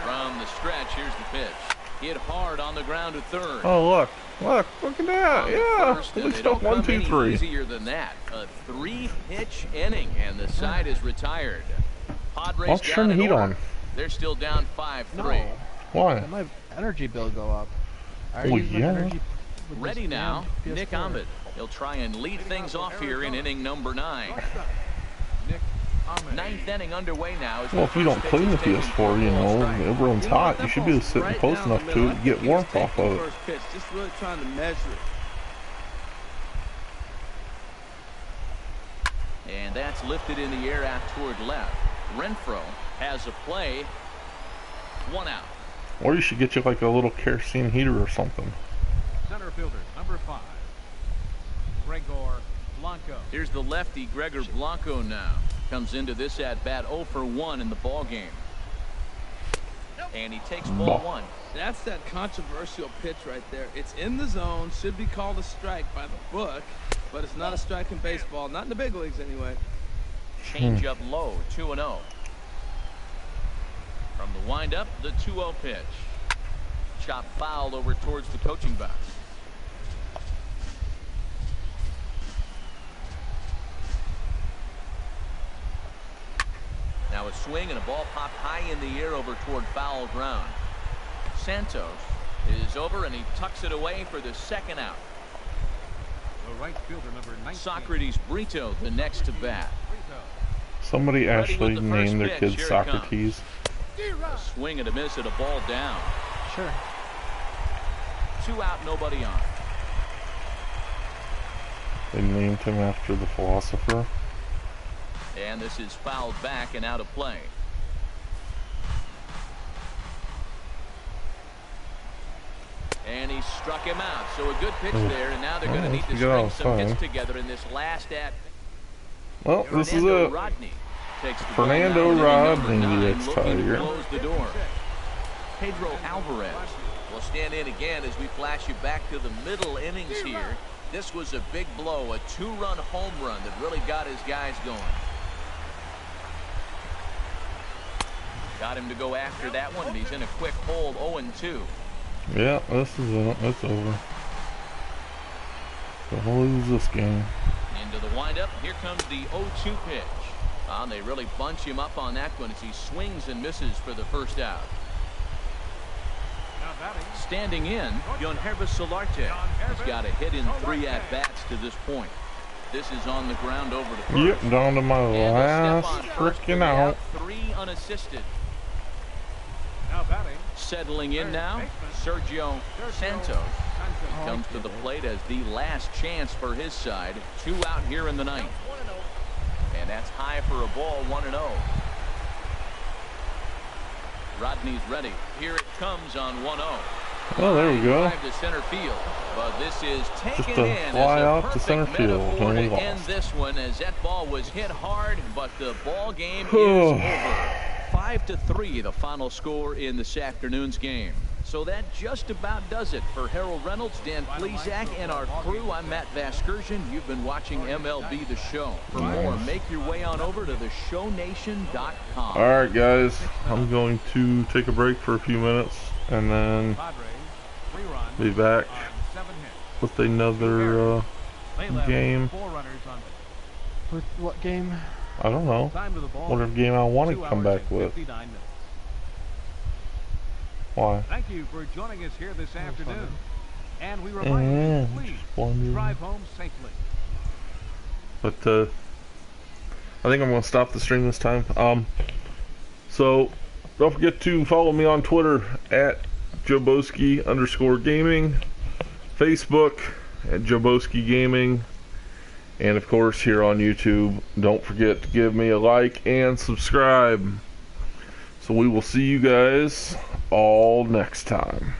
From the stretch, here's the pitch. Hit hard on the ground to third. Oh, look at that. Yeah, at least up 1, 2, 3. Easier than that. A 3-pitch inning, and the side is retired. Padres Let's turn the heat on. They're still down 5-3. No. Why? Let my energy bill go up. Well, yeah. Ready now, Nick Ahmed. He'll try and lead things off here in inning number 9. Ninth inning underway now. Well, if you don't clean the PS4, you know, everyone's hot. You should be able to sit close enough to it and get warmth off of it. Just really trying to measure it. And that's lifted in the air out toward left. Renfroe has a play. 1 out. Or you should get you like a little kerosene heater or something. Center fielder, number 5, Gregor Blanco. Here's the lefty, Gregor Blanco now. Comes into this at-bat 0 for 1 in the ball game. And he takes ball 1. That's that controversial pitch right there. It's in the zone, should be called a strike by the book, but it's not a strike in baseball, not in the big leagues anyway. Change up low, 2-0. From the windup, the 2-0 pitch. Chop fouled over towards the coaching box. Now a swing and a ball popped high in the air over toward foul ground. Santos is over and he tucks it away for the 2nd out. The right fielder, number 19. Socrates Brito, the next to bat. Somebody actually named their kid Socrates. A swing and a miss and a ball down. Sure. 2 out, nobody on. They named him after the philosopher. And this is fouled back and out of play. And he struck him out. So a good pitch there, and now they're going to need to string some hits together in this last at. Well, this is it. Rodney takes the Fernando Rodney, the ex-Tiger. Close the door. Pedro Alvarez will stand in again as we flash you back to the middle innings here. This was a big blow, a 2-run home run that really got his guys going. Got him to go after that one, and he's in a quick hold, 0-2. Yeah, this is it. It's over. They'll lose this game. Into the windup. Here comes the 0-2 pitch. And they really bunch him up on that one as he swings and misses for the 1st out. Standing in, Yonhervis Solarte. He's got a hit in 3 at-bats to this point. This is on the ground over to first. Yep, down to my last freaking out. 3 unassisted. Now batting. Settling in now, Sergio Santos. He comes to the plate as the last chance for his side. 2 out here in the 9th. And that's high for a ball, 1-0. Rodney's ready. Here it comes on 1-0. Oh, there we go. To center field, but this is taken Just a in fly as a out to center field, metaphor and we to end lost. this one as that ball was hit hard, but the ball game is over. 5-3, the final score in this afternoon's game. So that just about does it for Harold Reynolds, Dan Plesac, and our crew. I'm Matt Vasgersian. You've been watching MLB The Show. For more, make your way on over to theshownation.com. All right, guys. I'm going to take a break for a few minutes and then be back with another game. With what game? I don't know. Whatever game I want to come back with. Why? Thank you for joining us here this afternoon. And we remind you, please drive home safely. But I think I'm going to stop the stream this time. So don't forget to follow me on Twitter at Joboski_gaming, Facebook at Joboski Gaming, and of course here on YouTube. Don't forget to give me a like and subscribe. So we will see you guys all next time.